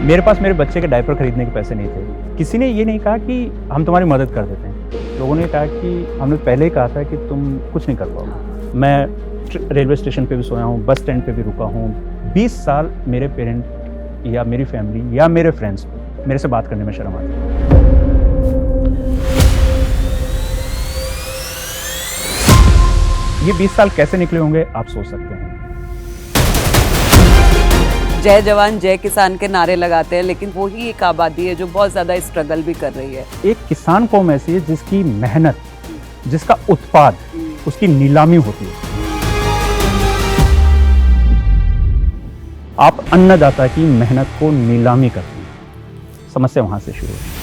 मेरे पास मेरे बच्चे के डायपर खरीदने के पैसे नहीं थे। किसी ने ये नहीं कहा कि हम तुम्हारी मदद कर देते हैं। लोगों ने कहा कि हमने पहले ही कहा था कि तुम कुछ नहीं कर पाओगे। मैं रेलवे स्टेशन पे भी सोया हूँ, बस स्टैंड पे भी रुका हूँ। 20 साल मेरे पेरेंट या मेरी फैमिली या मेरे फ्रेंड्स मेरे से बात करने में शर्म आती है। ये 20 साल कैसे निकले होंगे आप सोच सकते हैं। जय जवान जय किसान के नारे लगाते हैं, लेकिन वही एक आबादी है जो बहुत ज़्यादा स्ट्रगल भी कर रही है। एक किसान कौम ऐसी है जिसकी मेहनत, जिसका उत्पाद, उसकी नीलामी होती है। आप अन्नदाता की मेहनत को नीलामी करते हैं। समस्या वहां से शुरू है।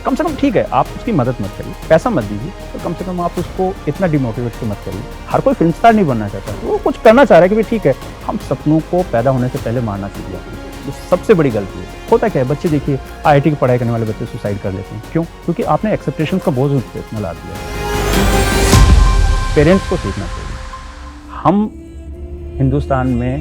कम से कम ठीक है, आप उसकी मदद मत करिए, पैसा मत दीजिए, तो कम से कम आप उसको इतना डिमोटिवेट तो मत करिए। हर कोई फिल्म स्टार नहीं बनना चाहता, वो कुछ करना चाह रहा है कि भाई ठीक है, हम सपनों को पैदा होने से पहले मारना सीख जाते हैं। ये सबसे बड़ी गलती है। होता क्या है, बच्चे देखिए IIT की पढ़ाई करने वाले बच्चे सुसाइड कर लेते हैं। क्यों? क्योंकि आपने एक्सेप्टेशन का बोझ उन पे इतना ला दिया। पेरेंट्स को सीखना चाहिए। हम हिंदुस्तान में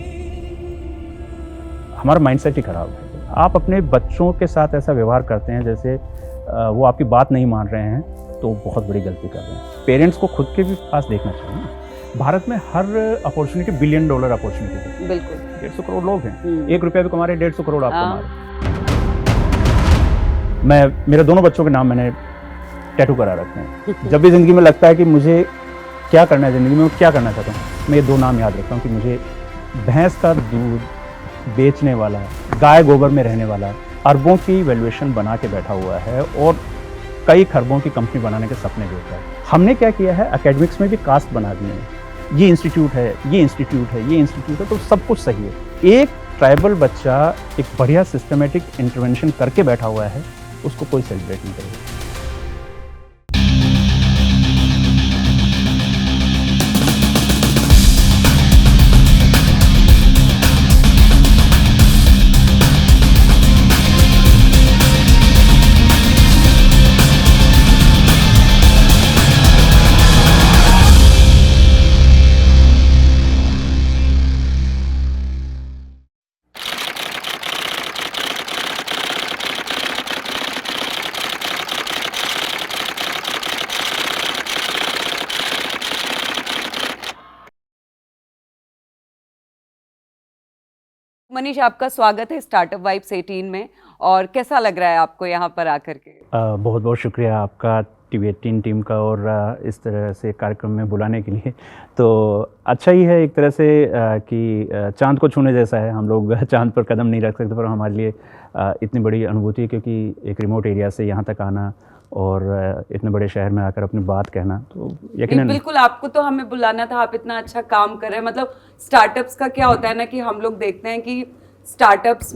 हमारा माइंडसेट ही खराब है। आप अपने बच्चों के साथ ऐसा व्यवहार करते हैं जैसे वो आपकी बात नहीं मान रहे हैं, तो बहुत बड़ी गलती कर रहे हैं। पेरेंट्स को खुद के भी पास देखना चाहिए। भारत में हर अपॉर्चुनिटी $1 बिलियन अपॉर्चुनिटी है। बिल्कुल 150 करोड़ लोग हैं। 1 रुपया भी कमा रहे, 150 करोड़ आप कमा रहे। मेरे दोनों बच्चों के नाम मैंने टैटू करा रखे हैं। जब भी जिंदगी में लगता है कि मुझे क्या करना है जिंदगी में, क्या करना चाहता हूँ, मैं ये 2 नाम याद रखता हूँ कि मुझे भैंस का दूध बेचने वाला, गाय गोबर में रहने वाला, अरबों की वैल्यूएशन बना के बैठा हुआ है और कई खरबों की कंपनी बनाने के सपने देखता है। हमने क्या किया है, एकेडमिक्स में भी कास्ट बना दिए हैं। ये इंस्टीट्यूट है, ये इंस्टीट्यूट है, ये इंस्टीट्यूट है, तो सब कुछ सही है। एक ट्राइबल बच्चा एक बढ़िया सिस्टमेटिक इंटरवेंशन करके बैठा हुआ है, उसको कोई सेलिब्रेट नहीं करेगा। मनीष, आपका स्वागत है स्टार्टअप वाइब्स 18 में। और कैसा लग रहा है आपको यहाँ पर आकर के? बहुत बहुत शुक्रिया आपका TV18 टीम का और इस तरह से कार्यक्रम में बुलाने के लिए। तो अच्छा ही है एक तरह से कि चांद को छूने जैसा है। हम लोग चांद पर कदम नहीं रख सकते, पर हमारे लिए इतनी बड़ी अनुभूति है, क्योंकि एक रिमोट एरिया से यहाँ तक आना और इतने बड़े शहर में आकर अपनी बात कहना, तो यकीनन बिल्कुल आपको तो हमें बुलाना था। आप इतना अच्छा काम कर रहे हैं। मतलब स्टार्टअप्स का क्या होता है ना कि हम लोग देखते हैं कि स्टार्टअप्स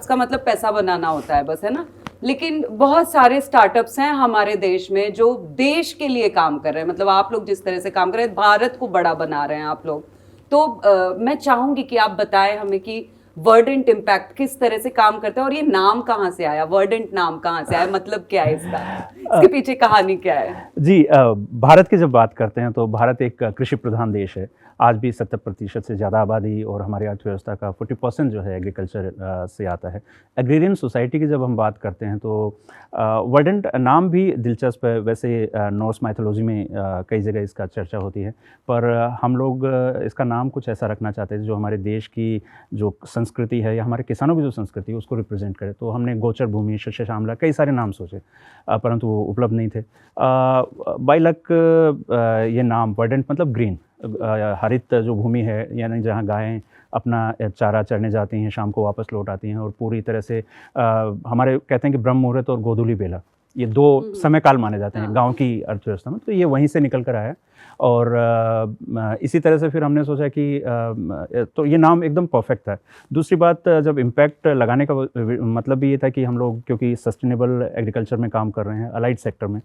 का मतलब पैसा बनाना होता है बस, है ना। लेकिन बहुत सारे स्टार्टअप्स हैं हमारे देश में जो देश के लिए काम कर रहे हैं। मतलब आप लोग जिस तरह से काम कर रहे हैं, भारत को बड़ा बना रहे हैं आप लोग। तो मैं चाहूंगी कि आप बताएं हमें कि वर्डेंट इम्पैक्ट किस तरह से काम करता है और ये नाम कहाँ से आया, वर्डेंट नाम कहाँ से आया, मतलब क्या है इसका, इसके पीछे कहानी क्या है? जी, भारत की जब बात करते हैं तो भारत एक कृषि प्रधान देश है। आज भी 70% से ज़्यादा आबादी और हमारी अर्थव्यवस्था का 40% जो है एग्रीकल्चर से आता है। एग्रेरियन सोसाइटी की जब हम बात करते हैं तो वर्डेंट नाम भी दिलचस्प है। वैसे नॉर्स माइथोलॉजी में कई जगह इसका चर्चा होती है, पर हम लोग इसका नाम कुछ ऐसा रखना चाहते थे जो हमारे देश की जो संस्कृति है या हमारे किसानों की जो संस्कृति है उसको रिप्रेजेंट करे। तो हमने गोचर भूमि, शस्य श्यामला, कई सारे नाम सोचे, परंतु वो उपलब्ध नहीं थे। बाय लक ये नाम वर्डेंट मतलब ग्रीन, हरित जो भूमि है, यानी जहाँ गायें अपना चारा चरने जाती हैं, शाम को वापस लौट आती हैं और पूरी तरह से हमारे कहते हैं कि ब्रह्म मुहूर्त और गोधूली बेला, ये 2 समय काल माने जाते हैं गांव की अर्थव्यवस्था में। तो ये वहीं से निकल कर आया और इसी तरह से फिर हमने सोचा कि तो ये नाम एकदम परफेक्ट था। दूसरी बात, जब इम्पैक्ट लगाने का मतलब भी ये था कि हम लोग क्योंकि सस्टेनेबल एग्रीकल्चर में काम कर रहे हैं, अलाइड सेक्टर में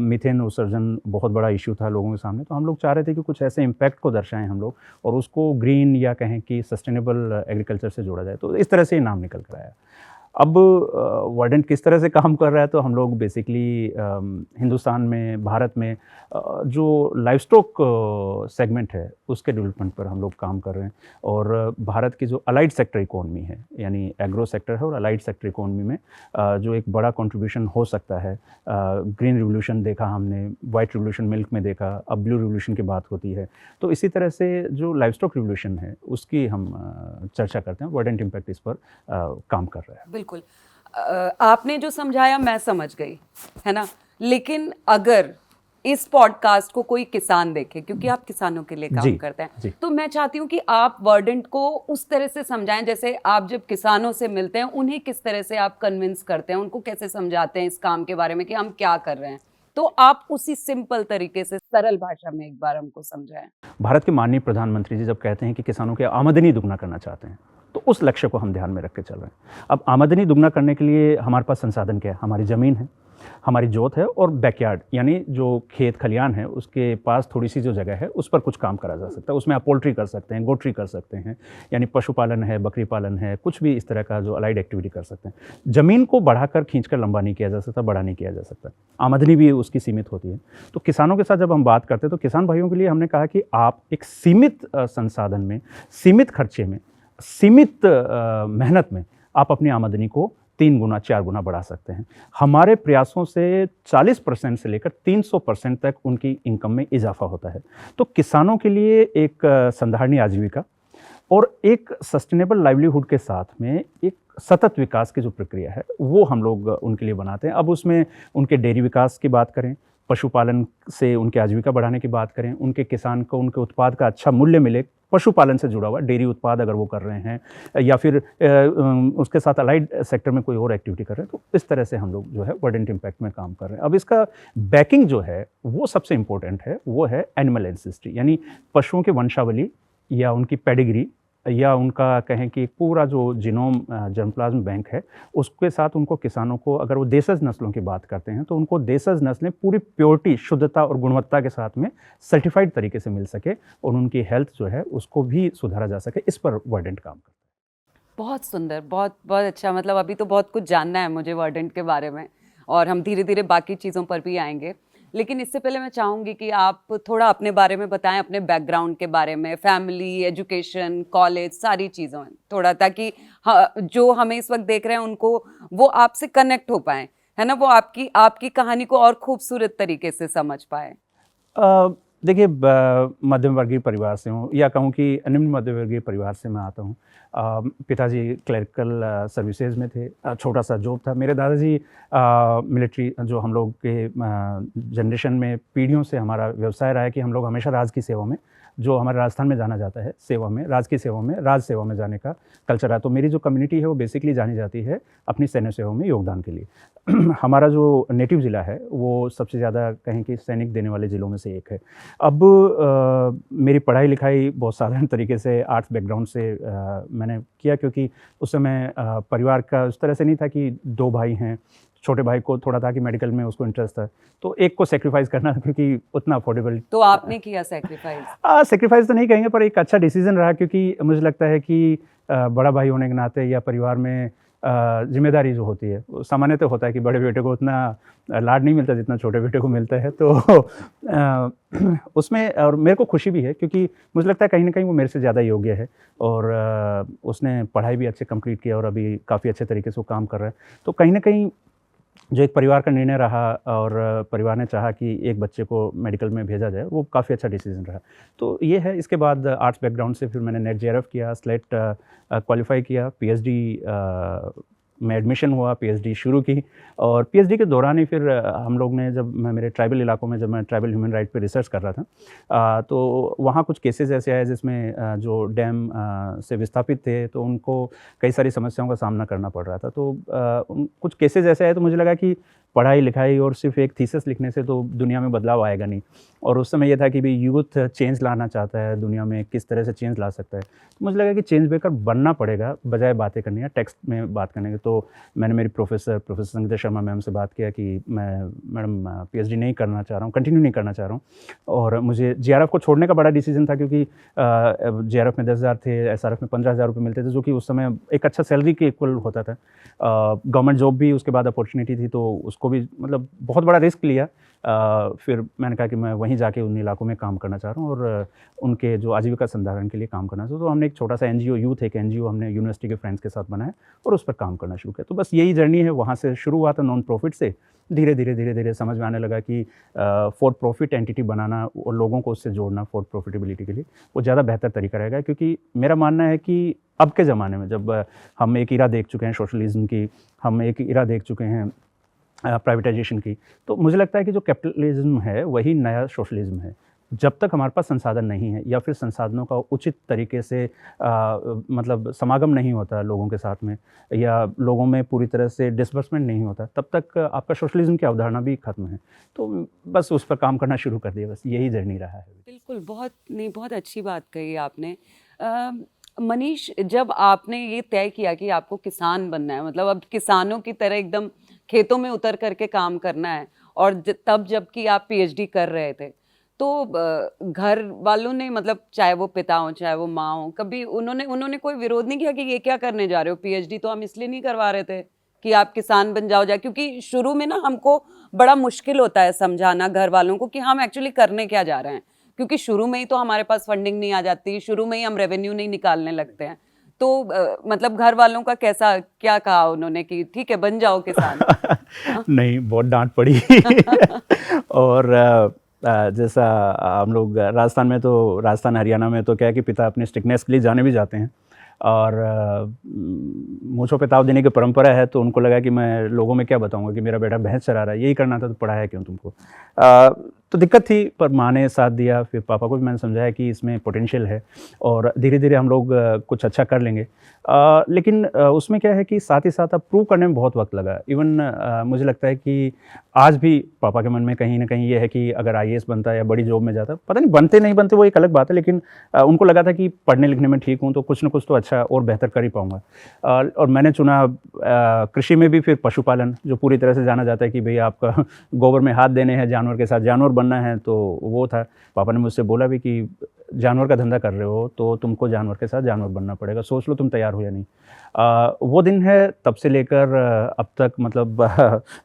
मीथेन उत्सर्जन बहुत बड़ा इशू था लोगों के सामने। तो हम लोग चाह रहे थे कि कुछ ऐसे इम्पैक्ट को दर्शाएं हम लोग और उसको ग्रीन या कहें कि सस्टेनेबल एग्रीकल्चर से जोड़ा जाए। तो इस तरह से ये नाम निकल कर आया। अब वार्डेंट किस तरह से काम कर रहा है, तो हम लोग बेसिकली हिंदुस्तान में, भारत में जो लाइवस्टॉक सेगमेंट है उसके डेवलपमेंट पर हम लोग काम कर रहे हैं। और भारत की जो अलाइड सेक्टर इकोनॉमी है, यानी एग्रो सेक्टर है और अलाइड सेक्टर इकोनॉमी में जो एक बड़ा कंट्रीब्यूशन हो सकता है। ग्रीन रिवोल्यूशन देखा हमने, वाइट रिवोल्यूशन मिल्क में देखा, अब ब्लू रिवोल्यूशन की बात होती है। तो इसी तरह से जो लाइवस्टॉक रिवोल्यूशन है उसकी हम चर्चा करते हैं। वार्डेंट इम्पैक्ट इस पर काम कर रहा है। बिल्कुल। आपने जो समझाया मैं समझ गई, है ना। लेकिन अगर इस पॉडकास्ट को कोई किसान देखे, क्योंकि आप किसानों के लिए काम करते हैं, तो मैं चाहती हूँ कि आप वर्डेंट को उस तरह से समझाएं जैसे आप जब किसानों से मिलते हैं उन्हें किस तरह से आप कन्विंस करते हैं, उनको कैसे समझाते हैं इस काम के बारे में कि हम क्या कर रहे हैं। तो आप उसी सिंपल तरीके से सरल भाषा में एक बार हमको समझाएं। भारत के माननीय प्रधानमंत्री जी जब कहते हैं कि किसानों की आमदनी दुगना करना चाहते हैं, तो उस लक्ष्य को हम ध्यान में रख के चल रहे हैं। अब आमदनी दुगना करने के लिए हमारे पास संसाधन क्या है? हमारी ज़मीन है, हमारी जोत है और बैकयार्ड यानी जो खेत खलियान है उसके पास थोड़ी सी जो जगह है उस पर कुछ काम करा जा सकता है। उसमें आप पोल्ट्री कर सकते हैं, गोट्री कर सकते हैं, यानी पशुपालन है, बकरी पालन है, कुछ भी इस तरह का जो अलाइड एक्टिविटी कर सकते हैं। ज़मीन को बढ़ाकर खींचकर लंबा नहीं किया जा सकता, बड़ा नहीं किया जा सकता। आमदनी भी उसकी सीमित होती है। तो किसानों के साथ जब हम बात करते हैं तो किसान भाइयों के लिए हमने कहा कि आप एक सीमित संसाधन में, सीमित खर्चे में, सीमित मेहनत में आप अपनी आमदनी को 3 गुना 4 गुना बढ़ा सकते हैं। हमारे प्रयासों से 40% से लेकर 300% तक उनकी इनकम में इजाफा होता है। तो किसानों के लिए एक संधारणीय आजीविका और एक सस्टेनेबल लाइवलीहुड के साथ में एक सतत विकास की जो प्रक्रिया है वो हम लोग उनके लिए बनाते हैं। अब उसमें उनके डेयरी विकास की बात करें, पशुपालन से उनकी आजीविका बढ़ाने की बात करें, उनके किसान को उनके उत्पाद का अच्छा मूल्य मिले, पशुपालन से जुड़ा हुआ डेयरी उत्पाद अगर वो कर रहे हैं या फिर उसके साथ अलाइड सेक्टर में कोई और एक्टिविटी कर रहे हैं, तो इस तरह से हम लोग जो है वर्डेंट इम्पैक्ट में काम कर रहे हैं। अब इसका बैकिंग जो है वो सबसे इम्पोर्टेंट है, वो है एनिमल एंसेस्ट्री, यानी पशुओं की वंशावली या उनकी पेडिग्री या उनका कहें कि पूरा जो जीनोम जर्मप्लाज्म बैंक है उसके साथ उनको किसानों को, अगर वो देशज नस्लों की बात करते हैं तो उनको देशज नस्लें पूरी प्योरिटी, शुद्धता और गुणवत्ता के साथ में सर्टिफाइड तरीके से मिल सके और उनकी हेल्थ जो है उसको भी सुधारा जा सके। इस पर वर्डेंट काम करता है। बहुत सुंदर, बहुत बहुत अच्छा। मतलब अभी तो बहुत कुछ जानना है मुझे वर्डेंट के बारे में और हम धीरे धीरे बाकी चीज़ों पर भी आएंगे। लेकिन इससे पहले मैं चाहूँगी कि आप थोड़ा अपने बारे में बताएं, अपने बैकग्राउंड के बारे में, फैमिली, एजुकेशन, कॉलेज, सारी चीज़ों में थोड़ा, ताकि जो हमें इस वक्त देख रहे हैं उनको वो आपसे कनेक्ट हो पाएँ, है ना, वो आपकी कहानी को और खूबसूरत तरीके से समझ पाए। देखिए, मध्यम वर्गीय परिवार से हूँ या कहूँ कि निम्न मध्य वर्गीय परिवार से मैं आता हूँ। पिताजी क्लरिकल सर्विसेज में थे, छोटा सा जॉब था। मेरे दादाजी मिलिट्री, जो हम लोग के जनरेशन में पीढ़ियों से हमारा व्यवसाय रहा है कि हम लोग हमेशा राज की सेवा में, जो हमारे राजस्थान में जाना जाता है सेवा में, राज की सेवा में, राज सेवा में जाने का कल्चर है। तो मेरी जो कम्युनिटी है वो बेसिकली जानी जाती है अपनी सैन्य सेवा में योगदान के लिए। हमारा जो नेटिव ज़िला है वो सबसे ज़्यादा कहें कि सैनिक देने वाले ज़िलों में से एक है। अब मेरी पढ़ाई लिखाई बहुत साधारण तरीके से आर्ट्स बैकग्राउंड से मैंने किया, क्योंकि उस समय परिवार का उस तरह से नहीं था कि 2 भाई हैं, छोटे भाई को थोड़ा था कि मेडिकल में उसको इंटरेस्ट था, तो एक को सेक्रीफाइस करना, क्योंकि उतना अफोर्डेबल। तो आपने किया सेक्रीफाइस? सेक्रीफाइस तो नहीं कहेंगे, पर एक अच्छा डिसीजन रहा, क्योंकि मुझे लगता है कि बड़ा भाई होने के नाते या परिवार में जिम्मेदारी जो होती है, सामान्यतः होता है कि बड़े बेटे को उतना लाड नहीं मिलता जितना छोटे बेटे को मिलता है। तो उसमें और मेरे को खुशी भी है, क्योंकि मुझे लगता है कहीं ना कहीं वो मेरे से ज़्यादा योग्य है और उसने पढ़ाई भी अच्छे कंप्लीट किया और अभी काफ़ी अच्छे तरीके से वो काम कर रहा है। तो कहीं ना कहीं जो एक परिवार का निर्णय रहा और परिवार ने चाहा कि एक बच्चे को मेडिकल में भेजा जाए, वो काफ़ी अच्छा डिसीजन रहा। तो ये है। इसके बाद आर्ट्स बैकग्राउंड से फिर मैंने नेट जेआरएफ किया, स्लेट क्वालिफाई किया, पीएचडी में एडमिशन हुआ, पीएचडी शुरू की और पीएचडी के दौरान ही फिर हम लोग ने, जब मैं मेरे ट्राइबल इलाकों में, जब मैं ट्राइबल ह्यूमन राइट पे रिसर्च कर रहा था, तो वहाँ कुछ केसेस ऐसे आए जिसमें जो डैम से विस्थापित थे तो उनको कई सारी समस्याओं का सामना करना पड़ रहा था। तो कुछ केसेस ऐसे आए तो मुझे लगा कि पढ़ाई लिखाई और सिर्फ एक थीसिस लिखने से तो दुनिया में बदलाव आएगा नहीं। और उस समय ये था कि भाई यूथ चेंज लाना चाहता है दुनिया में, किस तरह से चेंज ला सकता है। तो मुझे लगा कि चेंज मेकर बनना पड़ेगा बजाय बातें करनी है, टेक्स्ट में बात करने के। तो मैंने मेरी प्रोफेसर संगीता शर्मा मैम से बात किया कि मैं मैडम पीएचडी नहीं करना चाह रहा हूँ, कंटिन्यू नहीं करना चाह रहा हूँ, और मुझे जेआरएफ को छोड़ने का बड़ा डिसीजन था, क्योंकि जेआरएफ में 10,000 थे, एसआरएफ में 15,000 रुपये मिलते थे, जो कि उस समय एक अच्छा सैलरी के इक्वल होता था। गवर्नमेंट जॉब भी उसके बाद अपॉर्चुनिटी थी, तो उसको भी मतलब बहुत बड़ा रिस्क लिया। फिर मैंने कहा कि मैं वहीं जाके उन इलाकों में काम करना चाह रहा हूँ और उनके जो आजीविका संधारण के लिए काम करना चाहता हूँ। तो हमने एक छोटा सा एनजीओ, यूथ एक एनजीओ हमने यूनिवर्सिटी के फ्रेंड्स के साथ बनाया और उस पर काम करना शुरू किया। तो बस यही जर्नी है, वहाँ से शुरू हुआ था नॉन प्रॉफिट से, धीरे धीरे समझ में आने लगा कि फॉर प्रॉफिट एंटिटी बनाना और लोगों को उससे जोड़ना फॉर प्रॉफिटेबिलिटी के लिए वो ज़्यादा बेहतर तरीका रहेगा। क्योंकि मेरा मानना है कि अब के ज़माने में जब हम एक इरा देख चुके हैं सोशलिज्म की, हम एक इरा देख चुके हैं प्राइवेटाइजेशन की, तो मुझे लगता है कि जो कैपिटलिज्म है वही नया सोशलिज्म है। जब तक हमारे पास संसाधन नहीं है या फिर संसाधनों का उचित तरीके से मतलब समागम नहीं होता लोगों के साथ में, या लोगों में पूरी तरह से डिसबर्समेंट नहीं होता, तब तक आपका सोशलिज्म की अवधारणा भी खत्म है। तो बस उस पर काम करना शुरू कर दिया, बस यही जर्नी रहा है। बिल्कुल, बहुत अच्छी बात कही आपने। मनीष, जब आपने ये तय किया कि आपको किसान बनना है, मतलब अब किसानों की तरह एकदम खेतों में उतर करके काम करना है, और तब जबकि आप पीएचडी कर रहे थे, तो घर वालों ने, मतलब चाहे वो पिता हो चाहे वो माँ हो, कभी उन्होंने कोई विरोध नहीं किया कि ये क्या करने जा रहे हो, पीएचडी तो हम इसलिए नहीं करवा रहे थे कि आप किसान बन जाओ? क्योंकि शुरू में ना हमको बड़ा मुश्किल होता है समझाना घर वालों को कि हम एक्चुअली करने क्या जा रहे हैं, क्योंकि शुरू में ही तो हमारे पास फंडिंग नहीं आ जाती, शुरू में ही हम रेवेन्यू नहीं निकालने लगते हैं। तो मतलब घर वालों का क्या कहा उन्होंने कि ठीक है बन जाओ किसान? नहीं, बहुत डांट पड़ी और जैसा हम लोग राजस्थान हरियाणा में तो क्या है कि पिता अपने स्ट्रिक्टनेस के लिए जाने भी जाते हैं, और मूंछों पे ताव देने की परंपरा है। तो उनको लगा कि मैं लोगों में क्या बताऊंगा कि मेरा बेटा भैंस चरा रहा है, यही करना था तो पढ़ाया क्यों तुमको। तो दिक्कत थी, पर माँ ने साथ दिया। फिर पापा को भी मैंने समझाया कि इसमें पोटेंशियल है और धीरे धीरे हम लोग कुछ अच्छा कर लेंगे। लेकिन उसमें क्या है कि साथ ही साथ अब प्रूव करने में बहुत वक्त लगा। इवन मुझे लगता है कि आज भी पापा के मन में कहीं ना कहीं ये है कि अगर आईएएस बनता या बड़ी जॉब में जाता, पता नहीं बनते नहीं बनते वो एक अलग बात है, लेकिन उनको लगा था कि पढ़ने लिखने में ठीक हूँ तो कुछ ना कुछ तो अच्छा और बेहतर कर ही पाऊँगा। और मैंने चुना कृषि में भी फिर पशुपालन, जो पूरी तरह से जाना जाता है कि भई आपका गोबर में हाथ देने हैं, जानवर के साथ जानवर बनना है, तो वो था। पापा ने मुझसे बोला भी कि जानवर का धंधा कर रहे हो तो तुमको जानवर के साथ जानवर बनना पड़ेगा, सोच लो तुम तैयार हो या नहीं। वो दिन है, तब से लेकर अब तक मतलब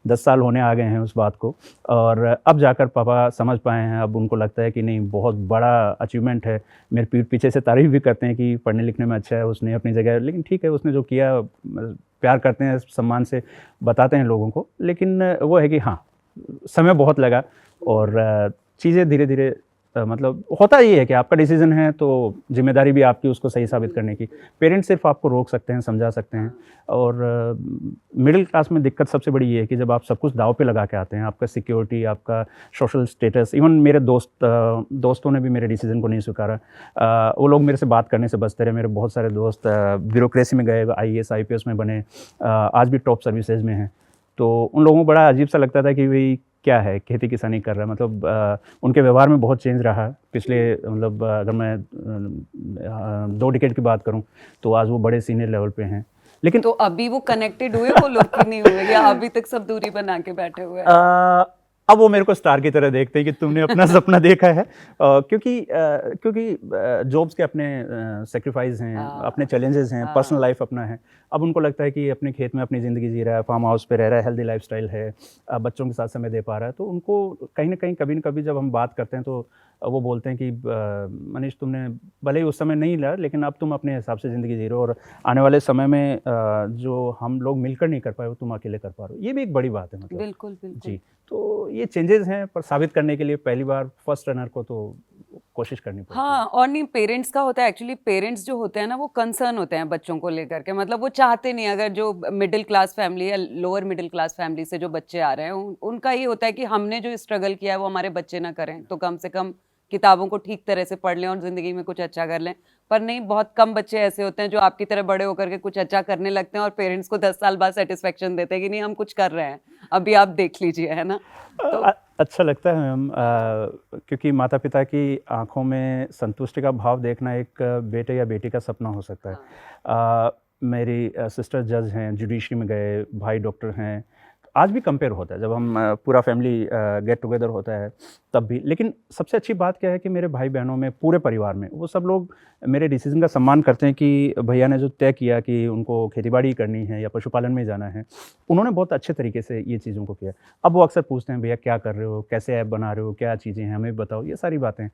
10 साल होने आ गए हैं उस बात को, और अब जाकर पापा समझ पाए हैं। अब उनको लगता है कि नहीं, बहुत बड़ा अचीवमेंट है। मेरे पीठ पीछे से तारीफ़ भी करते हैं कि पढ़ने लिखने में अच्छा है, उसने अपनी जगह, लेकिन ठीक है उसने जो किया, प्यार करते हैं, सम्मान से बताते हैं लोगों को। लेकिन वो है कि हाँ, समय बहुत लगा और चीज़ें धीरे धीरे मतलब होता ये है कि आपका डिसीजन है तो जिम्मेदारी भी आपकी उसको सही साबित करने की। पेरेंट्स सिर्फ आपको रोक सकते हैं, समझा सकते हैं। और मिडिल क्लास में दिक्कत सबसे बड़ी ये है कि जब आप सब कुछ दांव पे लगा के आते हैं, आपका सिक्योरिटी, आपका सोशल स्टेटस, इवन मेरे दोस्तों ने भी मेरे डिसीजन को नहीं स्वीकारा। वो लोग मेरे से बात करने से बचते रहे। मेरे बहुत सारे दोस्त ब्यूरोक्रेसी में गए, आईएएस आईपीएस में बने, आज भी टॉप सर्विसेज में हैं। तो उन लोगों को बड़ा अजीब सा लगता था कि भाई क्या है, खेती किसानी कर रहा है। मतलब उनके व्यवहार में बहुत चेंज रहा पिछले, मतलब अगर मैं 2 डिकेड की बात करूं तो आज वो बड़े सीनियर लेवल पे हैं। लेकिन तो अभी वो कनेक्टेड हुए वो लोग कि नहीं हुए, या अभी तक सब दूरी बना के बैठे हुए हैं? अब वो मेरे को स्टार की तरह देखते हैं कि तुमने अपना सपना देखा है। क्योंकि जॉब्स के अपने सेक्रीफाइस हैं, अपने चैलेंजेस हैं, पर्सनल लाइफ अपना है। अब उनको लगता है कि अपने खेत में अपनी ज़िंदगी जी रहा है, फार्म हाउस पे रह रहा है, हेल्दी लाइफस्टाइल है, बच्चों के साथ समय दे पा रहा है। तो उनको कहीं ना कहीं कभी न कभी जब हम बात करते हैं तो वो बोलते हैं कि मनीष, तुमने भले ही उस समय नहीं लिया, लेकिन अब तुम अपने हिसाब से ज़िंदगी जी रहे हो, और आने वाले समय में जो हम लोग मिलकर नहीं कर पाए वो तुम अकेले कर पा रहे हो। ये भी एक बड़ी बात है। मतलब बिल्कुल जी, तो ये चेंजेस हैं, पर साबित करने के लिए पहली बार फर्स्ट रनर को तो कोशिश करनी पड़ती है। हाँ, और नहीं, पेरेंट्स का होता है एक्चुअली, पेरेंट्स जो होते हैं ना वो कंसर्न होते हैं बच्चों को लेकर के। मतलब वो चाहते नहीं, अगर जो मिडिल क्लास फैमिली या लोअर मिडिल क्लास फैमिली से जो बच्चे आ रहे हैं, उनका ये होता है कि हमने जो स्ट्रगल किया है वो हमारे बच्चे ना करें, तो कम से कम किताबों को ठीक तरह से पढ़ लें और ज़िंदगी में कुछ अच्छा कर लें। पर नहीं, बहुत कम बच्चे ऐसे होते हैं जो आपकी तरह बड़े होकर के कुछ अच्छा करने लगते हैं और पेरेंट्स को 10 साल बाद सेटिस्फेक्शन देते हैं कि नहीं हम कुछ कर रहे हैं, अभी आप देख लीजिए, है ना। तो अच्छा लगता है मैम, क्योंकि माता पिता की आंखों में संतुष्टि का भाव देखना एक बेटे या बेटी का सपना हो सकता है। मेरी सिस्टर जज हैं, जुडिशरी में गए, भाई डॉक्टर हैं। आज भी कंपेयर होता है जब हम पूरा फैमिली गेट टुगेदर होता है तब भी। लेकिन सबसे अच्छी बात क्या है कि मेरे भाई बहनों में, पूरे परिवार में, वो सब लोग मेरे डिसीजन का सम्मान करते हैं कि भैया ने जो तय किया कि उनको खेतीबाड़ी करनी है या पशुपालन में जाना है, उन्होंने बहुत अच्छे तरीके से ये चीज़ों को किया। अब वो अक्सर पूछते हैं, भैया क्या कर रहे हो, कैसे ऐप बना रहे हो, क्या चीज़ें हैं, हमें बताओ। ये सारी बातें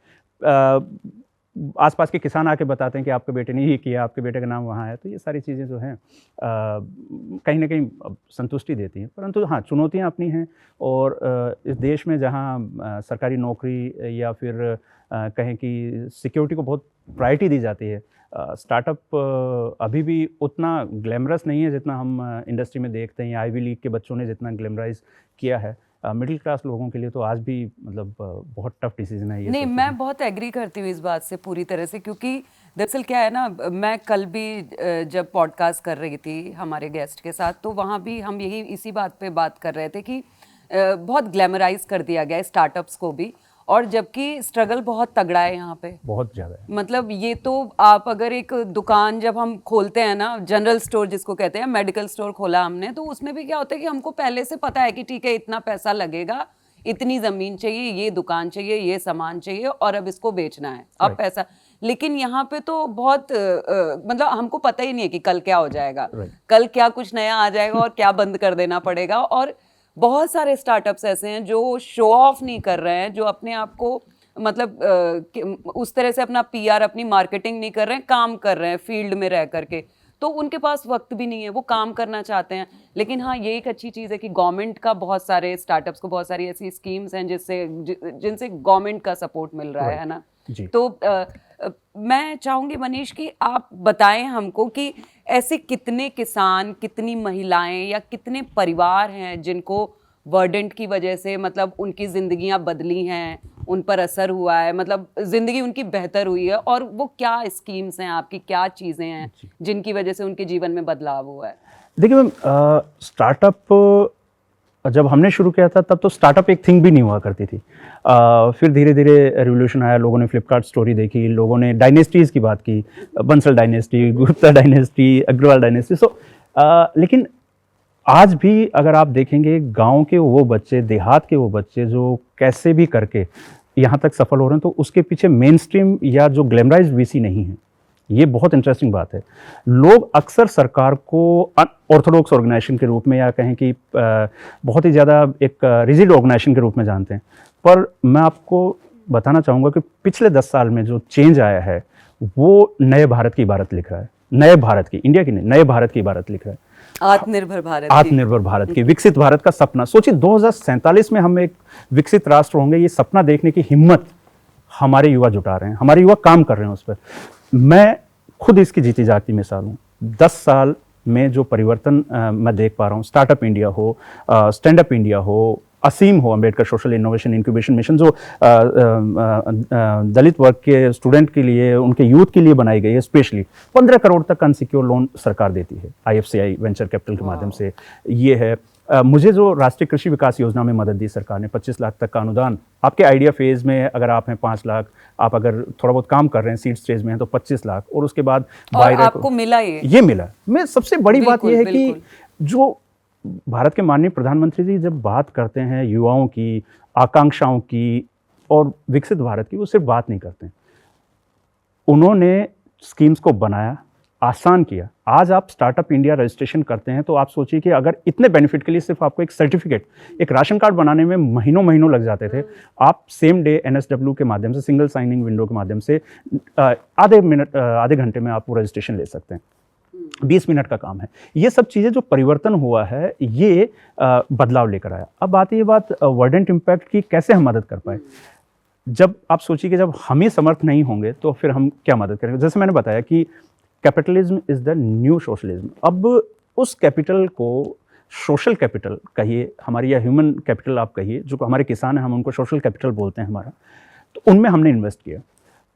आसपास के किसान आके बताते हैं कि आपके बेटे ने ये किया, आपके बेटे का नाम वहाँ है। तो ये सारी चीज़ें जो हैं कहीं न कहीं संतुष्टि देती हैं। परंतु हाँ, चुनौतियाँ अपनी हैं। और इस देश में जहाँ सरकारी नौकरी या फिर कहें कि सिक्योरिटी को बहुत प्रायोरिटी दी जाती है, स्टार्टअप अभी भी उतना ग्लैमरस नहीं है जितना हम इंडस्ट्री में देखते हैं, या आईवी लीग के बच्चों ने जितना ग्लैमराइज़ किया है। मिडिल क्लास लोगों के लिए तो आज भी मतलब बहुत टफ डिसीजन है ये। नहीं, मैं बहुत एग्री करती हूँ इस बात से पूरी तरह से, क्योंकि दरअसल क्या है ना, मैं कल भी जब पॉडकास्ट कर रही थी हमारे गेस्ट के साथ, तो वहाँ भी हम यही इसी बात पे बात कर रहे थे कि बहुत ग्लैमराइज कर दिया गया है स्टार्टअप्स को भी, और जबकि स्ट्रगल बहुत तगड़ा है यहाँ पे, बहुत ज़्यादा है। मतलब ये तो आप अगर एक दुकान जब हम खोलते हैं ना, जनरल स्टोर जिसको कहते हैं, मेडिकल स्टोर खोला हमने, तो उसमें भी क्या होता है कि हमको पहले से पता है कि ठीक है इतना पैसा लगेगा, इतनी ज़मीन चाहिए, ये दुकान चाहिए, ये सामान चाहिए, और अब इसको बेचना है, अब पैसा। लेकिन यहाँ पे तो बहुत मतलब हमको पता ही नहीं है कि कल क्या हो जाएगा, कल क्या कुछ नया आ जाएगा और क्या बंद कर देना पड़ेगा। और बहुत सारे स्टार्टअप्स ऐसे हैं जो शो ऑफ नहीं कर रहे हैं, जो अपने आप को मतलब उस तरह से अपना पीआर, अपनी मार्केटिंग नहीं कर रहे हैं, काम कर रहे हैं फील्ड में रह करके, तो उनके पास वक्त भी नहीं है, वो काम करना चाहते हैं। लेकिन हाँ, ये एक अच्छी चीज़ है कि गवर्नमेंट का बहुत सारे स्टार्टअप्स को बहुत सारी ऐसी स्कीम्स हैं जिनसे गवर्नमेंट का सपोर्ट मिल रहा है ना। तो मैं चाहूँगी मनीष कि आप बताएं हमको कि ऐसे कितने किसान, कितनी महिलाएं या कितने परिवार हैं जिनको वर्डेंट की वजह से मतलब उनकी ज़िंदगियां बदली हैं, उन पर असर हुआ है, मतलब ज़िंदगी उनकी बेहतर हुई है, और वो क्या स्कीम्स हैं आपकी, क्या चीज़ें हैं जिनकी वजह से उनके जीवन में बदलाव हुआ है? देखिए मैम, स्टार्टअप जब हमने शुरू किया था तब तो स्टार्टअप एक थिंग भी नहीं हुआ करती थी। फिर धीरे धीरे रिवोल्यूशन आया, लोगों ने फ्लिपकार्ट स्टोरी देखी, लोगों ने डायनेस्टीज़ की बात की, Bansal dynasty, Gupta dynasty, Agrawal dynasty. लेकिन आज भी अगर आप देखेंगे, गांव के वो बच्चे, देहात के वो बच्चे जो कैसे भी करके यहाँ तक सफल हो रहे हैं, तो उसके पीछे मेन स्ट्रीम या जो ग्लैमराइज्ड वीसी नहीं है। ये बहुत इंटरेस्टिंग बात है। लोग अक्सर सरकार को ऑर्थोडॉक्स ऑर्गेनाइजेशन के रूप में, या कहें कि बहुत ही ज़्यादा एक रिजिड ऑर्गेनाइजेशन के रूप में जानते हैं। पर मैं आपको बताना चाहूँगा कि पिछले 10 साल में जो चेंज आया है, वो नए भारत की इबारत लिख रहा है। नए भारत की, इंडिया की नहीं, नए भारत की इबारत लिख रहा है। आत्मनिर्भर भारत, आत्मनिर्भर भारत की, विकसित भारत का सपना। सोचिए 2047 में हम एक विकसित राष्ट्र होंगे, ये सपना देखने की हिम्मत हमारे युवा जुटा रहे हैं, हमारे युवा काम कर रहे हैं उस पर। मैं खुद इसकी जीती जागती मिसाल हूँ। 10 साल में जो परिवर्तन मैं देख पा रहा हूँ, स्टार्टअप इंडिया हो, स्टैंड अप इंडिया हो, असीम हो, Ambedkar social innovation incubation mission, जो दलित वर्ग के स्टूडेंट के लिए, उनके यूथ के लिए बनाई गई है स्पेशली। 15 करोड़ तक अनसिक्योर लोन सरकार देती है IFCI वेंचर कैपिटल के माध्यम से। ये है मुझे जो राष्ट्रीय कृषि विकास योजना में मदद दी सरकार ने, 25 लाख तक का अनुदान। आपके आइडिया फेज में अगर आप हैं 5 लाख, आप अगर थोड़ा बहुत काम कर रहे हैं, सीड स्टेज में हैं, तो 25 लाख, और उसके बाद आपको मिला ये मिला। मैं सबसे बड़ी बात यह है कि जो भारत के माननीय प्रधानमंत्री जी जब बात करते हैं युवाओं की, आकांक्षाओं की और विकसित भारत की, वो सिर्फ बात नहीं करते हैं, उन्होंने स्कीम्स को बनाया, आसान किया। आज आप स्टार्टअप इंडिया रजिस्ट्रेशन करते हैं तो आप सोचिए कि अगर इतने बेनिफिट के लिए सिर्फ आपको एक सर्टिफिकेट, एक राशन कार्ड बनाने में महीनों लग जाते थे, आप सेम डे NSW के माध्यम से, सिंगल साइनिंग विंडो के माध्यम से आधे घंटे में आप वो रजिस्ट्रेशन ले सकते हैं। 20 मिनट का काम है। ये सब चीज़ें जो परिवर्तन हुआ है, ये बदलाव लेकर आया। अब आती है बात वर्डेंट इम्पैक्ट की, कैसे हम मदद कर पाए। जब आप सोचिए कि जब हम ही समर्थ नहीं होंगे तो फिर हम क्या मदद करेंगे। जैसे मैंने बताया कि capitalism is the new socialism. अब उस कैपिटल को सोशल कैपिटल कहिए हमारी, या ह्यूमन कैपिटल आप कहिए, जो हमारे किसान हैं हम उनको सोशल कैपिटल बोलते हैं हमारा, तो उनमें हमने इन्वेस्ट किया।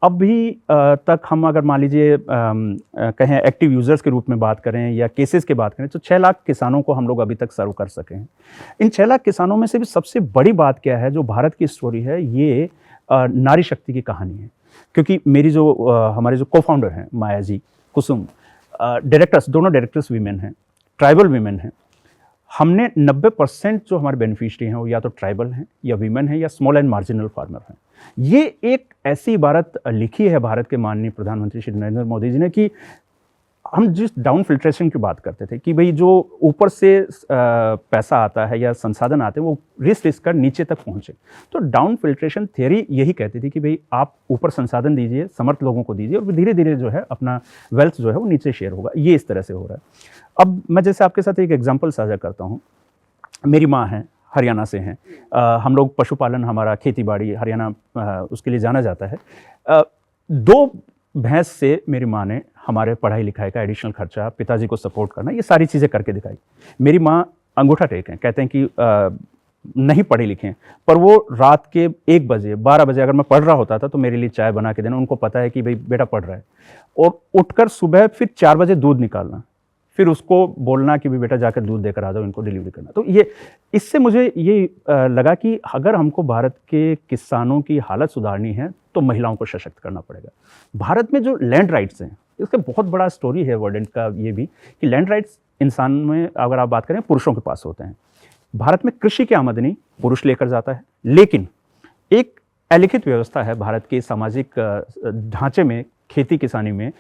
अभी तक हम अगर मान लीजिए कहें एक्टिव यूज़र्स के रूप में बात करें या केसेस की बात करें तो 6 लाख किसानों को हम लोग अभी तक सर्व कर सके हैं। इन 6 लाख किसानों में से भी सबसे बड़ी बात क्या है, जो भारत की स्टोरी है, ये नारी शक्ति की कहानी है। क्योंकि मेरी जो हमारे जो को-फाउंडर हैं माया जी, कुसुम, डायरेक्टर्स, दोनों डायरेक्टर्स वीमेन हैं, ट्राइबल वीमेन हैं। हमने 90% जो हमारे बेनिफिशियरी हैं वो या तो ट्राइबल हैं या वीमेन हैं या स्मॉल एंड मार्जिनल फार्मर हैं। ये एक ऐसी इबारत लिखी है भारत के माननीय प्रधानमंत्री श्री नरेंद्र मोदी जी ने कि हम जिस डाउन फिल्ट्रेशन की बात करते थे कि भाई जो ऊपर से पैसा आता है या संसाधन आते हैं वो रिस्क कर नीचे तक पहुंचे, तो डाउन फिल्ट्रेशन थियरी यही कहती थी कि भाई आप ऊपर संसाधन दीजिए, समर्थ लोगों को दीजिए और धीरे धीरे जो है अपना वेल्थ जो है वो नीचे शेयर होगा। ये इस तरह से हो रहा है। अब मैं जैसे आपके साथ एक एग्जाम्पल साझा करता हूँ। मेरी माँ हैं, हरियाणा से हैं। हम लोग पशुपालन, हमारा खेती बाड़ी हरियाणा उसके लिए जाना जाता है। 2 भैंस से मेरी माँ ने हमारे पढ़ाई लिखाई का एडिशनल खर्चा, पिताजी को सपोर्ट करना, ये सारी चीज़ें करके दिखाई। मेरी माँ अंगूठा टेक हैं, कहते हैं कि नहीं पढ़े लिखे हैं, पर वो रात के 1 बजे 12 बजे अगर मैं पढ़ रहा होता था तो मेरे लिए चाय बना के देना। उनको पता है कि भाई बेटा पढ़ रहा है, और उठकर सुबह फिर 4 बजे दूध निकालना, फिर उसको बोलना कि भी बेटा जाकर दूध देकर आ जाओ, इनको डिलीवरी करना। तो ये इससे मुझे ये लगा कि अगर हमको भारत के किसानों की हालत सुधारनी है तो महिलाओं को सशक्त करना पड़ेगा। भारत में जो लैंड राइट्स हैं, इसका बहुत बड़ा स्टोरी है वर्डेंट का ये भी, कि लैंड राइट्स इंसान में अगर आप बात करें पुरुषों के पास होते हैं। भारत में कृषि की आमदनी पुरुष लेकर जाता है, लेकिन एक अलिखित व्यवस्था है भारत के सामाजिक ढांचे में, खेती किसानी में,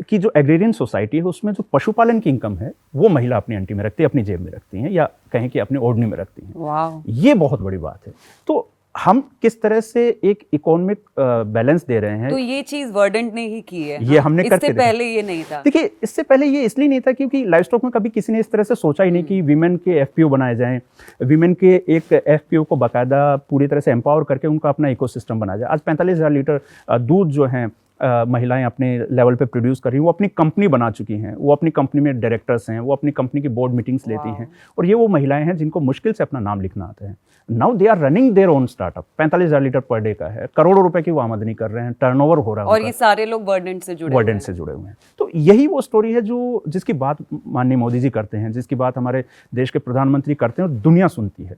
कि जो एग्रेरियन सोसाइटी है उसमें जो पशुपालन की इनकम है वो महिला अपनी अंटी में रखती है, अपनी जेब में रखती हैं, या कहें कि अपनी ओढ़नी में रखती हैं। वाह, ये बहुत बड़ी बात है। तो हम किस तरह से एक इकोनॉमिक बैलेंस दे रहे हैं, तो ये चीज वर्डेंट ने ही की है। ये हमने करके इससे पहले ये नहीं था। देखिए, इससे पहले ये इसलिए नहीं था क्योंकि लाइव स्टॉक में कभी किसी ने इस तरह से सोचा ही नहीं कि वीमेन के एफपीओ बनाए जाएं, वीमेन के एक एफपीओ को बाकायदा पूरी तरह से एम्पावर करके उनका अपना इकोसिस्टम बनाया जाए। आज 45,000 लीटर दूध जो है महिलाएं अपने लेवल पे प्रोड्यूस कर रही हैं, वो अपनी कंपनी बना चुकी हैं, वो अपनी कंपनी में डायरेक्टर्स हैं, वो अपनी कंपनी की बोर्ड मीटिंग्स लेती हैं, और ये वो महिलाएं हैं जिनको मुश्किल से अपना नाम लिखना आता है। Now they are running their own startup. 45,000 litre per day का है, करोड़ों रुपए की वो आमदनी कर रहे हैं, टर्नओवर हो रहा है, और ये सारे लोग वर्डेंट से जुड़े हुए हैं। तो यही वो स्टोरी है जो जिसकी बात माननीय मोदी जी करते हैं, जिसकी बात हमारे देश के प्रधानमंत्री करते हैं और दुनिया सुनती है।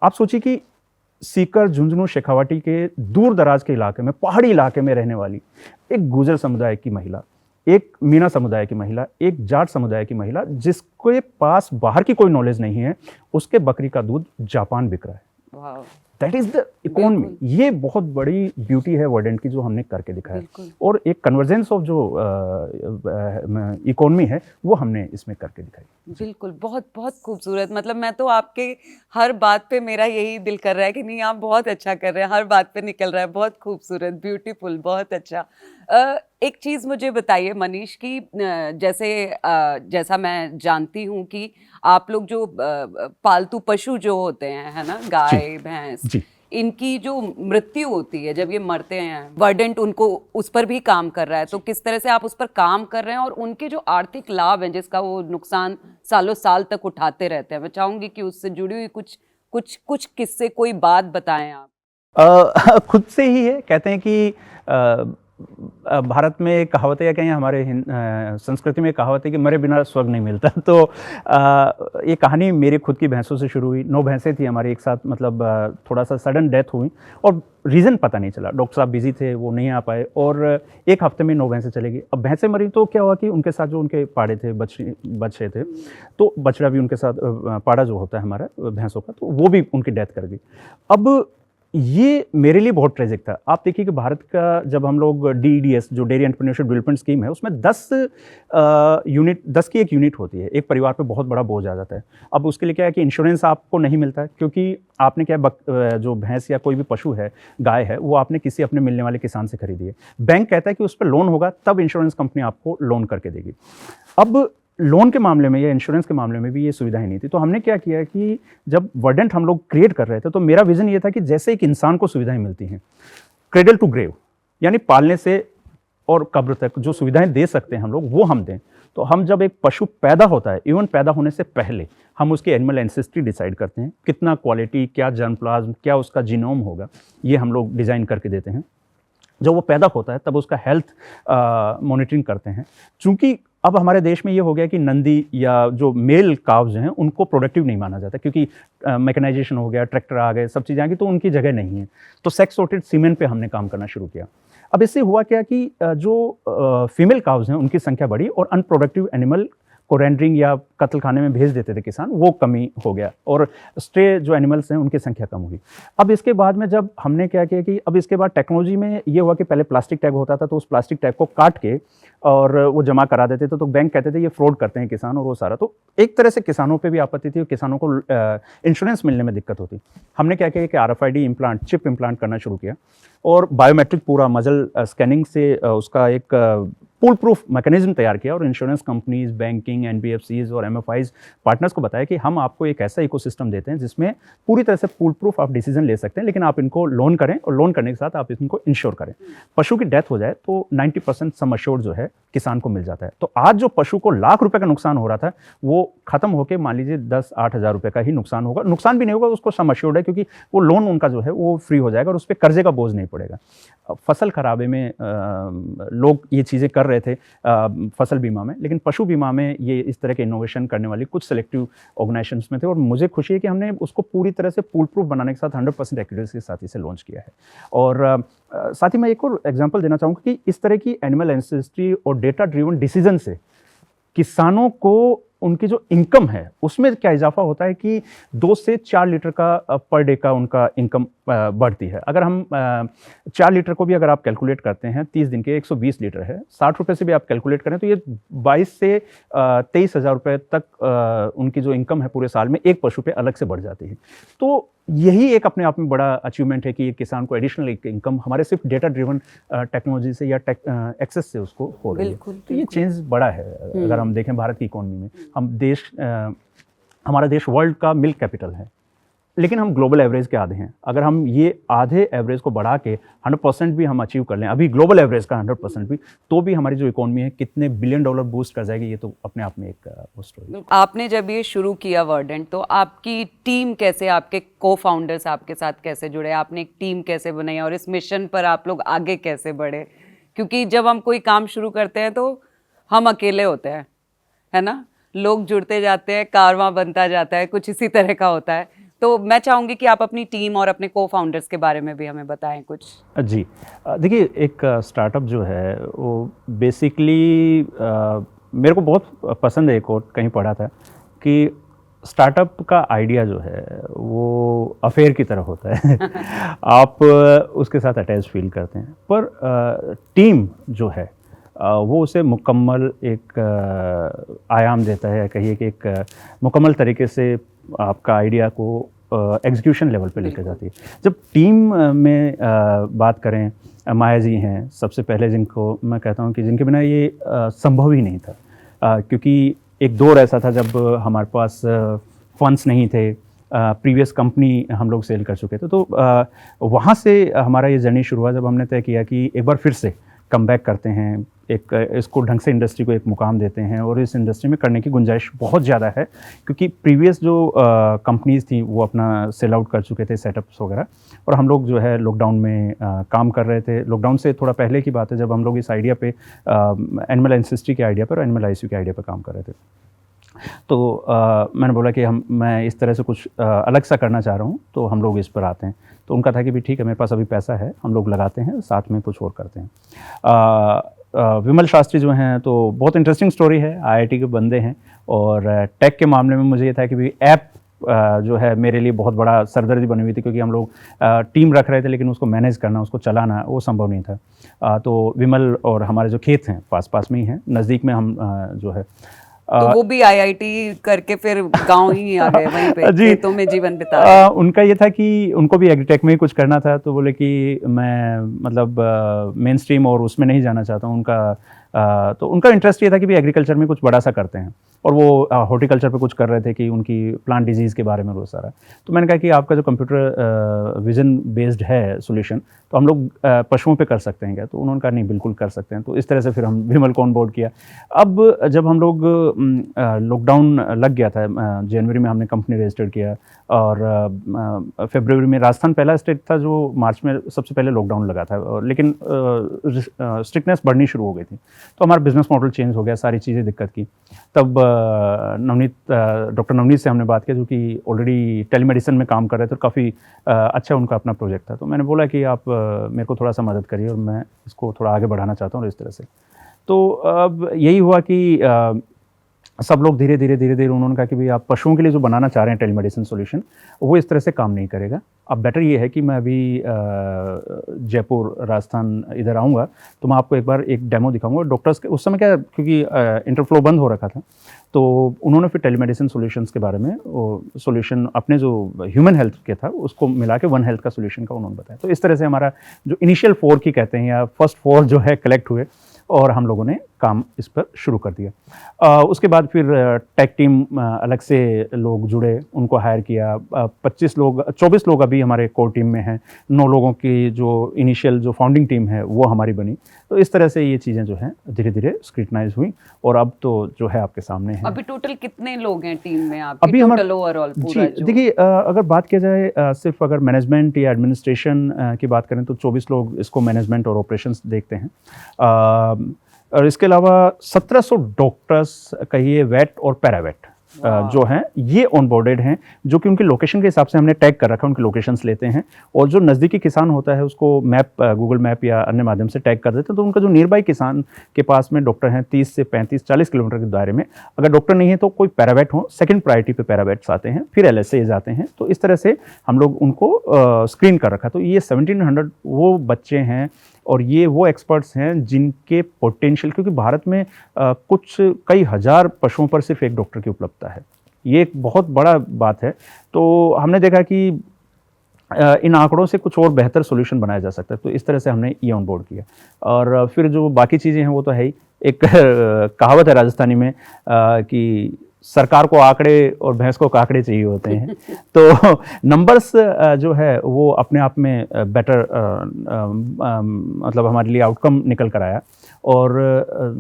आप सोचिए कि सीकर, झुंझुनू, शेखावाटी के दूर दराज के इलाके में, पहाड़ी इलाके में रहने वाली एक गुर्जर समुदाय की महिला, एक मीना समुदाय की महिला, एक जाट समुदाय की महिला, जिसके पास बाहर की कोई नॉलेज नहीं है, उसके बकरी का दूध जापान बिक रहा है। That is the economy. ये बहुत बड़ी ब्यूटी है वर्डेंट की जो हमने करके दिखाया, और एक कन्वर्जेंस ऑफ जो इकोनॉमी है वो हमने इसमें करके दिखाई। बिल्कुल, बहुत बहुत खूबसूरत। मतलब मैं तो आपके हर बात पे मेरा यही दिल कर रहा है कि नहीं, आप बहुत अच्छा कर रहे हैं, हर बात पे निकल रहा है, बहुत खूबसूरत, ब्यूटीफुल, बहुत अच्छा। एक चीज़ मुझे बताइए मनीष की, जैसा मैं जानती हूँ कि आप लोग जो पालतू पशु जो होते हैं, है ना, गाय भैंस, इनकी जो मृत्यु होती है जब ये मरते हैं, वर्डेंट उनको उस पर भी काम कर रहा है। तो किस तरह से आप उस पर काम कर रहे हैं और उनके जो आर्थिक लाभ हैं जिसका वो नुकसान सालों साल तक उठाते रहते हैं, मैं चाहूंगी कि उससे जुड़ी हुई कुछ किस्से, कोई बात बताएं आप। खुद से ही है। कहते हैं कि भारत में एक कहावत है, कहीं हमारे संस्कृति में कहावत है कि मरे बिना स्वर्ग नहीं मिलता। तो ये कहानी मेरे खुद की भैंसों से शुरू हुई। 9 भैंसें थी हमारी एक साथ, मतलब थोड़ा सा सडन डेथ हुई और रीज़न पता नहीं चला। डॉक्टर साहब बिजी थे, वो नहीं आ पाए, और 1 हफ्ते में 9 भैंसें चली गई। अब भैंसें मरी तो क्या हुआ कि उनके साथ जो उनके पाड़े थे, बच्चे थे, तो बछड़ा भी उनके साथ, पाड़ा जो होता है हमारा भैंसों का, तो वो भी उनकी डेथ कर गई। अब ये मेरे लिए बहुत ट्रेजिक था। आप देखिए कि भारत का जब हम लोग DEDS जो डेयरी एंटरप्रेन्योरशिप डेवलपमेंट स्कीम है, उसमें 10 की एक यूनिट होती है। एक परिवार पे बहुत बड़ा बोझ आ जाता है। अब उसके लिए क्या है कि इंश्योरेंस आपको नहीं मिलता है, क्योंकि आपने क्या जो भैंस या कोई भी पशु है, गाय है, वो आपने किसी अपने मिलने वाले किसान से खरीदी है। बैंक कहता है कि उस पर लोन होगा, तब इंश्योरेंस कंपनी आपको लोन करके देगी। अब लोन के मामले में या इंश्योरेंस के मामले में भी ये सुविधाएं नहीं थी। तो हमने क्या किया कि जब वर्डेंट हम लोग क्रिएट कर रहे थे, तो मेरा विजन ये था कि जैसे एक इंसान को सुविधाएं मिलती हैं, क्रेडल टू ग्रेव, यानी पालने से और कब्र तक जो सुविधाएं दे सकते हैं हम लोग, वो हम दें। तो हम जब एक पशु पैदा होता है, इवन पैदा होने से पहले हम उसकी एनिमल एंसेस्ट्री डिसाइड करते हैं, कितना क्वालिटी, क्या जर्म प्लाज्म, क्या उसका जीनोम होगा, ये हम लोग डिज़ाइन करके देते हैं। जब वो पैदा होता है तब उसका हेल्थ मॉनिटरिंग करते हैं। चूँकि अब हमारे देश में ये हो गया कि नंदी या जो मेल काव्स हैं उनको प्रोडक्टिव नहीं माना जाता, क्योंकि मैकेनाइजेशन हो गया, ट्रैक्टर आ गए, सब चीज़ें आ गई, तो उनकी जगह नहीं है। तो सेक्स सॉर्टेड सीमेन पे हमने काम करना शुरू किया। अब इससे हुआ क्या कि जो फीमेल काव्स हैं उनकी संख्या बढ़ी और अनप्रोडक्टिव एनिमल को रेंडरिंग या कत्ल खाने में भेज देते थे किसान, वो कमी हो गया और स्ट्रे जो एनिमल्स हैं उनकी संख्या कम हुई। अब इसके बाद में जब हमने क्या किया कि अब इसके बाद टेक्नोलॉजी में ये हुआ कि पहले प्लास्टिक टैग होता था, तो उस प्लास्टिक टैग को काट के और वो जमा करा देते थे, तो बैंक कहते थे ये फ्रॉड करते हैं किसान और वो सारा। तो एक तरह से किसानों पे भी आपत्ति थी और किसानों को इंश्योरेंस मिलने में दिक्कत होती। हमने क्या किया कि RFID इम्प्लांट, चिप इम्प्लांट करना शुरू किया और बायोमेट्रिक पूरा मजल स्कैनिंग से उसका एक पुल प्रूफ मैकेनिज्म तैयार किया और इंश्योरेंस कंपनीज, बैंकिंग, NBFCs और MFIs पार्टनर्स को बताया कि हम आपको एक ऐसा इकोसिस्टम देते हैं जिसमें पूरी तरह से पुल प्रूफ आप डिसीजन ले सकते हैं, लेकिन आप इनको लोन करें और लोन करने के साथ आप इनको इंश्योर करें। पशु की डेथ हो जाए तो 90% सम अश्योर्ड जो है किसान को मिल जाता है। तो आज जो पशु को लाख रुपए का नुकसान हो रहा था वो खत्म होकर मान लीजिए 10-8 हज़ार रुपए का ही नुकसान होगा। नुकसान भी नहीं होगा, उसको सम अश्योर्ड है, क्योंकि वो लोन उनका जो है वो फ्री हो जाएगा और उस पर कर्जे का बोझ नहीं पड़ेगा। फसल खराबे में लोग ये चीज़ें कर रहे थे फसल बीमा में, लेकिन पशु बीमा में ये इस तरह के इनोवेशन करने वाली कुछ सेलेक्टिव ऑर्गेनाइजेशंस में थे और मुझे खुशी है कि हमने उसको पूरी तरह से फूल प्रूफ बनाने के साथ 100% एक्यूरेसी के साथ इसे लॉन्च किया है। और साथ ही मैं एक और एग्जांपल देना चाहूँगा कि इस तरह की एनिमल एंसेस्ट्री और डेटा ड्रिवन डिसीजन से किसानों को उनकी जो इनकम है उसमें क्या इजाफा होता है कि 2 से 4 लीटर का पर डे का उनका इनकम बढ़ती है। अगर हम 4 लीटर को भी अगर आप कैलकुलेट करते हैं 30 दिन के 120 लीटर है, 60 रुपये से भी आप कैलकुलेट करें तो ये 22 से 23 हज़ार रुपये तक उनकी जो इनकम है पूरे साल में एक पशु पे अलग से बढ़ जाती है। तो यही एक अपने आप में बड़ा अचीवमेंट है कि ये किसान को एडिशनल एक इनकम हमारे सिर्फ डेटा ड्रिवन टेक्नोलॉजी से या एक्सेस से उसको हो रही है। तो ये चेंज बड़ा है। अगर हम देखें भारत की इकोनॉमी में, हमारा देश वर्ल्ड का मिल्क कैपिटल है, लेकिन हम ग्लोबल एवरेज के आधे हैं। अगर हम ये आधे एवरेज को बढ़ा के 100% भी हम अचीव कर लें, अभी ग्लोबल एवरेज का 100% भी, तो भी हमारी जो इकोनॉमी है कितने बिलियन डॉलर बूस्ट कर जाएगी, ये तो अपने आप में एक स्टोरी। आपने जब ये शुरू किया वर्डेंट, तो आपकी टीम कैसे, आपके को फाउंडर्स आपके साथ कैसे जुड़े, आपने एक टीम कैसे बनाई और इस मिशन पर आप लोग आगे कैसे बढ़े? क्योंकि जब हम कोई काम शुरू करते हैं तो हम अकेले होते हैं, है ना, लोग जुड़ते जाते हैं, कारवां बनता जाता है, कुछ इसी तरह का होता है। तो मैं चाहूँगी कि आप अपनी टीम और अपने को फाउंडर्स के बारे में भी हमें बताएं कुछ। जी, देखिए एक स्टार्टअप जो है वो बेसिकली मेरे को बहुत पसंद है। एक और कहीं पढ़ा था कि स्टार्टअप का आइडिया जो है वो अफेयर की तरह होता है आप उसके साथ अटैच फील करते हैं, पर टीम जो है वो उसे मुकम्मल एक आयाम देता है, कहिए कि एक मुकम्मल तरीके से आपका आइडिया को एग्जीक्यूशन लेवल पे लेकर जाती है। जब टीम में बात करें, माया जी हैं सबसे पहले, जिनको मैं कहता हूँ कि जिनके बिना ये संभव ही नहीं था, क्योंकि एक दौर ऐसा था जब हमारे पास फंड्स नहीं थे, प्रीवियस कंपनी हम लोग सेल कर चुके थे, तो वहाँ से हमारा ये जर्नी शुरू हुआ जब हमने तय किया कि एक बार फिर से कम बैक करते हैं, एक इसको ढंग से इंडस्ट्री को एक मुकाम देते हैं और इस इंडस्ट्री में करने की गुंजाइश बहुत ज़्यादा है, क्योंकि प्रीवियस जो कंपनीज़ थी वो अपना सेल आउट कर चुके थे, सेटअप्स वगैरह, और हम लोग जो है लॉकडाउन में काम कर रहे थे। लॉकडाउन से थोड़ा पहले की बात है जब हम लोग इस आइडिया पे एनिमल एंसेस्ट्री के आइडिया पर और एनिमल ICU के आइडिया पर काम कर रहे थे। तो मैंने बोला कि मैं इस तरह से कुछ अलग सा करना चाह रहा हूँ, तो हम लोग इस पर आते हैं। तो उनका था कि भी ठीक है, मेरे पास अभी पैसा है, हम लोग लगाते हैं, साथ में कुछ और करते हैं। विमल शास्त्री जो हैं तो बहुत इंटरेस्टिंग स्टोरी है, IIT के बंदे हैं, और टेक के मामले में मुझे ये था कि भी ऐप जो है मेरे लिए बहुत बड़ा सरदर्दी बनी हुई थी, क्योंकि हम लोग टीम रख रहे थे लेकिन उसको मैनेज करना, उसको चलाना वो संभव नहीं था। तो विमल और हमारे जो खेत हैं पास में ही हैं, नज़दीक में हम जो है, तो वो भी IIT करके फिर गांव ही आ गए, वहीं पे खेतों में जीवन बिता रहे। उनका ये था कि उनको भी एग्रीटेक में ही कुछ करना था, तो बोले कि मैं मतलब मेन स्ट्रीम और उसमें नहीं जाना चाहता हूँ। तो उनका इंटरेस्ट ये था कि भी एग्रीकल्चर में कुछ बड़ा सा करते हैं। और वो हॉर्टिकल्चर पे कुछ कर रहे थे कि उनकी प्लांट डिजीज़ के बारे में वो सारा। तो मैंने कहा कि आपका जो कंप्यूटर विज़न बेस्ड है सॉल्यूशन, तो हम लोग पशुओं पे कर सकते हैं क्या? तो उन्होंने कहा नहीं, बिल्कुल कर सकते हैं। तो इस तरह से फिर हम विमल को ऑन बोर्ड किया। अब जब हम लोग लॉकडाउन लग गया था, जनवरी में हमने कंपनी रजिस्टर किया और फरवरी में राजस्थान पहला स्टेट था जो मार्च में सबसे पहले लॉकडाउन लगा था, लेकिन स्ट्रिक्टनेस बढ़नी शुरू हो गई थी। तो हमारा बिजनेस मॉडल चेंज हो गया, सारी चीज़ें दिक्कत की। तब डॉक्टर नवनीत से हमने बात की, जो कि ऑलरेडी टेलीमेडिसिन में काम कर रहे थे, तो काफ़ी अच्छा उनका अपना प्रोजेक्ट था। तो मैंने बोला कि आप मेरे को थोड़ा सा मदद करिए और मैं इसको थोड़ा आगे बढ़ाना चाहता हूँ, और इस तरह से। तो अब यही हुआ कि सब लोग धीरे धीरे उन्होंने कहा कि भाई आप पशुओं के लिए जो बनाना चाह रहे हैं टेलीमेडिसिन सॉल्यूशन, वो इस तरह से काम नहीं करेगा। अब बेटर ये है कि मैं अभी जयपुर राजस्थान इधर आऊँगा, तो मैं आपको एक बार एक डेमो दिखाऊंगा। डॉक्टर्स के उस समय क्या, क्योंकि इंटरफ्लो बंद हो रखा था, तो उन्होंने फिर टेलीमेडिसिन सॉल्यूशंस के बारे में वो सॉल्यूशन अपने जो ह्यूमन हेल्थ के था उसको मिला के वन हेल्थ का सॉल्यूशन का उन्होंने बताया। तो इस तरह से हमारा जो इनिशियल 4 की कहते हैं या फर्स्ट 4 जो है कलेक्ट हुए और हम लोगों ने काम इस पर शुरू कर दिया। उसके बाद फिर टेक टीम अलग से लोग जुड़े, उनको हायर किया। 24 लोग अभी हमारे कोर टीम में हैं। 9 लोगों की जो इनिशियल जो फाउंडिंग टीम है वो हमारी बनी। तो इस तरह से ये चीज़ें जो हैं धीरे धीरे स्क्रूटनाइज हुई और अब तो जो है आपके सामने है। अभी टोटल कितने लोग हैं टीम में आपके? अभी टोटल ओवरऑल पूरा जो देखिए, अगर बात किया जाए सिर्फ अगर मैनेजमेंट या एडमिनिस्ट्रेशन की बात करें तो 24 लोग इसको मैनेजमेंट और ऑपरेशंस देखते हैं। और इसके अलावा 1700 डॉक्टर्स कहिए, वेट और पैरावेट जो हैं ये ऑनबोर्डेड हैं, जो कि उनकी लोकेशन के हिसाब से हमने टैग कर रखा है, उनकी लोकेशंस लेते हैं। और जो नज़दीकी किसान होता है उसको मैप, गूगल मैप या अन्य माध्यम से टैग कर देते हैं। तो उनका जो नियर बाई किसान के पास में डॉक्टर हैं 30 से 35-40 किलोमीटर के दायरे में, अगर डॉक्टर नहीं है तो कोई पैरावेट हो, सेकंड प्रायोरिटी पे पैरावेट्स आते हैं, फिर LSAs आते हैं। तो इस तरह से हम लोग उनको स्क्रीन कर रखा। तो ये 1700 वो बच्चे हैं और ये वो एक्सपर्ट्स हैं जिनके पोटेंशियल, क्योंकि भारत में कुछ कई हज़ार पशुओं पर सिर्फ एक डॉक्टर की उपलब्धता है, ये एक बहुत बड़ा बात है। तो हमने देखा कि इन आंकड़ों से कुछ और बेहतर सॉल्यूशन बनाया जा सकता है। तो इस तरह से हमने ये ऑन बोर्ड किया। और फिर जो बाकी चीज़ें हैं वो तो है ही। एक कहावत है राजस्थानी में कि सरकार को आंकड़े और भैंस को काकड़े चाहिए होते हैं। तो नंबर्स जो है वो अपने आप में बेटर मतलब हमारे लिए आउटकम निकल कर आया। और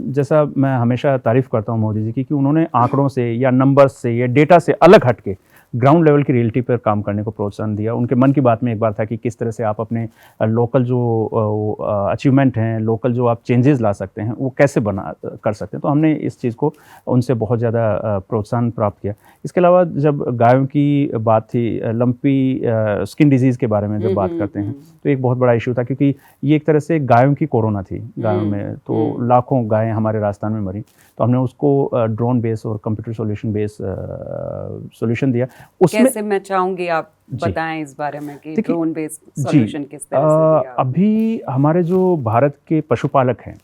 जैसा मैं हमेशा तारीफ़ करता हूँ मोदी जी की कि उन्होंने आंकड़ों से या नंबर्स से या डेटा से अलग हट के ग्राउंड लेवल की रियलिटी पर काम करने को प्रोत्साहन दिया। उनके मन की बात में एक बार था कि किस तरह से आप अपने लोकल जो अचीवमेंट हैं, लोकल जो आप चेंजेस ला सकते हैं, वो कैसे कर सकते हैं। तो हमने इस चीज़ को उनसे बहुत ज़्यादा प्रोत्साहन प्राप्त किया। इसके अलावा जब गायों की बात थी, लंपी स्किन डिजीज़ के बारे में जब बात करते हैं तो एक बहुत बड़ा इशू था, क्योंकि ये एक तरह से गायों की कोरोना थी गायों में। तो लाखों गायें हमारे राजस्थान में मरी। तो हमने उसको ड्रोन बेस और कंप्यूटर सॉल्यूशन बेस सॉल्यूशन दिया। उसमें कैसे, मैं चाहूंगी आप बताएं इस बारे में कि ड्रोन बेस्ड सॉल्यूशन किस तरह से दिया? अभी हमारे जो भारत के पशुपालक हैं,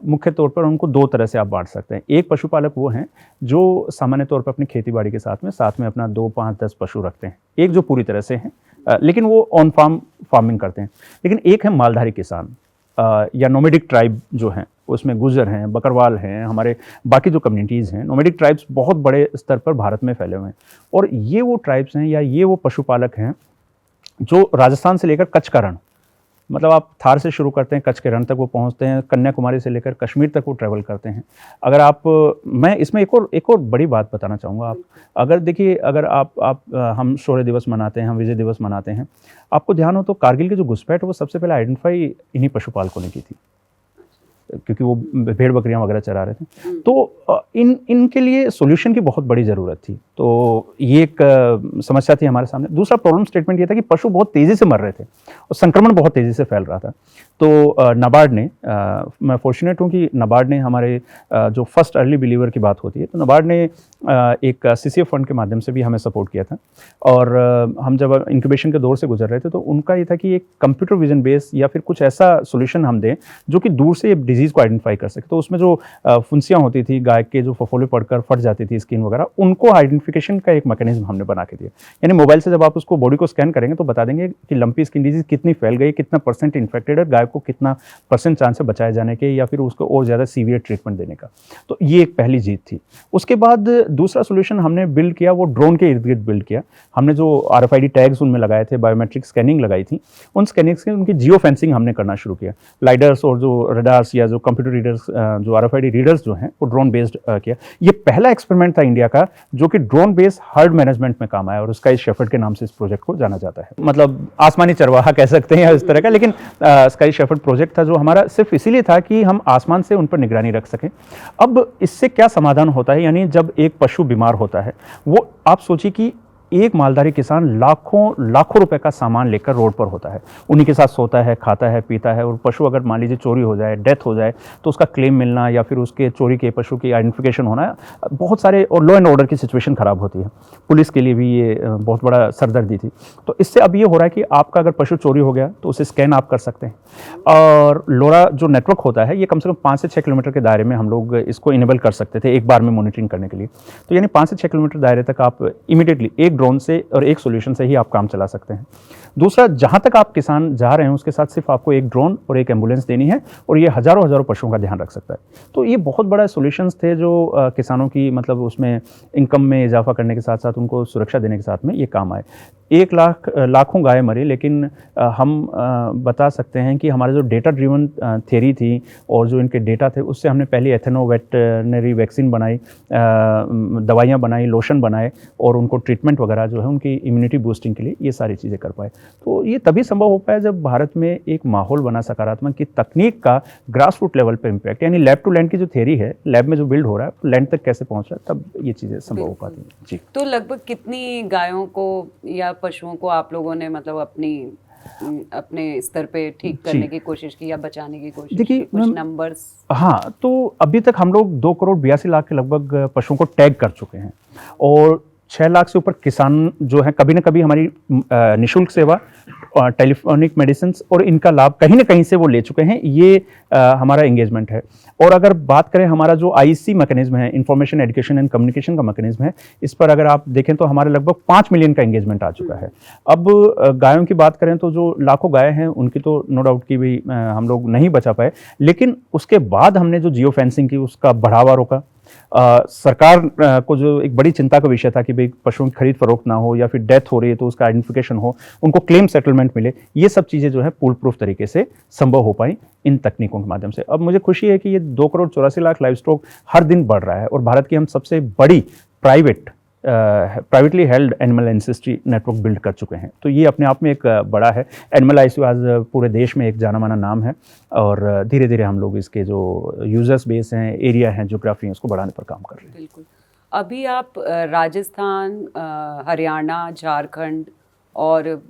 मुख्य तौर पर उनको 2 तरह से आप बांट सकते हैं। एक पशुपालक वो हैं जो सामान्य तौर पर अपनी खेतीबाड़ी के साथ में अपना 2, 5, 10 पशु रखते हैं। एक जो पूरी तरह से हैं, लेकिन वो ऑन फार्मिंग करते हैं। लेकिन एक है मालधारी किसान या नोमेडिक ट्राइब जो हैं, उसमें गुजर हैं, बकरवाल हैं, हमारे बाकी जो कम्युनिटीज़ हैं। नोमेडिक ट्राइब्स बहुत बड़े स्तर पर भारत में फैले हुए हैं। और ये वो ट्राइब्स हैं या ये वो पशुपालक हैं जो राजस्थान से लेकर कच्छ का रण, मतलब आप थार से शुरू करते हैं, कच्छ के रण तक वो पहुंचते हैं, कन्याकुमारी से लेकर कश्मीर तक वो ट्रैवल करते हैं। अगर आप, मैं इसमें एक और बड़ी बात बताना चाहूँगा। आप अगर देखिए, अगर आप हम शौर्य दिवस मनाते हैं, हम विजय दिवस मनाते हैं, आपको ध्यान हो तो कारगिल की जो घुसपैठ वो सबसे पहले आइडेंटिफाई इन्हीं पशुपालकों ने की थी, क्योंकि वो भेड़ बकरियां वगैरह चरा रहे थे। तो इनके लिए सॉल्यूशन की बहुत बड़ी ज़रूरत थी। तो ये एक समस्या थी हमारे सामने। दूसरा प्रॉब्लम स्टेटमेंट ये था कि पशु बहुत तेज़ी से मर रहे थे और संक्रमण बहुत तेज़ी से फैल रहा था। तो नाबार्ड ने, मैं फॉर्चुनेट हूँ कि नाबार्ड ने हमारे जो फर्स्ट अर्ली बिलीवर की बात होती है, तो नाबार्ड ने एक CCF फंड के माध्यम से भी हमें सपोर्ट किया था। और हम जब इंक्यूबेशन के दौर से गुजर रहे थे तो उनका ये था कि एक कंप्यूटर विजन बेस या फिर कुछ ऐसा सॉल्यूशन हम दें जो कि दूर से डिजीज़ को आइडेंटिफाई कर सके। तो उसमें जो फुंसियाँ होती थी, गाय के जो फफोले पड़कर फट जाती थी स्किन वगैरह, उनको आइडेंटिफिकेशन का एक मैकेनिज्म हमने बना के दिया। यानी मोबाइल से जब आप उसको बॉडी को स्कैन करेंगे तो बता देंगे कि लंपी स्किन डिजीज़ कितनी फैल गई, कितना % इन्फेक्टेड है, गाय को कितना % चांस है बचाए जाने के या फिर उसको और ज़्यादा सीवियर ट्रीटमेंट देने का। तो ये एक पहली जीत थी। उसके बाद दूसरा सॉल्यूशन हमने बिल्ड किया, वो ड्रोन के इर्द-गिर्द बिल्ड किया। हमने जो RFID टैग्स उनमें लगाए थे, बायोमेट्रिक स्कैनिंग लगाई थी, उन स्कैनिंग्स की उनकी जियो फेंसिंग हमने करना शुरू किया। लाइडर्स और जो रडार्स या जो कंप्यूटर रीडर्स, जो RFID रीडर्स जो हैं, वो ड्रोन बेस्ड किया। ये पहला एक्सपेरिमेंट था इंडिया का जो कि ड्रोन बेस्ड हर्ड मैनेजमेंट में काम आया और स्काई शेफर्ड के नाम से इस प्रोजेक्ट को जाना जाता है। मतलब आसमानी चरवाहा कह सकते हैं या इस तरह का, लेकिन स्काई शेफर्ड प्रोजेक्ट था जो हमारा सिर्फ इसीलिए था कि हम आसमान से उन पर निगरानी रख सकें। अब इससे क्या समाधान होता है, यानी जब एक पशु बीमार होता है, वो आप सोचिए कि एक मालधारी किसान लाखों रुपए का सामान लेकर रोड पर होता है, उन्हीं के साथ सोता है, खाता है, पीता है, और पशु अगर मान लीजिए चोरी हो जाए, डेथ हो जाए, तो उसका क्लेम मिलना या फिर उसके चोरी के पशु की आइडेंटिफिकेशन होना, बहुत सारे, और लॉ एंड ऑर्डर की सिचुएशन खराब होती है। पुलिस के लिए भी ये बहुत बड़ा सरदर्दी थी। तो इससे अब ये हो रहा है कि आपका अगर पशु चोरी हो गया तो उसे स्कैन आप कर सकते हैं, और लोरा जो नेटवर्क होता है ये कम से कम 5 से 6 किलोमीटर के दायरे में हम लोग इसको इनेबल कर सकते थे एक बार में मॉनिटरिंग करने के लिए। तो यानी 5 से 6 किलोमीटर दायरे तक आप इमीडिएटली एक ड्रोन से और एक सॉल्यूशन से ही आप काम चला सकते हैं। दूसरा, जहां तक आप किसान जा रहे हैं उसके साथ सिर्फ आपको एक ड्रोन और एक एम्बुलेंस देनी है और ये हजारों पशुओं का ध्यान रख सकता है। तो ये बहुत बड़ा सॉल्यूशंस थे जो किसानों की मतलब उसमें इनकम में इजाफा करने के साथ साथ उनको सुरक्षा देने के साथ में ये काम आए। 1 लाख लाखों गाय मरी, लेकिन हम बता सकते हैं कि हमारा जो डेटा ड्रिवन थ्योरी थी और जो इनके डेटा थे उससे हमने पहले एथेनोवेटनरी वैक्सीन बनाई, दवाइयाँ बनाई, लोशन बनाए और उनको ट्रीटमेंट वगैरह जो है उनकी इम्यूनिटी बूस्टिंग के लिए ये सारी चीज़ें कर पाए। तो ये तभी संभव हो पाया जब भारत में एक माहौल बना सकारात्मक कि तकनीक का ग्रास रूट लेवल पे इम्पैक्ट, यानी लैब टू लैंड की जो थ्योरी है, लैब में जो बिल्ड हो रहा है लैंड तक कैसे पहुँच रहा है, तब ये चीज़ें संभव हो पाती हैं। जी। तो लगभग कितनी गायों को या पशुओं को आप लोगों ने मतलब अपने स्तर पे ठीक करने की कोशिश की या बचाने की कोशिश? देखिए कुछ नंबर्स? हाँ, तो अभी तक हम लोग 2 करोड़ 82 लाख के लगभग पशुओं को टैग कर चुके हैं और 6 लाख से ऊपर किसान जो हैं कभी ना कभी हमारी निःशुल्क सेवा, टेलीफोनिक मेडिसिन और इनका लाभ कहीं ना कहीं से वो ले चुके हैं। ये हमारा एंगेजमेंट है। और अगर बात करें हमारा जो IEC मैकेनिज्म है, इंफॉर्मेशन एजुकेशन एंड कम्युनिकेशन का मैकेनिज्म है, इस पर अगर आप देखें तो हमारे लगभग 5 मिलियन का एंगेजमेंट आ चुका है। अब गायों की बात करें तो जो लाखों गाय हैं उनकी तो नो डाउट की भी हम लोग नहीं बचा पाए, लेकिन उसके बाद हमने जो जियो फेंसिंग की उसका बढ़ावा रोका। सरकार को जो एक बड़ी चिंता का विषय था कि भाई पशुओं की खरीद फरोख्त ना हो या फिर डेथ हो रही है तो उसका आइडेंटिफिकेशन हो, उनको क्लेम सेटलमेंट मिले, ये सब चीज़ें जो है फुल प्रूफ तरीके से संभव हो पाई इन तकनीकों के माध्यम से। अब मुझे खुशी है कि ये 2 करोड़ 84 लाख लाइव स्टॉक हर दिन बढ़ रहा है और भारत की हम सबसे बड़ी privately held animal ancestry network build कर चुके हैं। तो ये अपने आप में एक बड़ा है। एनिमल ICU आज पूरे देश में एक जाना माना नाम है और धीरे धीरे हम लोग इसके जो यूजर्स बेस हैं, एरिया हैं, ज्योग्राफी हैं, उसको बढ़ाने पर काम कर रहे हैं। बिल्कुल। अभी आप राजस्थान, हरियाणा, झारखंड और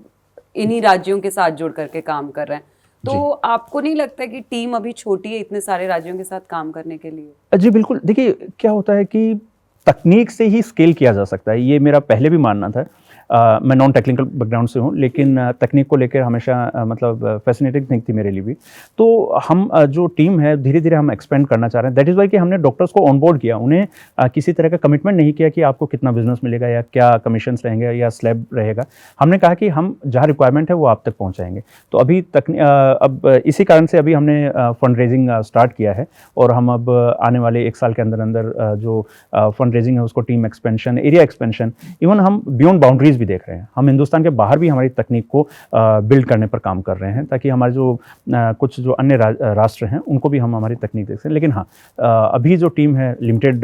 इन्हीं राज्यों के साथ जुड़ करके काम कर रहे हैं, तो आपको नहीं लगता कि टीम अभी छोटी है इतने सारे राज्यों के साथ काम करने के लिए? जी बिल्कुल। देखिए क्या होता है कि तकनीक से ही स्केल किया जा सकता है, ये मेरा पहले भी मानना था। मैं नॉन टेक्निकल बैकग्राउंड से हूँ, लेकिन तकनीक को लेकर हमेशा मतलब फैसिनेटिंग थिंग थी मेरे लिए भी। तो हम जो टीम है धीरे धीरे हम एक्सपेंड करना चाह रहे हैं। दैट इज़ वाई कि हमने डॉक्टर्स को ऑनबोर्ड किया, उन्हें किसी तरह का कमिटमेंट नहीं किया कि आपको कितना बिजनेस मिलेगा या क्या कमीशंस रहेंगे या स्लैब रहेगा। हमने कहा कि हम जहाँ रिक्वायरमेंट है वो आप तक पहुँचाएंगे। तो अभी अब इसी कारण से अभी हमने फंड रेजिंग स्टार्ट किया है और हम अब आने वाले 1 साल के अंदर अंदर जो फंड रेजिंग है उसको team expansion, area expansion, even हम बियॉन्ड बाउंड्रीज भी देख रहे हैं। हम हिंदुस्तान के बाहर भी हमारी तकनीक को बिल्ड करने पर काम कर रहे हैं ताकि हमारे जो कुछ जो अन्य राष्ट्र हैं उनको भी हम हमारी तकनीक देख सकें। लेकिन हाँ, अभी जो टीम है लिमिटेड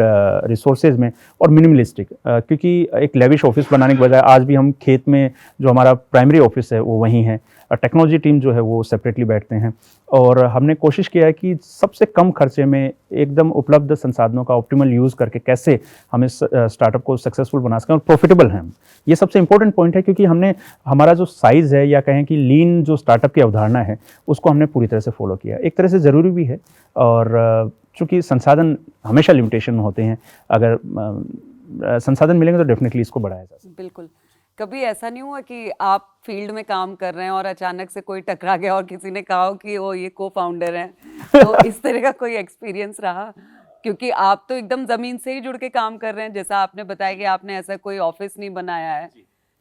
रिसोर्सेज में और मिनिमलिस्टिक, क्योंकि एक लेविश ऑफिस बनाने के बजाय आज भी हम खेत में जो हमारा प्राइमरी ऑफिस है वो वहीं है, टेक्नोलॉजी टीम जो है वो सेपरेटली बैठते हैं और हमने कोशिश किया है कि सबसे कम खर्चे में एकदम उपलब्ध संसाधनों का ऑप्टिमल यूज़ करके कैसे हम इस स्टार्टअप को सक्सेसफुल बना सकें और प्रॉफिटेबल हैं। ये सबसे इंपॉर्टेंट पॉइंट है क्योंकि हमने हमारा जो साइज़ है या कहें कि लीन जो स्टार्टअप की अवधारणा है उसको हमने पूरी तरह से फॉलो किया। एक तरह से ज़रूरी भी है और चूँकि संसाधन हमेशा लिमिटेशन होते हैं, अगर संसाधन मिलेंगे तो डेफिनेटली इसको बढ़ाया जा सकता है। बिल्कुल। कभी ऐसा नहीं हुआ कि आप फील्ड में काम कर रहे हैं और अचानक से कोई टकरा गया और किसी ने कहा हो कि वो ये को-फाउंडर हैं, तो इस तरह का कोई एक्सपीरियंस रहा? क्योंकि आप तो एकदम ज़मीन से ही जुड़ के काम कर रहे हैं, जैसा आपने बताया कि आपने ऐसा कोई ऑफिस नहीं बनाया है,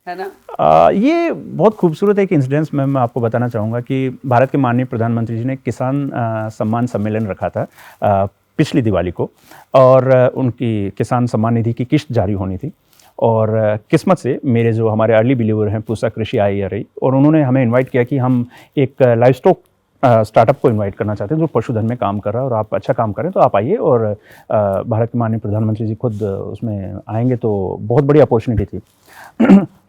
है ना? ये बहुत खूबसूरत एक इंसिडेंस मैं आपको बताना चाहूँगा कि भारत के माननीय प्रधानमंत्री जी ने किसान सम्मान सम्मेलन रखा था पिछली दिवाली को, और उनकी किसान सम्मान निधि की किश्त जारी होनी थी। और किस्मत से मेरे जो हमारे अर्ली बिलीवर हैं पूसा कृषि आई, और उन्होंने हमें इनवाइट किया कि हम एक लाइव स्टॉक स्टार्टअप को इनवाइट करना चाहते हैं जो पशुधन में काम कर रहा है, और आप अच्छा काम करें तो आप आइए, और भारत के माननीय प्रधानमंत्री जी खुद उसमें आएंगे, तो बहुत बड़ी अपॉर्चुनिटी थी।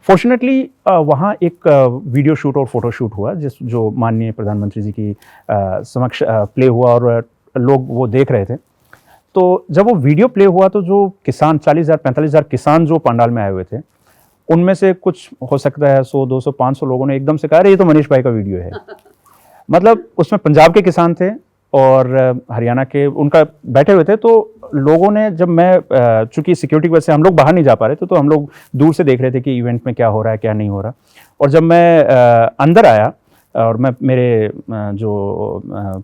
फॉर्चुनेटली वहाँ एक वीडियो शूट और फोटो शूट हुआ जो माननीय प्रधानमंत्री जी की समक्ष प्ले हुआ, और लोग वो देख रहे थे। तो जब वो वीडियो प्ले हुआ तो जो किसान 40,000 45,000 किसान जो पंडाल में आए हुए थे, उनमें से कुछ हो सकता है 100 200 500 लोगों ने एकदम से कहा, अरे ये तो मनीष भाई का वीडियो है। मतलब उसमें पंजाब के किसान थे और हरियाणा के उनका बैठे हुए थे। तो लोगों ने, जब मैं चूंकि सिक्योरिटी की वजह से हम लोग बाहर नहीं जा पा रहे थे, तो हम लोग दूर से देख रहे थे कि इवेंट में क्या हो रहा है क्या नहीं हो रहा। और जब मैं अंदर आया और मैं मेरे जो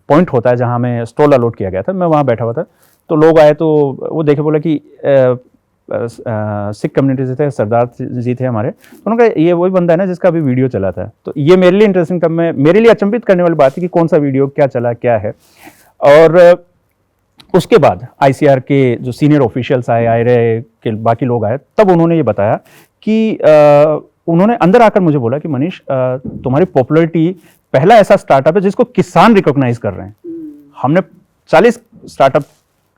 पॉइंट होता है जहाँ मैं स्टॉल अलॉट किया गया था, मैं वहाँ बैठा हुआ था, तो लोग आए तो वो देखे, बोला कि सिख कम्युनिटी से थे, सरदार जी थे हमारे, तो उन्होंने कहा ये वही बंदा है ना जिसका अभी वीडियो चला था। तो ये मेरे लिए इंटरेस्टिंग था, मेरे लिए अचंभित करने वाली बात है कि कौन सा वीडियो क्या चला क्या है। और उसके बाद आईसीआर के जो सीनियर ऑफिशियल्स आए के बाकी लोग आए, तब उन्होंने ये बताया कि उन्होंने अंदर आकर मुझे बोला कि मनीष, तुम्हारी पॉपुलैरिटी, पहला ऐसा स्टार्टअप है जिसको किसान रिकॉग्नाइज कर रहे हैं। हमने 40 स्टार्टअप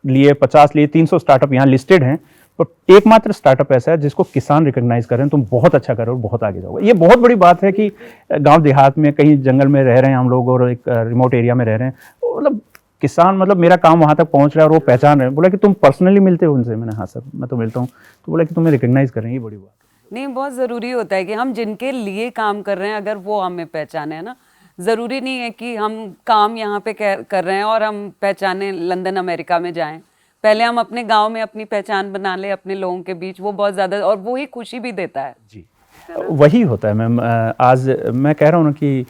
लिए, 50 लिए, 300 स्टार्टअप यहाँ लिस्टेड हैं, पर एकमात्र स्टार्टअप ऐसा है जिसको किसान रिकॉग्नाइज कर रहे हैं। तुम बहुत अच्छा कर रहे हो, बहुत आगे जाओगे। ये बहुत बड़ी बात है कि गांव देहात में, कहीं जंगल में रह रहे हैं हम लोग और एक रिमोट एरिया में रह रहे हैं, मतलब किसान, मतलब मेरा काम वहां तक पहुंच रहा है और वो पहचान रहे हैं। बोला कि तुम पर्सनली मिलते हो उनसे? मैंने हाँ सर मैं तो मिलता हूँ। तो बोला कि तुम्हें रिकॉग्नाइज कर रहे हैं, ये बड़ी बात नहीं, बहुत ज़रूरी होता है कि हम जिनके लिए काम कर रहे हैं अगर वो हमें पहचाने, है ना। ज़रूरी नहीं है कि हम काम यहाँ पे कर रहे हैं और हम पहचाने लंदन अमेरिका में जाएं। पहले हम अपने गांव में अपनी पहचान बना ले अपने लोगों के बीच, वो बहुत ज़्यादा, और वो ही खुशी भी देता है जी। वही होता है मैम। आज मैं कह रहा हूँ ना कि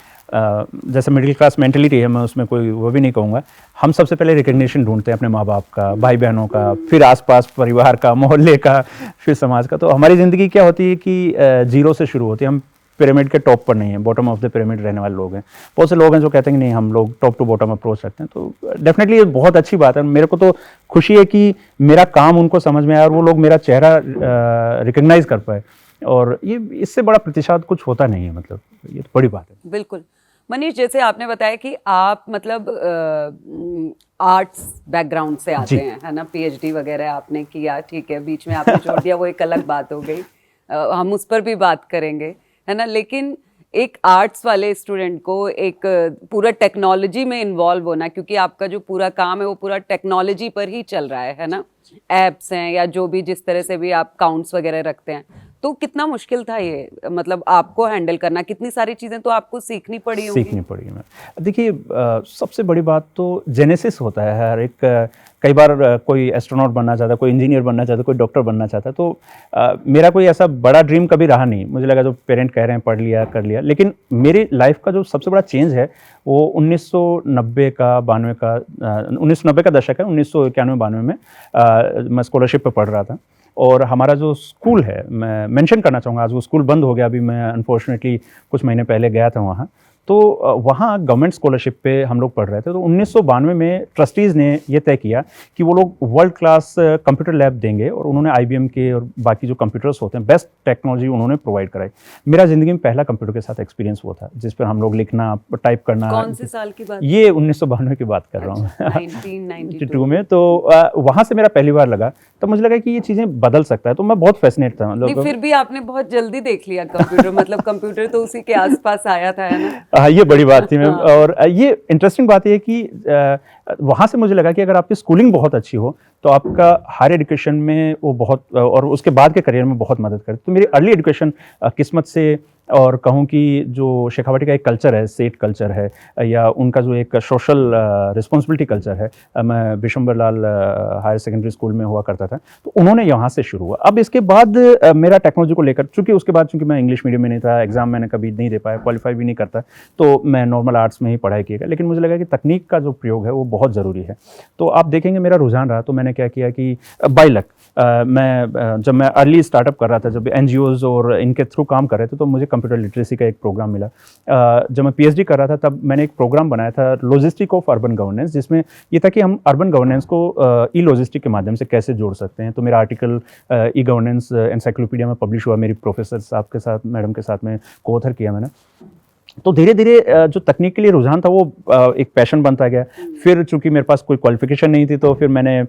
जैसे मिडिल क्लास मेंटलिटी है, मैं उसमें कोई वो भी नहीं कहूँगा। हम सबसे पहले रिकग्निशन ढूंढते हैं अपने माँ बाप का, भाई बहनों का, फिर आसपास परिवार का, मोहल्ले का, फिर समाज का। तो हमारी ज़िंदगी क्या होती है कि जीरो से शुरू होती है। हम पिरामिड के टॉप पर नहीं है, बॉटम ऑफ द पिरामिड रहने वाले लोग हैं। बहुत से लोग हैं जो कहते हैं कि नहीं, हम लोग टॉप टू बॉटम अप्रोच रखते हैं। तो डेफिनेटली ये बहुत अच्छी बात है। मेरे को तो खुशी है कि मेरा काम उनको समझ में आया और वो लोग मेरा चेहरा रिकग्नाइज कर पाए, और ये इससे बड़ा प्रतिशत कुछ होता नहीं है। मतलब ये तो बड़ी बात है। बिल्कुल। मनीष, जैसे आपने बताया कि आप मतलब आर्ट्स बैकग्राउंड से आते हैं, है ना, पीएचडी वगैरह आपने किया, ठीक है, बीच में आपने छोड़ दिया, वो एक अलग बात हो गई, हम उस पर भी बात करेंगे, है ना। लेकिन एक आर्ट्स वाले स्टूडेंट को एक पूरा टेक्नोलॉजी में इन्वॉल्व होना, क्योंकि आपका जो पूरा काम है वो पूरा टेक्नोलॉजी पर ही चल रहा है ना, एप्स हैं या जो भी, जिस तरह से भी आप काउंट्स वगैरह रखते हैं, तो कितना मुश्किल था ये, मतलब आपको हैंडल करना? कितनी सारी चीज़ें तो आपको सीखनी पड़ी होंगी। सीखनी पड़ी मैम। देखिए, सबसे बड़ी बात तो जेनेसिस होता है हर एक। कई बार कोई एस्ट्रोनॉट बनना चाहता है, कोई इंजीनियर बनना चाहता है, कोई डॉक्टर बनना चाहता है। तो मेरा कोई ऐसा बड़ा ड्रीम कभी रहा नहीं। मुझे लगा जो पेरेंट कह रहे हैं पढ़ लिया कर लिया। लेकिन मेरी लाइफ का जो सबसे बड़ा चेंज है वो 1990 का 92 का 1990 का दशक है। 1991-92 में मैं स्कॉलरशिप पे पढ़ रहा था, और हमारा जो स्कूल है, मैं मेंशन करना चाहूँगा, आज वो स्कूल बंद हो गया। अभी मैं अनफॉर्चुनेटली कुछ महीने पहले गया था वहाँ, तो वहाँ गवर्नमेंट स्कॉलरशिप पे हम लोग पढ़ रहे थे। तो 1992 में ट्रस्टीज़ ने ये तय किया कि वो लोग वर्ल्ड क्लास कंप्यूटर लैब देंगे, और उन्होंने IBM के और बाकी जो कंप्यूटर्स होते हैं, बेस्ट टेक्नोलॉजी उन्होंने प्रोवाइड कराई। मेरा ज़िंदगी में पहला कंप्यूटर के साथ एक्सपीरियंस वो था, जिस पर हम लोग लिखना, टाइप करना। कौन से साल की बात? ये 1992 की बात कर रहा हूँ, 1992 में। तो वहाँ से मेरा पहली बार लगा, तब मुझे लगा कि ये चीज़ें बदल सकता है। तो मैं बहुत फैसिनेट था। मतलब फिर भी आपने बहुत जल्दी देख लिया कंप्यूटर, मतलब कंप्यूटर तो उसी के आसपास आया था, है ना। हाँ, ये बड़ी बात थी मैम। और ये इंटरेस्टिंग बात ये है कि वहाँ से मुझे लगा कि अगर आपकी स्कूलिंग बहुत अच्छी हो तो आपका हायर एजुकेशन में वो बहुत, और उसके बाद के करियर में बहुत मदद करे। तो मेरी अर्ली एजुकेशन किस्मत से, और कहूँ कि जो शेखावटी का एक कल्चर है, सेठ कल्चर है, या उनका जो एक सोशल रिस्पॉन्सिबिलिटी कल्चर है, मैं बिशंबर लाल हायर सेकेंडरी स्कूल में हुआ करता था, तो उन्होंने यहाँ से शुरू हुआ। अब इसके बाद मेरा टेक्नोलॉजी को लेकर, चूँकि उसके बाद चूँकि मैं इंग्लिश मीडियम में नहीं था, एग्जाम मैंने कभी नहीं दे पाया, क्वालिफाई भी नहीं करता, तो मैं नॉर्मल आर्ट्स में ही पढ़ाई किया। लेकिन मुझे लगा कि तकनीक का जो प्रयोग है वो बहुत ज़रूरी है। तो आप देखेंगे मेरा रुझान रहा, तो मैंने क्या किया कि बाय लक जब मैं अर्ली स्टार्टअप कर रहा था, जब एनजीओज और इनके थ्रू काम कर रहे थे, तो मुझे कंप्यूटर लिटरेसी का एक प्रोग्राम मिला। जब मैं पीएचडी कर रहा था तब मैंने एक प्रोग्राम बनाया था, लॉजिस्टिक ऑफ अर्बन गवर्नेंस, जिसमें ये था कि हम अर्बन गवर्नेंस को ई लॉजिस्टिक के माध्यम से कैसे जोड़ सकते हैं। तो मेरा आर्टिकल ई गवर्नेंस एनसाइक्लोपीडिया में पब्लिश हुआ, मेरी प्रोफेसर साहब के साथ, मैडम के साथ में को ऑथर किया मैंने। तो धीरे धीरे जो तकनीक के लिए रुझान था वो एक पैशन बनता गया। फिर चूंकि मेरे पास कोई क्वालिफिकेशन नहीं थी, तो फिर मैंने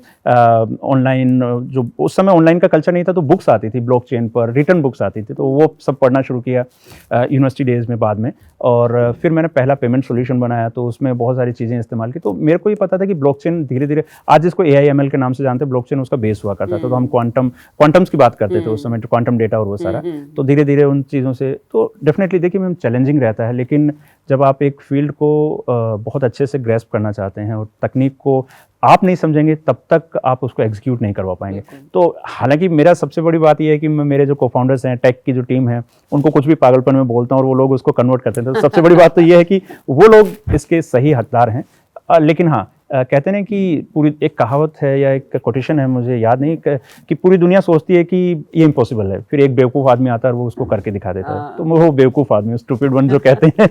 ऑनलाइन, जो उस समय ऑनलाइन का कल्चर नहीं था, तो बुक्स आती थी ब्लॉकचेन पर, रिटर्न बुक्स आती थी, तो वो सब पढ़ना शुरू किया यूनिवर्सिटी डेज में बाद में। और फिर मैंने पहला पेमेंट सोल्यूशन बनाया, तो उसमें बहुत सारी चीज़ें इस्तेमाल की। तो मेरे को ये पता था कि ब्लॉकचेन धीरे धीरे, आज जिसको AI/ML के नाम से जानते हैं, ब्लॉकचेन उसका बेस हुआ करता था। तो हम क्वांटम्स की बात करते थे उस समय, क्वांटम डेटा और वो सारा। तो धीरे धीरे उन चीज़ों से, तो डेफिनेटली देखिए मैम चैलेंजिंग रहता है, लेकिन जब आप एक फील्ड को बहुत अच्छे से ग्रेस्प करना चाहते हैं और तकनीक को आप नहीं समझेंगे, तब तक आप उसको एग्जीक्यूट नहीं करवा पाएंगे। तो हालांकि मेरा सबसे बड़ी बात यह है कि मेरे जो को-फाउंडर्स हैं, टेक की जो टीम है, उनको कुछ भी पागलपन में बोलता हूँ और वो लोग उसको कन्वर्ट करते हैं। तो सबसे बड़ी बात तो ये है कि वो लोग इसके सही हकदार हैं। लेकिन हाँ, कहते हैं कि पूरी एक कहावत है या एक कोटेशन है, मुझे याद नहीं, कि पूरी दुनिया सोचती है कि ये इम्पॉसिबल है, फिर एक बेवकूफ़ आदमी आता है और वो उसको करके दिखा देता है। तो वो बेवकूफ़ आदमी, स्टूपिड वन जो कहते हैं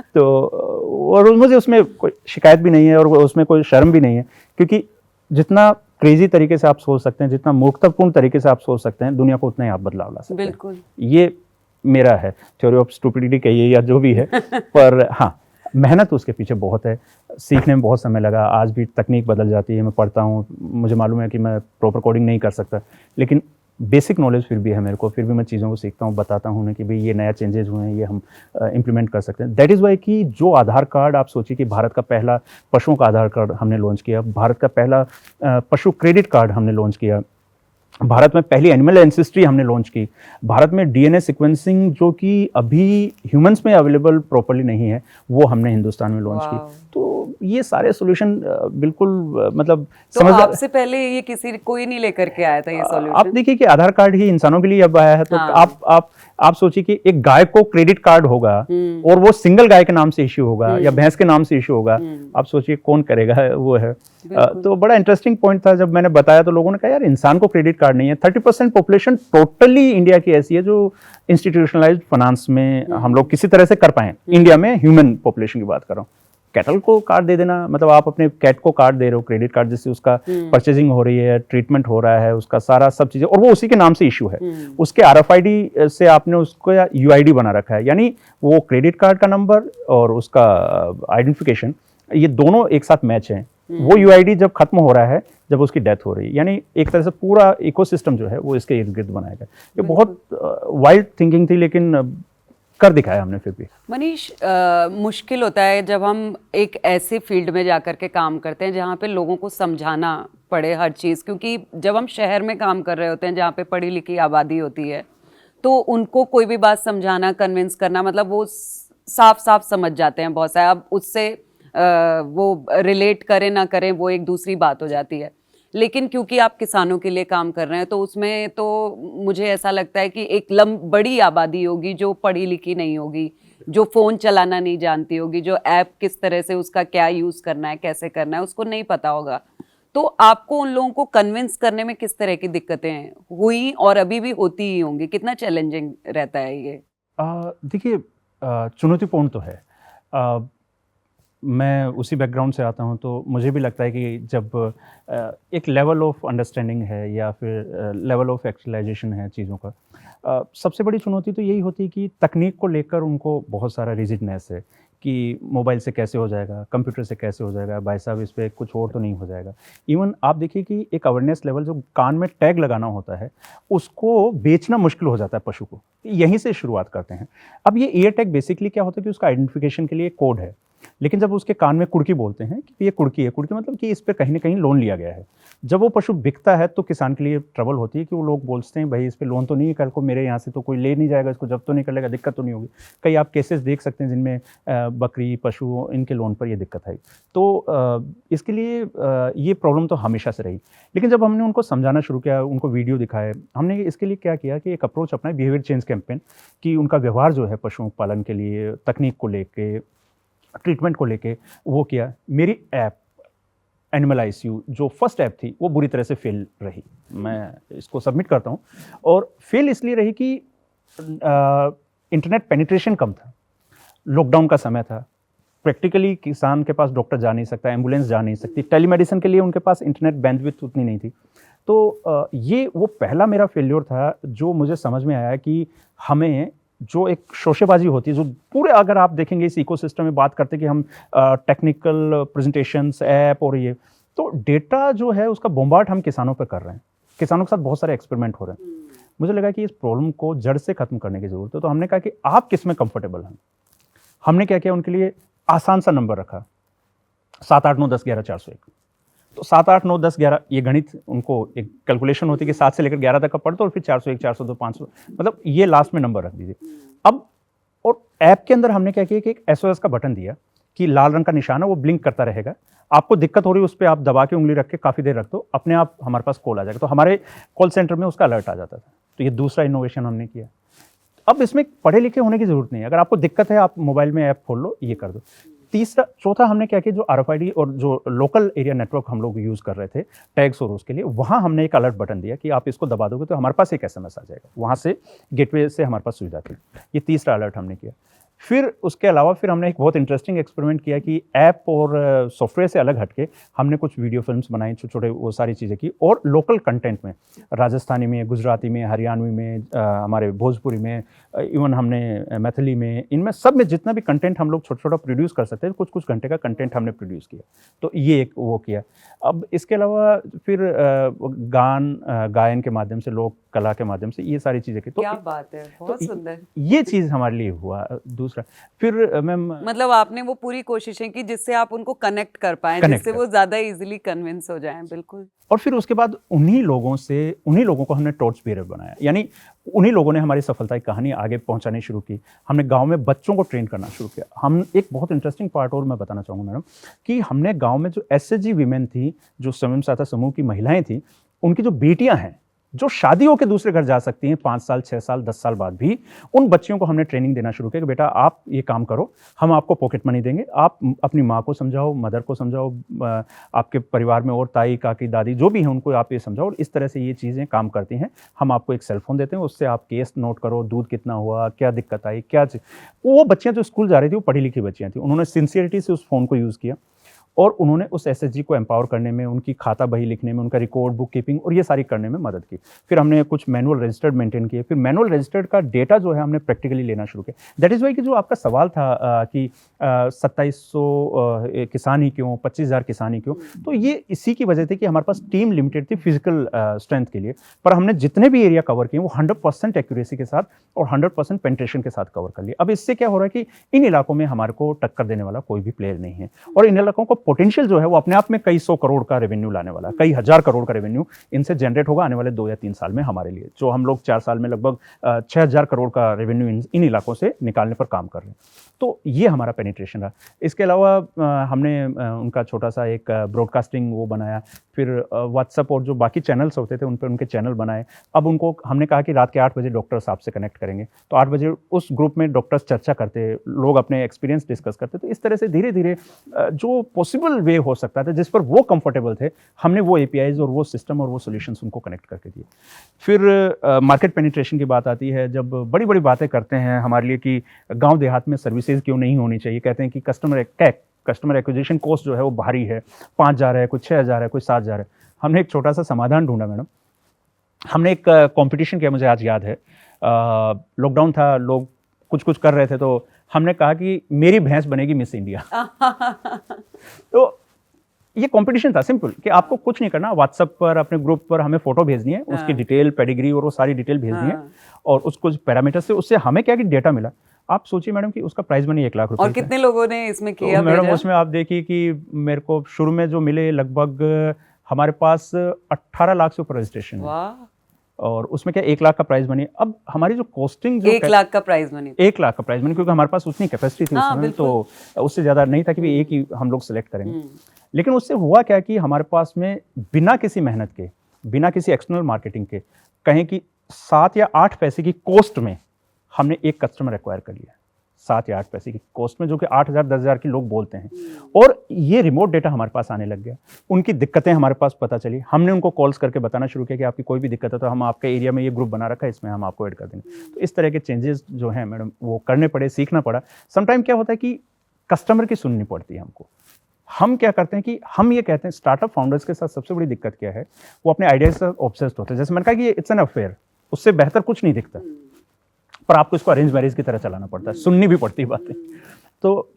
तो और मुझे उसमें कोई शिकायत भी नहीं है और उसमें कोई शर्म भी नहीं है, क्योंकि जितना क्रेजी तरीके से आप सोच सकते हैं, जितना मूर्खतापूर्ण तरीके से आप सोच सकते हैं, दुनिया को उतना ही आप बदलाव ला सकते हैं। बिल्कुल, ये मेरा है, थ्योरी ऑफ स्टुपिडिटी कहिए या जो भी है। पर हाँ, मेहनत उसके पीछे बहुत है, सीखने में बहुत समय लगा। आज भी तकनीक बदल जाती है, मैं पढ़ता हूँ, मुझे मालूम है कि मैं प्रॉपर कोडिंग नहीं कर सकता, लेकिन बेसिक नॉलेज फिर भी है मेरे को, फिर भी मैं चीज़ों को सीखता हूँ, बताता हूँ उन्हें कि भाई ये नया चेंजेस हुए हैं, ये हम इम्प्लीमेंट कर सकते हैं। दैट इज़ वाई कि जो आधार कार्ड, आप सोचिए कि भारत का पहला पशुओं का आधार कार्ड हमने लॉन्च किया, भारत का पहला पशु क्रेडिट कार्ड हमने लॉन्च किया, भारत में पहली एनिमल एंसेस्ट्री हमने लॉन्च की, भारत में डीएनए सीक्वेंसिंग जो कि अभी ह्यूमंस में अवेलेबल प्रॉपर्ली नहीं है, वो हमने हिंदुस्तान में लॉन्च की। तो ये सारे सॉल्यूशन बिल्कुल मतलब तो आपसे पहले ये कोई नहीं लेकर के आया था ये सॉल्यूशन? आप देखिए कि आधार कार्ड ही इंसानों के लिए अब आया है, तो हाँ। आप सोचिए कि एक गाय को क्रेडिट कार्ड होगा और वो सिंगल गाय के नाम से इश्यू होगा या भैंस के नाम से इश्यू होगा, आप सोचिए कौन करेगा, वो है। तो बड़ा इंटरेस्टिंग पॉइंट था जब मैंने बताया, तो लोगों ने कहा यार इंसान को क्रेडिट कार्ड नहीं है। 30% पॉपुलेशन टोटली इंडिया की ऐसी है जो इंस्टीट्यूशनलाइज्ड फाइनेंस में हम लोग किसी तरह से कर पाए इंडिया में, ह्यूमन पॉपुलेशन की बात कर रहा हूँ। कैटल को कार्ड दे देना, मतलब आप अपने कैट को कार्ड दे रहे हो, क्रेडिट कार्ड, जिससे उसका परचेजिंग हो रही है, ट्रीटमेंट हो रहा है, उसका सारा सब चीजें, और वो उसी के नाम से इश्यू है। उसके RFID से आपने उसको या UID बना रखा है, यानी वो क्रेडिट कार्ड का नंबर और उसका आइडेंटिफिकेशन, ये दोनों एक साथ मैच हैं। वो UID जब खत्म हो रहा है, जब उसकी डेथ हो रही है, यानी एक तरह से पूरा इकोसिस्टम जो है वो इसके इर्द गिर्द बनाया गया। ये बहुत वाइल्ड थिंकिंग थी, लेकिन कर दिखाया हमने फिर भी। मनीष, मुश्किल होता है जब हम एक ऐसे फील्ड में जाकर के काम करते हैं जहाँ पे लोगों को समझाना पड़े हर चीज़, क्योंकि जब हम शहर में काम कर रहे होते हैं जहाँ पे पढ़ी लिखी आबादी होती है, तो उनको कोई भी बात समझाना, कन्विंस करना, मतलब वो साफ साफ समझ जाते हैं बहुत सारे। अब उससे वो रिलेट करें ना करें वो एक दूसरी बात हो जाती है, लेकिन क्योंकि आप किसानों के लिए काम कर रहे हैं, तो उसमें तो मुझे ऐसा लगता है कि एक बड़ी आबादी होगी जो पढ़ी लिखी नहीं होगी, जो फ़ोन चलाना नहीं जानती होगी, जो ऐप किस तरह से उसका क्या यूज़ करना है, कैसे करना है, उसको नहीं पता होगा। तो आपको उन लोगों को कन्विंस करने में किस तरह की दिक्कतें हुई और अभी भी होती ही होंगी? कितना चैलेंजिंग रहता है ये? देखिए, चुनौतीपूर्ण तो है। मैं उसी बैकग्राउंड से आता हूँ, तो मुझे भी लगता है कि जब एक लेवल ऑफ अंडरस्टैंडिंग है या फिर लेवल ऑफ एक्चुअलाइजेशन है चीज़ों का, सबसे बड़ी चुनौती तो यही होती है कि तकनीक को लेकर उनको बहुत सारा रिजिडनेस है कि मोबाइल से कैसे हो जाएगा, कंप्यूटर से कैसे हो जाएगा, भाई साहब इस पर कुछ और तो नहीं हो जाएगा। इवन आप देखिए कि एक अवेयरनेस लेवल, जो कान में टैग लगाना होता है, उसको बेचना मुश्किल हो जाता है पशु को, यहीं से शुरुआत करते हैं। अब ये ईयर टैग बेसिकली क्या होता है कि उसका आइडेंटिफिकेशन के लिए कोड है, लेकिन जब उसके कान में कुड़की बोलते हैं कि ये कुड़की है, कुड़की मतलब कि इस पर कहीं ना कहीं लोन लिया गया है। जब वो पशु बिकता है तो किसान के लिए ट्रबल होती है कि वो लोग बोलते हैं भाई इस पे लोन तो नहीं है, कल को मेरे यहाँ से तो कोई ले नहीं जाएगा, इसको जब्त तो नहीं कर लेगा, दिक्कत तो नहीं होगी। कई आप केसेस देख सकते हैं जिनमें बकरी, पशु, इनके लोन पर ये दिक्कत आई। तो इसके लिए ये प्रॉब्लम तो हमेशा से रही। लेकिन जब हमने उनको समझाना शुरू किया, उनको वीडियो दिखाए, हमने इसके लिए क्या किया कि एक अप्रोच अपना, बिहेवियर चेंज कैंपेन, कि उनका व्यवहार जो है पशु पालन के लिए, तकनीक को लेके, ट्रीटमेंट को लेके, वो किया। मेरी एनिमल आईसीयू जो फर्स्ट ऐप थी वो बुरी तरह से फेल रही। मैं इसको सबमिट करता हूँ, और फेल इसलिए रही कि इंटरनेट पेनिट्रेशन कम था, लॉकडाउन का समय था, प्रैक्टिकली किसान के पास डॉक्टर जा नहीं सकता, एम्बुलेंस जा नहीं सकती, टेलीमेडिसिन के लिए उनके पास इंटरनेट बैंडविड्थ उतनी नहीं थी। तो ये वो पहला मेरा फेल्योर था जो मुझे समझ में आया कि हमें जो एक शोशेबाजी होती है, जो पूरे अगर आप देखेंगे इस इकोसिस्टम में बात करते हैं कि हम टेक्निकल प्रेजेंटेशंस ऐप और ये, तो डेटा जो है उसका बॉम्बार्ड हम किसानों पर कर रहे हैं, किसानों के साथ बहुत सारे एक्सपेरिमेंट हो रहे हैं। मुझे लगा कि इस प्रॉब्लम को जड़ से खत्म करने की जरूरत है। तो हमने कहा कि आप किस में कंफर्टेबल हैं। हमने क्या किया, उनके लिए आसान सा नंबर रखा, 7 8 9 10 11 401। तो 7 8 9 10 11 ये गणित, उनको एक कैलकुलेशन होती है कि 7 से लेकर 11 तक का पढ़ दो और फिर 401 402 500, मतलब ये लास्ट में नंबर रख दीजिए। अब और ऐप के अंदर हमने क्या किया कि एक SOS का बटन दिया कि लाल रंग का निशान है, वो ब्लिंक करता रहेगा। आपको दिक्कत हो रही है उस पर आप दबा के उंगली रख के काफ़ी देर रख दो, अपने आप हमारे पास कॉल आ जाएगा। तो हमारे कॉल सेंटर में उसका अलर्ट आ जाता था। तो ये दूसरा इनोवेशन हमने किया। अब इसमें पढ़े लिखे होने की जरूरत नहीं है, अगर आपको दिक्कत है आप मोबाइल में ऐप खोल लो, ये कर दो। चौथा हमने क्या किया, जो RFID और जो लोकल एरिया नेटवर्क हम लोग यूज़ कर रहे थे टैग्स और उसके लिए, वहाँ हमने एक अलर्ट बटन दिया कि आप इसको दबा दोगे तो हमारे पास एक SMS आ जाएगा, वहाँ से गेटवे से हमारे पास सुविधा थी। ये तीसरा अलर्ट हमने किया। फिर उसके अलावा फिर हमने एक बहुत इंटरेस्टिंग एक्सपेरिमेंट किया कि ऐप और सॉफ्टवेयर से अलग हटके हमने कुछ वीडियो फिल्म्स बनाई, छोटे छोटे वो सारी चीज़ें की, और लोकल कंटेंट में राजस्थानी में, गुजराती में, हरियाणवी में, हमारे भोजपुरी में, इवन हमने मैथिली में, इनमें सब में जितना भी कंटेंट हम लोग छोटा छोटा प्रोड्यूस कर सकते हैं, कुछ कुछ घंटे का कंटेंट हमने प्रोड्यूस किया। तो ये एक वो किया। अब इसके अलावा फिर गायन के माध्यम से, लोक कला के माध्यम से, ये सारी चीज़ें की। तो क्या बात है, बहुत सुंदर। ये चीज़ हमारे लिए हुआ। दूसरा फिर मैम, मतलब आपने वो पूरी कोशिशें की जिससे आप उनको कनेक्ट कर पाएं, जिससे वो ज़्यादा इजीली कन्विंस हो जाएं। बिल्कुल। और फिर उसके बाद उन्हीं लोगों को हमने टॉर्च बेयरर बनाया, यानी उन्हीं लोगों ने हमारी सफलता की कहानी आगे पहुंचानी शुरू की। हमने गांव में बच्चों को ट्रेन करना शुरू किया। हम एक बहुत इंटरेस्टिंग पार्ट और मैं बताना चाहूँगा मैडम, कि हमने गांव में जो SHG वीमेन थी, जो स्वयं सहायता समूह की महिलाएं थी, उनकी जो बेटियां हैं जो शादी होकर दूसरे घर जा सकती हैं 5 साल 6 साल 10 साल बाद भी, उन बच्चियों को हमने ट्रेनिंग देना शुरू किया कि बेटा आप ये काम करो, हम आपको पॉकेट मनी देंगे, आप अपनी माँ को समझाओ, मदर को समझाओ, आपके परिवार में और ताई काकी दादी जो भी हैं उनको आप ये समझाओ, और इस तरह से ये चीज़ें काम करती हैं। हम आपको एक सेलफोन देते हैं, उससे आप केस नोट करो, दूध कितना हुआ, क्या दिक्कत आई, क्या चीज़। वो बच्चियाँ जो स्कूल जा रही थी वो पढ़ी लिखी बच्चियाँ थी, उन्होंने सिंसियरिटी से उस फ़ोन को यूज़ किया, और उन्होंने उस SHG को एम्पावर करने में, उनकी खाता बही लिखने में, उनका रिकॉर्ड बुक कीपिंग और ये सारी करने में मदद की। फिर हमने कुछ मैनुअल रजिस्टर्ड मेंटेन किए। फिर मैनुअल रजिस्टर्ड का डेटा जो है हमने प्रैक्टिकली लेना शुरू किया। दैट इज़ वाई कि जो आपका सवाल था कि 2700 किसान ही क्यों, 25,000 किसान ही क्यों, तो ये इसी की वजह थी कि हमारे पास टीम लिमिटेड थी फिजिकल स्ट्रेंथ के लिए, पर हमने जितने भी एरिया कवर किए वो 100% एक्यूरेसी के साथ और 100% पेनिट्रेशन के साथ कवर कर लिए। अब इससे क्या हो रहा है कि इन इलाकों में हमारे को टक्कर देने वाला कोई भी प्लेयर नहीं है, और इन इलाकों को पोटेंशियल जो है वो अपने आप में कई 100 करोड़ का रेवेन्यू लाने वाला है, कई हजार करोड़ का रेवेन्यू इनसे जनरेट होगा आने वाले 2 या 3 साल में हमारे लिए, जो हम लोग 4 साल में लगभग 6,000 करोड़ का रेवेन्यू इन इलाकों से निकालने पर काम कर रहे हैं। तो ये हमारा पेनिट्रेशन रहा। इसके अलावा हमने उनका छोटा सा एक ब्रॉडकास्टिंग वो बनाया, फिर व्हाट्सएप और जो बाकी चैनल्स होते थे उन पर उनके चैनल बनाए। अब उनको हमने कहा कि रात के 8 बजे डॉक्टर्स आपसे कनेक्ट करेंगे, तो 8 बजे उस ग्रुप में डॉक्टर्स चर्चा करते, लोग अपने एक्सपीरियंस डिस्कस करते। तो इस तरह से धीरे धीरे जो पॉसिबल वे हो सकता था, जिस पर वो कंफर्टेबल थे, हमने वो APIs और वो सिस्टम और वो सॉल्यूशंस उनको कनेक्ट करके दिए। फिर मार्केट पेनिट्रेशन की बात आती है, जब बड़ी बड़ी बातें करते हैं हमारे लिए कि गाँव देहात में सर्विसेज क्यों नहीं होनी चाहिए, कहते हैं कि कस्टमर एक्विजिशन कॉस्ट जो है वो भारी है, 5,000 है, कोई 6,000 है, कोई 7,000 है। हमने एक छोटा सा समाधान ढूंढा मैडम। हमने एक कंपटीशन किया, मुझे आज याद है, लॉकडाउन था, लोग कुछ कुछ कर रहे थे, तो हमने कहा कि मेरी भैंस बनेगी मिस इंडिया। तो ये कंपटीशन था सिंपल, कि आपको कुछ नहीं करना, व्हाट्सएप पर अपने ग्रुप पर हमें फोटो भेजनी है, उसकी डिटेल, पेडिग्री और वो सारी डिटेल भेजनी है, और उसको पैरामीटर से उससे हमें क्या कि डेटा मिला। आप सोचिए मैडम कि उसका प्राइस मनी 1 लाख रुपए। और कितने लोगों ने इसमें किया? तो मैडम उसमें आप देखिए कि मेरे को शुरू में जो मिले लगभग हमारे पास 18 लाख से ऊपर रजिस्ट्रेशन है, और उसमें क्या 1 लाख का प्राइस मनी। अब हमारी जो कॉस्टिंग जो 1 लाख का प्राइस मनी, 1 लाख का प्राइस मनी, क्योंकि हमारे पास उतनी कैपेसिटी थी उस समय, तो उससे ज़्यादा नहीं था कि एक ही हम लोग सेलेक्ट करेंगे। लेकिन उससे हुआ क्या कि हमारे पास में बिना किसी मेहनत के, बिना किसी एक्सटर्नल मार्केटिंग के, कहें कि 7 या 8 पैसे की कॉस्ट में हमने एक कस्टमर एक्वायर कर लिया। 7 या 8 पैसे की कॉस्ट में, जो कि 8,000 10,000 की लोग बोलते हैं। और ये रिमोट डेटा हमारे पास आने लग गया, उनकी दिक्कतें हमारे पास पता चली, हमने उनको कॉल्स करके बताना शुरू किया कि आपकी कोई भी दिक्कत है तो हम आपके एरिया में ये ग्रुप बना रखा है, इसमें हम आपको ऐड कर देंगे। तो इस तरह के चेंजेस जो हैं मैडम वो करने पड़े, सीखना पड़ा। समटाइम क्या होता है कि कस्टमर की सुननी पड़ती है हमको। हम क्या करते हैं कि हम ये कहते हैं, स्टार्टअप फाउंडर्स के साथ सबसे बड़ी दिक्कत क्या है, वो अपने आइडियाज से ऑब्सेस्ड होते हैं। जैसे मैंने कहा कि इट्स एन अफेयर, उससे बेहतर कुछ नहीं दिखता, पर आपको इसको अरेंज मैरिज की तरह चलाना पड़ता है, सुननी भी पड़ती है बातें। तो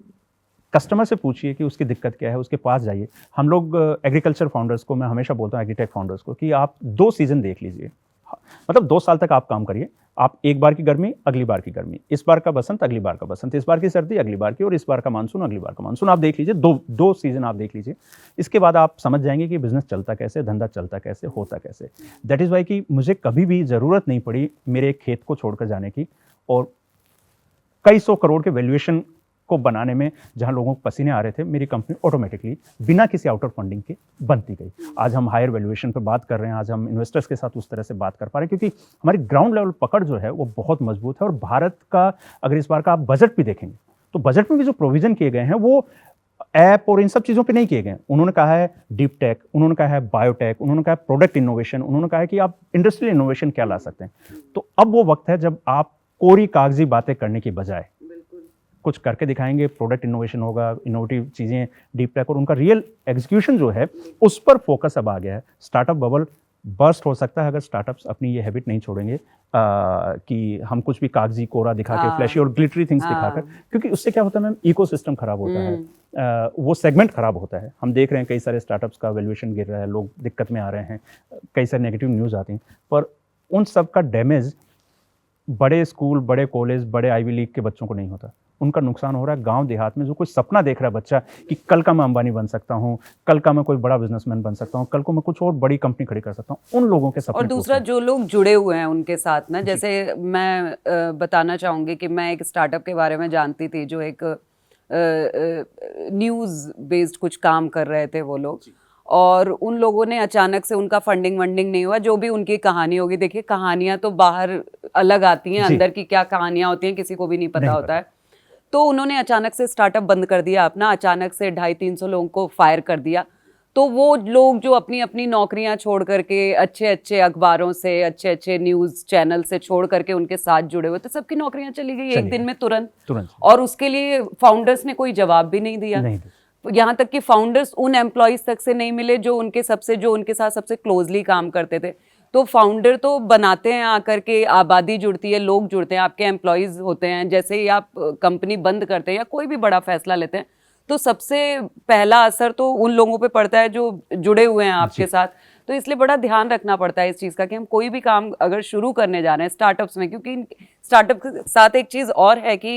कस्टमर से पूछिए कि उसकी दिक्कत क्या है, उसके पास जाइए। हम लोग एग्रीकल्चर फाउंडर्स को, मैं हमेशा बोलता हूँ एग्रीटेक फाउंडर्स को, कि आप 2 सीजन देख लीजिए, मतलब 2 साल तक आप काम करिए। आप एक बार की गर्मी, अगली बार की गर्मी, इस बार का बसंत, अगली बार का बसंत, इस बार की सर्दी, अगली बार की, और इस बार का मानसून, अगली बार का मानसून। आप देख लीजिए, दो सीजन आप देख लीजिए। इसके बाद आप समझ जाएंगे कि बिजनेस चलता कैसे, धंधा चलता कैसे, होता कैसे। दैट इज़ वाई कि मुझे कभी भी ज़रूरत नहीं पड़ी मेरे खेत को छोड़कर जाने की, और कई 100 करोड़ के वैल्यूएशन को बनाने में जहां लोगों को पसीने आ रहे थे, मेरी कंपनी ऑटोमेटिकली बिना किसी आउटर फंडिंग के बनती गई। आज हम हायर वैल्यूएशन पे बात कर रहे हैं, आज हम इन्वेस्टर्स के साथ उस तरह से बात कर पा रहे हैं, क्योंकि हमारी ग्राउंड लेवल पकड़ जो है वो बहुत मजबूत है। और भारत का अगर इस बार का आप बजट भी देखेंगे तो बजट में भी जो प्रोविजन किए गए हैं वो ऐप और इन सब चीज़ों पे नहीं किए गए। उन्होंने कहा है डीप टेक, उन्होंने कहा है बायोटेक, उन्होंने कहा है प्रोडक्ट इनोवेशन, उन्होंने कहा है कि आप इंडस्ट्रियल इनोवेशन क्या ला सकते हैं। तो अब वो वक्त है जब आप कोरी कागजी बातें करने की बजाय कुछ करके दिखाएंगे। प्रोडक्ट इनोवेशन होगा, इनोवेटिव चीज़ें, डीप टेक, और उनका रियल एग्जीक्यूशन जो है उस पर फोकस अब आ गया है। स्टार्टअप बबल बर्स्ट हो सकता है अगर स्टार्टअप्स अपनी ये हैबिट नहीं छोड़ेंगे कि हम कुछ भी कागजी कोरा दिखा के, फ्लैशी और ग्लिटरी थिंग्स दिखाकर, क्योंकि उससे क्या होता है मैम, इकोसिस्टम खराब होता है, वो सेगमेंट खराब होता है। हम देख रहे हैं कई सारे स्टार्टअप्स का वैल्यूएशन गिर रहा है, लोग दिक्कत में आ रहे हैं, कई सारे नेगेटिव न्यूज़ आती हैं, पर उन सब का डैमेज बड़े स्कूल, बड़े कॉलेज, बड़े आईवी लीग के बच्चों को नहीं होता। उनका नुकसान हो रहा है गांव देहात में, जो कोई सपना देख रहा है बच्चा कि कल का मैं अंबानी बन सकता हूं, कल का मैं कोई बड़ा बिजनेसमैन बन सकता हूं, कल को मैं कुछ और बड़ी कंपनी खड़ी कर सकता हूं, उन लोगों के सपने। और दूसरा जो लोग जुड़े हुए हैं उनके साथ ना, जैसे मैं बताना चाहूंगी कि मैं एक स्टार्टअप के बारे में जानती थी जो एक न्यूज़ बेस्ड कुछ काम कर रहे थे वो लोग, और उन लोगों ने अचानक से, उनका फंडिंग वंडिंग नहीं हुआ, जो भी उनकी कहानी होगी, देखिए कहानियां तो बाहर अलग आती हैं, अंदर की क्या कहानियां होती हैं किसी को भी नहीं पता होता है। तो उन्होंने अचानक से स्टार्टअप बंद कर दिया अपना, अचानक से 250-300 लोगों को फायर कर दिया। तो वो लोग जो अपनी अपनी नौकरियां छोड़ करके, अच्छे अच्छे अखबारों से, अच्छे अच्छे न्यूज़ चैनल से छोड़ करके उनके साथ जुड़े हुए, तो सबकी नौकरियां चली गई एक दिन में तुरंत। और उसके लिए फाउंडर्स ने कोई जवाब भी नहीं दिया। यहाँ तक कि फाउंडर्स उन एम्प्लॉयज तक से नहीं मिले जो उनके साथ सबसे क्लोजली काम करते थे। तो फाउंडर तो बनाते हैं आकर के, आबादी जुड़ती है, लोग जुड़ते हैं, आपके एम्प्लॉयज होते हैं। जैसे ही आप कंपनी बंद करते हैं या कोई भी बड़ा फैसला लेते हैं, तो सबसे पहला असर तो उन लोगों पे पड़ता है जो जुड़े हुए हैं आपके साथ। तो इसलिए बड़ा ध्यान रखना पड़ता है इस चीज़ का कि हम कोई भी काम अगर शुरू करने जा रहे हैं स्टार्टअप्स में, क्योंकि स्टार्टअप के साथ एक चीज़ और है कि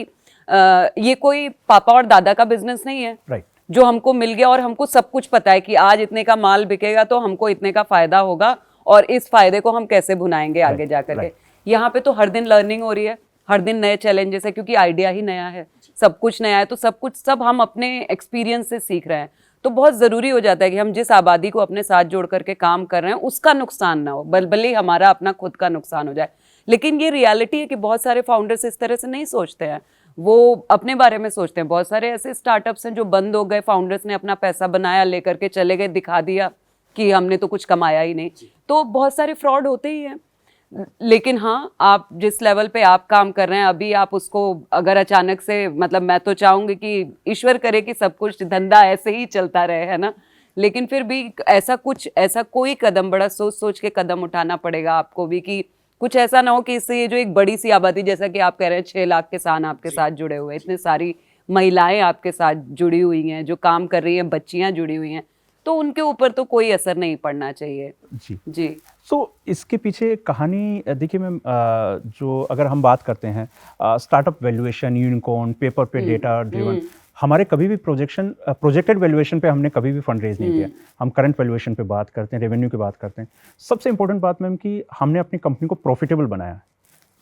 ये कोई पापा और दादा का बिजनेस नहीं है, राइट, जो हमको मिल गया और हमको सब कुछ पता है कि आज इतने का माल बिकेगा तो हमको इतने का फायदा होगा और इस फायदे को हम कैसे भुनाएंगे आगे जाकर के। यहाँ पे तो हर दिन लर्निंग हो रही है, हर दिन नए चैलेंजेस है, क्योंकि आइडिया ही नया है, सब कुछ नया है, तो सब हम अपने एक्सपीरियंस से सीख रहे हैं। तो बहुत ज़रूरी हो जाता है कि हम जिस आबादी को अपने साथ जोड़ करके काम कर रहे हैं उसका नुकसान ना हो, भले ही हमारा अपना खुद का नुकसान हो जाए। लेकिन ये रियलिटी है कि बहुत सारे फाउंडर्स इस तरह से नहीं सोचते हैं, वो अपने बारे में सोचते हैं। बहुत सारे ऐसे स्टार्टअप्स हैं जो बंद हो गए, फाउंडर्स ने अपना पैसा बनाया, लेकर के चले गए, दिखा दिया कि हमने तो कुछ कमाया ही नहीं। तो बहुत सारे फ्रॉड होते ही हैं। लेकिन हाँ, आप जिस लेवल पे आप काम कर रहे हैं अभी, आप उसको अगर अचानक से, मतलब मैं तो चाहूँगी कि ईश्वर करे कि सब कुछ धंधा ऐसे ही चलता रहे, है ना, लेकिन फिर भी ऐसा कोई कदम बड़ा सोच के कदम उठाना पड़ेगा आपको भी, कि कुछ ऐसा ना हो कि इससे ये जो एक बड़ी सी आबादी, जैसा कि आप कह रहे हैं 6 लाख किसान आपके साथ जुड़े हुए हैं, इतने सारी महिलाएं आपके साथ जुड़ी हुई हैं जो काम कर रही हैं, बच्चियां जुड़ी हुई हैं, तो उनके ऊपर तो कोई असर नहीं पड़ना चाहिए। जी। सो इसके पीछे कहानी देखिए मैम, जो अगर हम बात करते हैं स्टार्टअप वैल्यूएशन, यूनिकॉर्न, पेपर पे डेटा ड्रिवन, हमारे कभी भी प्रोजेक्टेड वैल्यूएशन पे हमने कभी भी फंड रेज नहीं किया। हम करंट वैल्यूएशन पे बात करते हैं, रेवेन्यू की बात करते हैं। सबसे इंपॉर्टेंट बात मैम कि हमने अपनी कंपनी को प्रॉफिटेबल बनाया,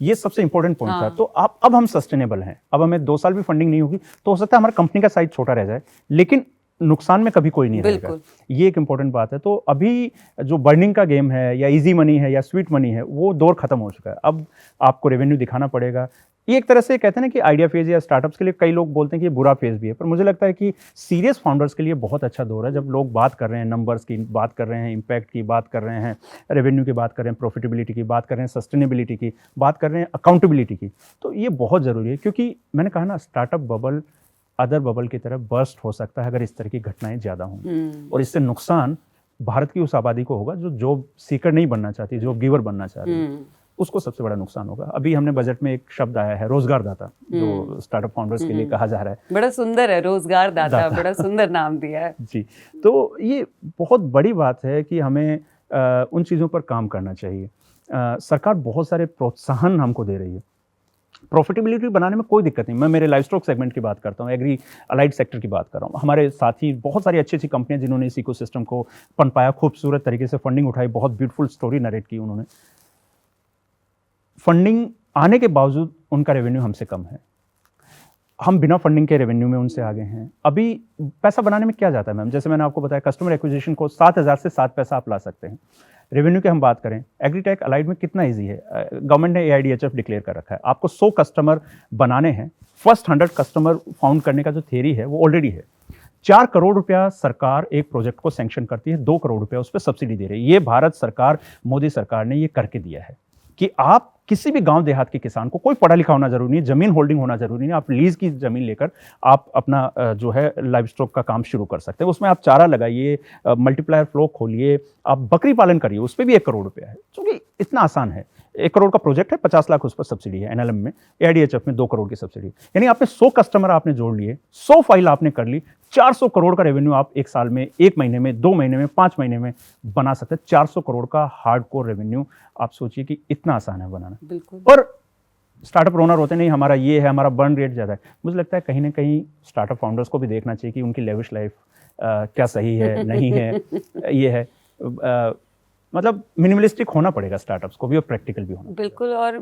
ये सबसे इंपॉर्टेंट पॉइंट था। तो अब हम सस्टेनेबल हैं, अब हमें 2 साल भी फंडिंग नहीं होगी तो हो सकता है हमारी कंपनी का साइज छोटा रह जाए, लेकिन नुकसान में कभी कोई नहीं रहेगा। ये एक इंपॉर्टेंट बात है। तो अभी जो बर्निंग का गेम है या इजी मनी है या स्वीट मनी है, वो दौर खत्म हो चुका है। अब आपको रेवेन्यू दिखाना पड़ेगा, ये एक तरह से कहते हैं ना कि आइडिया फेज या स्टार्टअप्स के लिए कई लोग बोलते हैं कि ये बुरा फेज भी है, पर मुझे लगता है कि सीरियस फाउंडर्स के लिए बहुत अच्छा दौर है, जब लोग बात कर रहे हैं नंबर्स की, बात कर रहे हैं इम्पैक्ट की, बात कर रहे हैं रेवेन्यू की, बात कर रहे हैं प्रॉफिटेबिलिटी की, बात कर रहे हैं सस्टेनेबिलिटी की, बात कर रहे हैं अकाउंटेबिलिटी की। तो ये बहुत ज़रूरी है, क्योंकि मैंने कहा ना, स्टार्टअप बबल अदर बबल की तरह बर्स्ट हो सकता है अगर इस तरह की घटनाएं ज़्यादा हों, और इससे नुकसान भारत की उस आबादी को होगा जो जॉब सीकर नहीं बनना चाहती, जॉब गिवर बनना चाह रही है, उसको सबसे बड़ा नुकसान होगा। अभी हमने बजट में एक शब्द आया है रोजगार दाता, जो स्टार्टअप फाउंडर्स के लिए कहा जा रहा है। बड़ा सुंदर है रोजगार दाता, बड़ा सुंदर नाम दिया है जी। तो ये बहुत बड़ी बात है कि हमें उन चीज़ों पर काम करना चाहिए। सरकार बहुत सारे प्रोत्साहन हमको दे रही है, प्रॉफिटेबिलिटी बनाने में कोई दिक्कत नहीं। मैं मेरे लाइफ स्टॉक सेगमेंट की बात करता हूँ, एग्री अलाइड सेक्टर की बात कर रहा हूँ। हमारे साथी बहुत सारी अच्छी अच्छी कंपनियां जिन्होंने इस इकोसिस्टम को पनपाया, खूबसूरत तरीके से फंडिंग उठाई, बहुत ब्यूटीफुल स्टोरी नरेट की उन्होंने। फंडिंग आने के बावजूद उनका रेवेन्यू हमसे कम है, हम बिना फंडिंग के रेवेन्यू में उनसे आगे हैं। अभी पैसा बनाने में क्या जाता है मैम, जैसे मैंने आपको बताया कस्टमर एक्विजिशन को 7,000 से 7 पैसा आप ला सकते हैं। रेवेन्यू की हम बात करें, एग्रीटेक अलाइड में कितना इजी है, गवर्नमेंट ने AIDHF डिक्लेयर कर रखा है, आपको 100 कस्टमर बनाने हैं। फर्स्ट 100 कस्टमर फाउंड करने का जो थियरी है वो ऑलरेडी है। 4 करोड़ रुपया सरकार एक प्रोजेक्ट को सैंक्शन करती है, 2 करोड़ रुपया उस पर सब्सिडी दे रही है। ये भारत सरकार, मोदी सरकार ने ये करके दिया है कि आप किसी भी गांव देहात के किसान को, कोई पढ़ा लिखा होना जरूरी नहीं, जमीन होल्डिंग होना जरूरी नहीं, आप लीज की जमीन लेकर आप अपना जो है लाइव स्टॉक का काम शुरू कर सकते हैं। उसमें आप चारा लगाइए, मल्टीप्लायर फ्लो खोलिए, आप बकरी पालन करिए, उस पर भी 1 करोड़ रुपया है, क्योंकि इतना आसान है। 1 करोड़ का प्रोजेक्ट है, 50 लाख उस पर सब्सिडी है, NLM में, AIDHF में 2 करोड़ की सब्सिडी। यानी आपने 100 कस्टमर आपने जोड़ लिए, 100 फाइल आपने कर ली, 400 करोड़ का रेवेन्यू आप एक साल में, 1 महीने में, 2 महीने में, 5 महीने में बना सकते हैं। 400 करोड़ का हार्डकोर रेवेन्यू, आप सोचिए कि इतना आसान है बनाना। बिल्कुल। और स्टार्टअप ओनर होते नहीं, हमारा ये है, हमारा बर्न रेट ज़्यादा है। मुझे लगता है कहीं ना कहीं स्टार्टअप फाउंडर्स को भी देखना चाहिए कि उनकी लेविश लाइफ क्या सही है, नहीं है, ये है, मतलब मिनिमलिस्टिक होना पड़ेगा स्टार्टअप्स को भी, और प्रैक्टिकल भी होना। बिल्कुल। और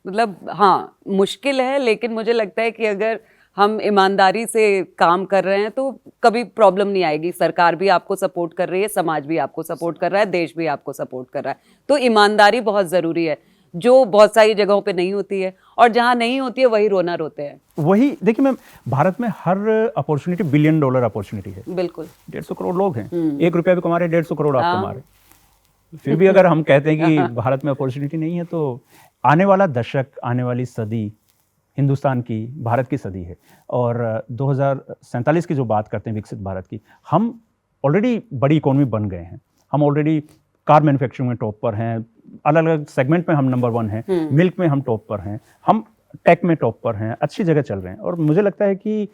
मतलब हाँ, मुश्किल है, लेकिन मुझे लगता है कि अगर हम ईमानदारी से काम कर रहे हैं तो कभी प्रॉब्लम नहीं आएगी। सरकार भी आपको सपोर्ट कर रही है, समाज भी आपको सपोर्ट कर रहा है, देश भी आपको सपोर्ट कर रहा है। तो ईमानदारी बहुत ज़रूरी है, जो बहुत सारी जगहों पे नहीं होती है, और जहाँ नहीं होती है वही रोना रोते हैं। वही देखिए मैम, भारत में हर अपॉर्चुनिटी $1 बिलियन अपॉर्चुनिटी है। बिल्कुल। 150 करोड़ लोग हैं, 1 रुपया भी कमा रहे, 150 करोड़ आप कमा रहे। फिर भी अगर हम कहते हैं कि भारत में अपॉर्चुनिटी नहीं है, तो आने वाला दशक, आने वाली सदी हिंदुस्तान की, भारत की सदी है। और 2047 की जो बात करते हैं विकसित भारत की, हम ऑलरेडी बड़ी इकोनॉमी बन गए हैं। हम ऑलरेडी कार मैन्युफैक्चरिंग में टॉप पर हैं, अलग अलग सेगमेंट में हम नंबर 1 हैं, मिल्क में हम टॉप पर हैं, हम टेक में टॉप पर हैं, अच्छी जगह चल रहे हैं। और मुझे लगता है कि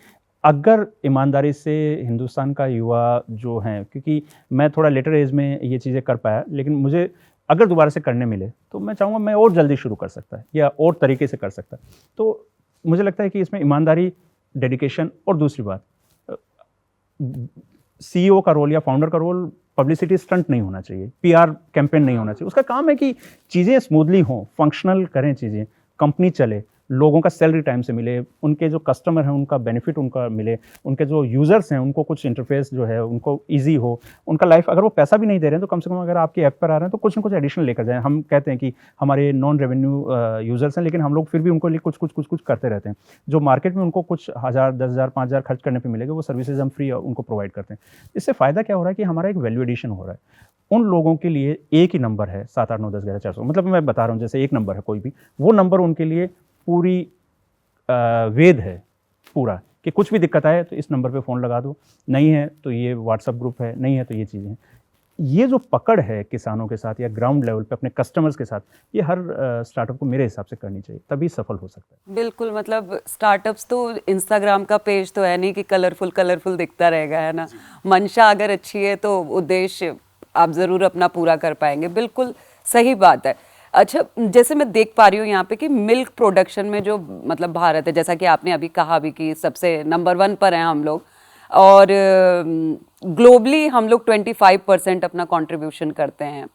अगर ईमानदारी से हिंदुस्तान का युवा जो हैं, क्योंकि मैं थोड़ा लेटर एज में ये चीज़ें कर पाया, लेकिन मुझे अगर दोबारा से करने मिले तो मैं चाहूँगा मैं और जल्दी शुरू कर सकता है या और तरीके से कर सकता है। तो मुझे लगता है कि इसमें ईमानदारी, डेडिकेशन, और दूसरी बात, CEO का रोल या फाउंडर का रोल पब्लिसिटी स्टंट नहीं होना चाहिए, PR कैंपेन नहीं होना चाहिए। उसका काम है कि चीज़ें स्मूथली हों, फंक्शनल करें चीज़ें, कंपनी चले, लोगों का सैलरी टाइम से मिले, उनके जो कस्टमर हैं उनका बेनिफिट उनका मिले, उनके जो यूज़र्स हैं उनको कुछ इंटरफेस जो है उनको ईजी हो, उनका लाइफ, अगर वो पैसा भी नहीं दे रहे हैं तो कम से कम अगर आपकी ऐप पर आ रहे हैं तो कुछ ना कुछ एडिशनल लेकर जाएं। हम कहते हैं कि हमारे नॉन रेवेन्यू यूज़र्स हैं, लेकिन हम लोग फिर भी उनको लिए कुछ करते रहते हैं। जो मार्केट में उनको कुछ 1,000, 10,000, 5,000 खर्च करने पर मिलेगा, वो सर्विसेज हम फ्री उनको प्रोवाइड करते हैं। इससे फ़ायदा क्या हो रहा है कि हमारा एक वैल्यू एडिशन हो रहा है। उन लोगों के लिए एक ही नंबर है 7, 8, 9, 10, 11, 400, मतलब मैं बता रहा हूँ, जैसे एक नंबर है कोई भी, वो नंबर उनके लिए पूरी वेद है पूरा, कि कुछ भी दिक्कत आए तो इस नंबर पे फ़ोन लगा दो, नहीं है तो ये व्हाट्सएप ग्रुप है, नहीं है तो ये चीज़ें हैं। ये जो पकड़ है किसानों के साथ या ग्राउंड लेवल पे अपने कस्टमर्स के साथ, ये हर स्टार्टअप को मेरे हिसाब से करनी चाहिए, तभी सफल हो सकता है। बिल्कुल। मतलब स्टार्टअप्स तो इंस्टाग्राम का पेज तो है नहीं कि कलरफुल दिखता रहेगा, है ना। मंशा अगर अच्छी है तो उद्देश्य आप ज़रूर अपना पूरा कर पाएंगे। बिल्कुल सही बात है। अच्छा, जैसे मैं देख पा रही हूँ यहाँ पे कि मिल्क प्रोडक्शन में जो मतलब भारत है, जैसा कि आपने अभी कहा भी कि सबसे नंबर 1 पर हैं हम लोग, और ग्लोबली हम लोग 25% अपना कंट्रीब्यूशन करते हैं।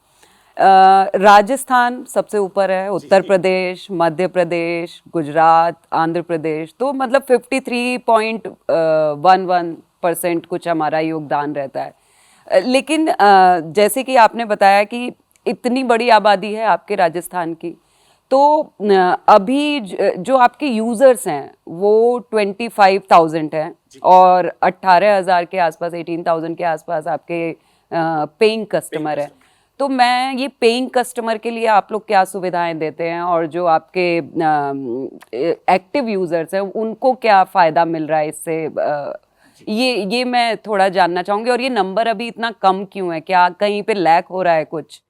राजस्थान सबसे ऊपर है, उत्तर प्रदेश, मध्य प्रदेश, गुजरात, आंध्र प्रदेश, तो मतलब 53.11% कुछ हमारा योगदान रहता है। लेकिन जैसे कि आपने बताया कि इतनी बड़ी आबादी है आपके राजस्थान की, तो अभी जो आपके यूजर्स हैं वो 25,000 हैं और 18,000 के आसपास, 18,000 के आसपास आपके पेइंग कस्टमर है। तो मैं ये पेइंग कस्टमर के लिए आप लोग क्या सुविधाएं देते हैं, और जो आपके एक्टिव यूजर्स हैं उनको क्या फायदा मिल रहा है इससे? ये मैं थोड़ा जानना चाहूंगी। और ये नंबर अभी इतना कम क्यों है? क्या कहीं पे लैक हो रहा है कुछ?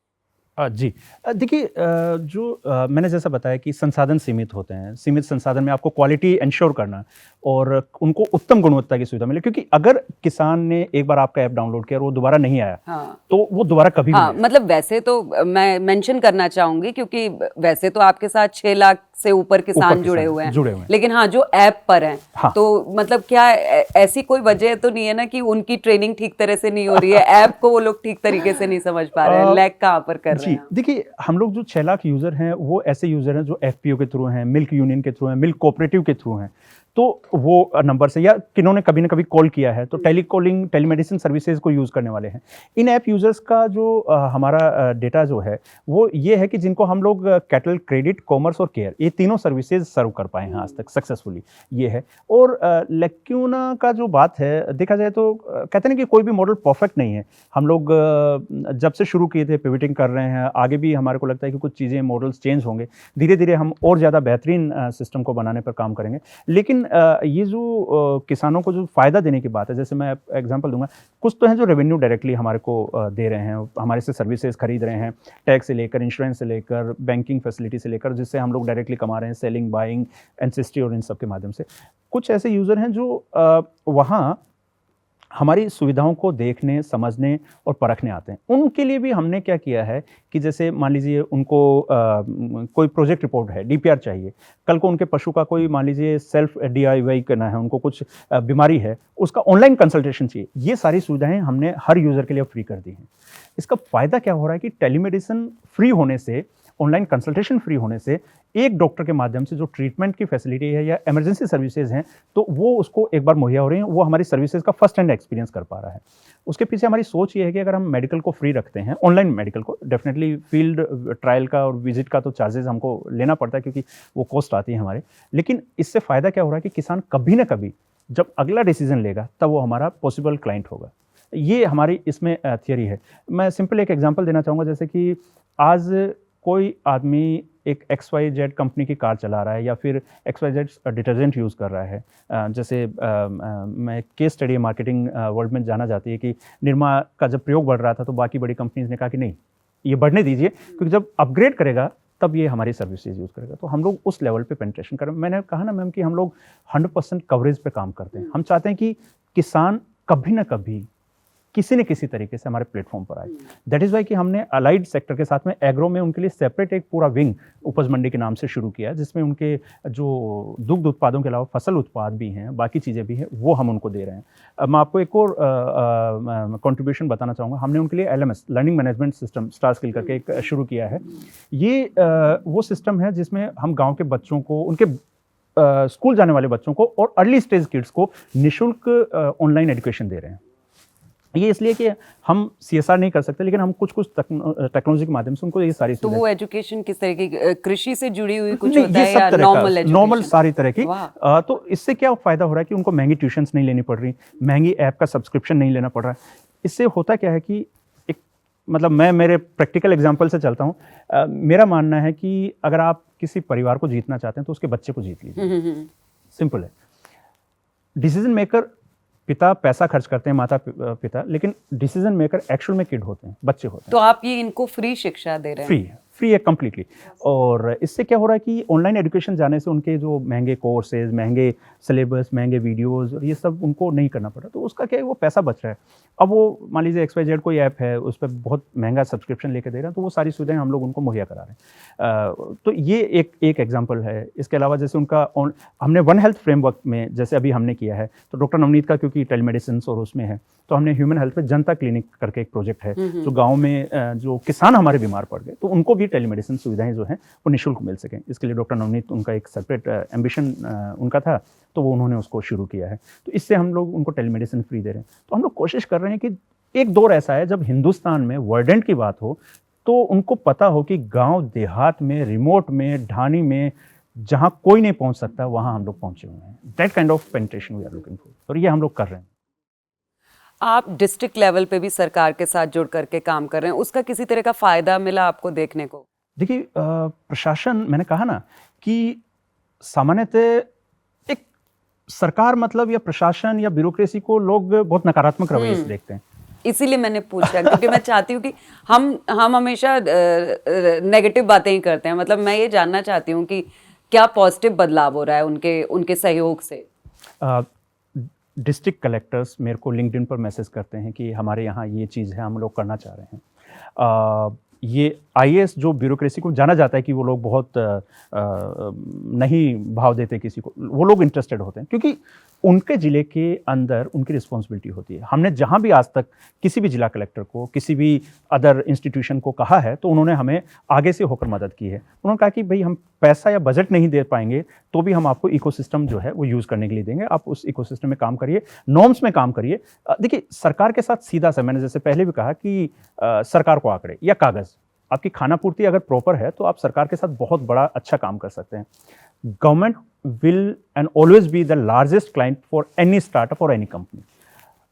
जी। देखिए, मैंने जैसा बताया कि संसाधन सीमित होते हैं। सीमित संसाधन में आपको क्वालिटी एंश्योर करना और उनको उत्तम गुणवत्ता की सुविधा मिले, क्योंकि अगर किसान ने एक बार आपका ऐप डाउनलोड किया और वो दोबारा नहीं आया, हाँ, तो वो दोबारा कभी हाँ, नहीं। मतलब वैसे तो मैं मेंशन करना चाहूंगी क्योंकि वैसे तो आपके साथ 6 लाख से ऊपर किसान जुड़े हुए हैं, लेकिन हाँ जो ऐप पर हैं, हाँ, तो मतलब क्या ऐसी कोई वजह तो नहीं है ना कि उनकी ट्रेनिंग ठीक तरह से नहीं हो रही है, ऐप को वो लोग ठीक तरीके से नहीं समझ पा रहे हैं, लैग कहाँ पर कर रहे हैं? देखिए, हम लोग जो 6 लाख यूजर हैं वो ऐसे यूजर हैं जो एफपीओ के थ्रू हैं, मिल्क यूनियन के थ्रू हैं, मिल्क कोऑपरेटिव के थ्रू हैं। तो वो नंबर से, या किन्होंने कभी ना कभी कॉल किया है, तो टेलीकॉलिंग, टेलीमेडिसिन सर्विसेज को यूज़ करने वाले हैं। इन ऐप यूज़र्स का जो हमारा डेटा जो है वो ये है कि जिनको हम लोग कैटल, क्रेडिट, कॉमर्स और केयर, ये तीनों सर्विसेज सर्व कर पाए हैं आज तक सक्सेसफुली, ये है। और लैक्यूना का जो बात है, देखा जाए तो कहते हैं कि कोई भी मॉडल परफेक्ट नहीं है। हम लोग जब से शुरू किए थे पिवटिंग कर रहे हैं, आगे भी हमारे को लगता है कि कुछ चीज़ें, मॉडल्स चेंज होंगे, धीरे धीरे हम और ज़्यादा बेहतरीन सिस्टम को बनाने पर काम करेंगे। लेकिन ये जो किसानों को जो फ़ायदा देने की बात है, जैसे मैं एग्जांपल दूंगा, कुछ तो हैं जो रेवेन्यू डायरेक्टली हमारे को दे रहे हैं, हमारे से सर्विसेज खरीद रहे हैं, टैक्स से लेकर, इंश्योरेंस से लेकर, बैंकिंग फैसिलिटी से लेकर, जिससे हम लोग डायरेक्टली कमा रहे हैं, सेलिंग, बाइंग, एंसेस्ट्री और इन सब के माध्यम से। कुछ ऐसे यूज़र हैं जो वहाँ हमारी सुविधाओं को देखने, समझने और परखने आते हैं। उनके लिए भी हमने क्या किया है कि जैसे मान लीजिए उनको कोई प्रोजेक्ट रिपोर्ट है, डीपीआर चाहिए, कल को उनके पशु का कोई मान लीजिए सेल्फ डीआईवाई करना है, उनको कुछ बीमारी है, उसका ऑनलाइन कंसल्टेशन चाहिए, ये सारी सुविधाएं हमने हर यूज़र के लिए फ्री कर दी हैं। इसका फ़ायदा क्या हो रहा है कि टेलीमेडिसिन फ्री होने से, ऑनलाइन कंसल्टेशन फ्री होने से, एक डॉक्टर के माध्यम से जो ट्रीटमेंट की फैसिलिटी है या इमरजेंसी सर्विसेज हैं, तो वो उसको एक बार मुहैया हो रही हैं, वो हमारी सर्विसेज का फर्स्ट हैंड एक्सपीरियंस कर पा रहा है। उसके पीछे हमारी सोच ये है कि अगर हम मेडिकल को फ्री रखते हैं, ऑनलाइन मेडिकल को, डेफिनेटली फील्ड ट्रायल का और विजिट का तो चार्जेस हमको लेना पड़ता है क्योंकि वो कॉस्ट आती है हमारे, लेकिन इससे फ़ायदा क्या हो रहा है कि किसान कभी ना कभी जब अगला डिसीजन लेगा तब वो हमारा पॉसिबल क्लाइंट होगा। ये हमारी इसमें थियरी है। मैं सिंपल एक एग्जांपल देना चाहूँगा, जैसे कि आज कोई आदमी एक XYZ कंपनी की कार चला रहा है या फिर XYZ डिटर्जेंट यूज़ कर रहा है। जैसे मैं केस स्टडी मार्केटिंग वर्ल्ड में जाना जाती है कि निरमा का जब प्रयोग बढ़ रहा था तो बाकी बड़ी कंपनीज ने कहा कि नहीं, ये बढ़ने दीजिए, क्योंकि जब अपग्रेड करेगा तब ये हमारी सर्विसेज यूज़ करेगा। तो हम लोग उस लेवल पे पेनिट्रेशन करें। मैंने कहा ना मैम कि हम लोग 100% कवरेज पे काम करते हैं। हम चाहते हैं कि किसान कभी ना कभी किसी न किसी तरीके से हमारे प्लेटफॉर्म पर आए। दैट इज़ वाई कि हमने अलाइड सेक्टर के साथ में एग्रो में उनके लिए सेपरेट एक पूरा विंग उपज मंडी के नाम से शुरू किया है, जिसमें उनके जो दुग्ध उत्पादों के अलावा फसल उत्पाद भी हैं, बाकी चीज़ें भी हैं, वो हम उनको दे रहे हैं। मैं आपको एक और कंट्रीब्यूशन बताना चाहूँगा। हमने उनके लिए LMS, learning management system, star skill करके एक शुरू किया है। ये वो सिस्टम है जिसमें हम गाँव के बच्चों को, उनके स्कूल जाने वाले बच्चों को और अर्ली स्टेज किड्स को निःशुल्क ऑनलाइन एजुकेशन दे रहे हैं। ये इसलिए कि हम CSR नहीं कर सकते, लेकिन हम कुछ टेक्नोलॉजी के माध्यम से उनको ये सारी, तो वो एजुकेशन किस तरह की, कृषि से जुड़ी हुई कुछ होता है या नॉर्मल एजुकेशन? नॉर्मल सारी तरह की। तो इससे क्या फ़ायदा हो रहा है कि उनको महंगी ट्यूशन्स नहीं लेनी पड़ रही, महंगी ऐप का सब्सक्रिप्शन नहीं लेना पड़ रहा है। इससे होता क्या है कि एक, मतलब मैं मेरे प्रैक्टिकल एग्जाम्पल से चलता हूँ। मेरा मानना है कि अगर आप किसी परिवार को जीतना चाहते हैं तो उसके बच्चे को जीत लीजिए। सिंपल है। डिसीजन मेकर पिता पैसा खर्च करते हैं, माता पिता, लेकिन डिसीजन मेकर एक्चुअल में किड होते हैं, बच्चे होते हैं। तो आप ये इनको फ्री शिक्षा दे रहे हैं? फ्री है कम्प्लीटली। और इससे क्या हो रहा है कि ऑनलाइन एजुकेशन जाने से उनके जो महंगे कोर्सेज, महंगे सिलेबस, महंगे वीडियोस, ये सब उनको नहीं करना पड़ रहा। तो उसका क्या है, वो पैसा बच रहा है। अब वो मान लीजिए XYZ कोई ऐप है, उस पर बहुत महंगा सब्सक्रिप्शन लेके दे रहे हैं, तो वो सारी सुविधाएं हम लोग उनको मुहैया करा रहे हैं। तो ये एक एग्जाम्पल है। इसके अलावा जैसे उनका हमने वन हेल्थ फ्रेमवर्क में जैसे अभी हमने किया है, तो डॉक्टर नवनीत का क्योंकि टेलीमेडिसिन और उसमें है, तो हमने ह्यूमन हेल्थ पे जनता क्लिनिक करके एक प्रोजेक्ट है, जो गाँव में जो किसान हमारे बीमार पड़ गए तो उनको भी टेलीमेडिसिन सुविधाएं जो हैं वो निःशुल्क मिल सकें। इसके लिए डॉक्टर नवनीत, उनका एक सेपरेट एम्बिशन उनका था, तो वो उन्होंने उसको शुरू किया है। तो इससे हम लोग उनको टेलीमेडिसिन फ्री दे रहे हैं। तो हम लोग कोशिश कर रहे हैं कि एक दौर ऐसा है जब हिंदुस्तान में वर्डेंट की बात हो, तो उनको पता हो कि गांव देहात में, रिमोट में, ढानी में, जहां कोई नहीं पहुंच सकता, वहां हम लोग पहुंचे हुए हैं। That kind of penetration we are looking for, और ये हम लोग कर रहे हैं। आप डिस्ट्रिक्ट लेवल पे भी सरकार के साथ जुड़ करके काम कर रहे हैं, उसका किसी तरह का फायदा मिला आपको देखने को? देखिए, प्रशासन, मैंने कहा ना कि सामान्यतः एक सरकार मतलब या प्रशासन या ब्यूरोक्रेसी को लोग बहुत नकारात्मक रवैये से देखते हैं। इसीलिए मैंने पूछा, क्योंकि मैं चाहती हूँ कि हम हमेशा नेगेटिव बातें ही करते हैं। मतलब मैं ये जानना चाहती हूँ कि क्या पॉजिटिव बदलाव हो रहा है उनके सहयोग से? डिस्ट्रिक्ट कलेक्टर्स मेरे को लिंक्डइन पर मैसेज करते हैं कि हमारे यहाँ ये चीज़ है, हम लोग करना चाह रहे हैं। ये आईएएस जो ब्यूरोक्रेसी को जाना जाता है कि वो लोग बहुत नहीं भाव देते किसी को, वो लोग इंटरेस्टेड होते हैं क्योंकि उनके ज़िले के अंदर उनकी रिस्पॉन्सिबिलिटी होती है। हमने जहाँ भी आज तक किसी भी जिला कलेक्टर को, किसी भी अदर इंस्टीट्यूशन को कहा है, तो उन्होंने हमें आगे से होकर मदद की है। उन्होंने कहा कि भाई हम पैसा या बजट नहीं दे पाएंगे तो भी हम आपको इकोसिस्टम जो है वो यूज़ करने के लिए देंगे, आप उस इकोसिस्टम में काम करिए, नॉर्म्स में काम करिए। देखिए, सरकार के साथ सीधा सा, मैंने जैसे पहले भी कहा कि सरकार को आंकड़े या कागज़, आपकी खाना पूर्ति अगर प्रॉपर है तो आप सरकार के साथ बहुत बड़ा अच्छा काम कर सकते हैं। Government will and always be the largest client for any startup और एनी कंपनी।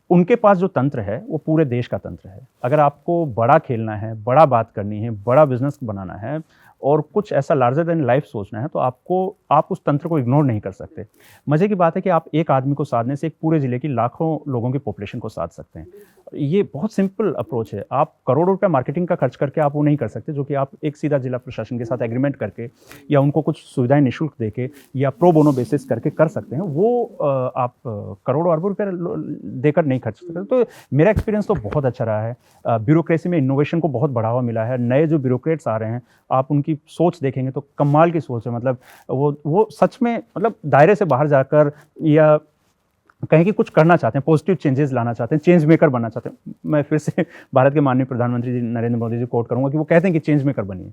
उनके पास जो तंत्र है वो पूरे देश का तंत्र है। अगर आपको बड़ा खेलना है, बड़ा बात करनी है, बड़ा बिजनेस बनाना है और कुछ ऐसा लार्जर देन लाइफ सोचना है, तो आप उस तंत्र को इग्नोर नहीं कर सकते। मज़े की बात है कि आप एक आदमी को साधने से एक पूरे ज़िले की लाखों लोगों की पॉपुलेशन को साध सकते हैं। ये बहुत सिंपल अप्रोच है। आप करोड़ों रुपया मार्केटिंग का खर्च करके आप वो नहीं कर सकते, जो कि आप एक सीधा जिला प्रशासन के साथ एग्रीमेंट करके या उनको कुछ सुविधाएं निःशुल्क देके या प्रो बोनो बेसिस करके कर सकते हैं। वो आप करोड़ों अरबों रुपये देकर नहीं खर्च सकते। तो मेरा एक्सपीरियंस तो बहुत अच्छा रहा है। ब्यूरोक्रेसी में इनोवेशन को बहुत बढ़ावा मिला है। नए जो ब्यूरोक्रेट्स आ रहे हैं, आप उनकी सोच देखेंगे तो कमाल की सोच है। मतलब वो सच में मतलब दायरे से बाहर जाकर या कहीं कि कुछ करना चाहते हैं, पॉजिटिव चेंजेस लाना चाहते हैं, चेंज मेकर बनना चाहते हैं। मैं फिर से भारत के माननीय प्रधानमंत्री जी नरेंद्र मोदी जी कोट करूंगा कि वो कहते हैं कि चेंज मेकर बनिए,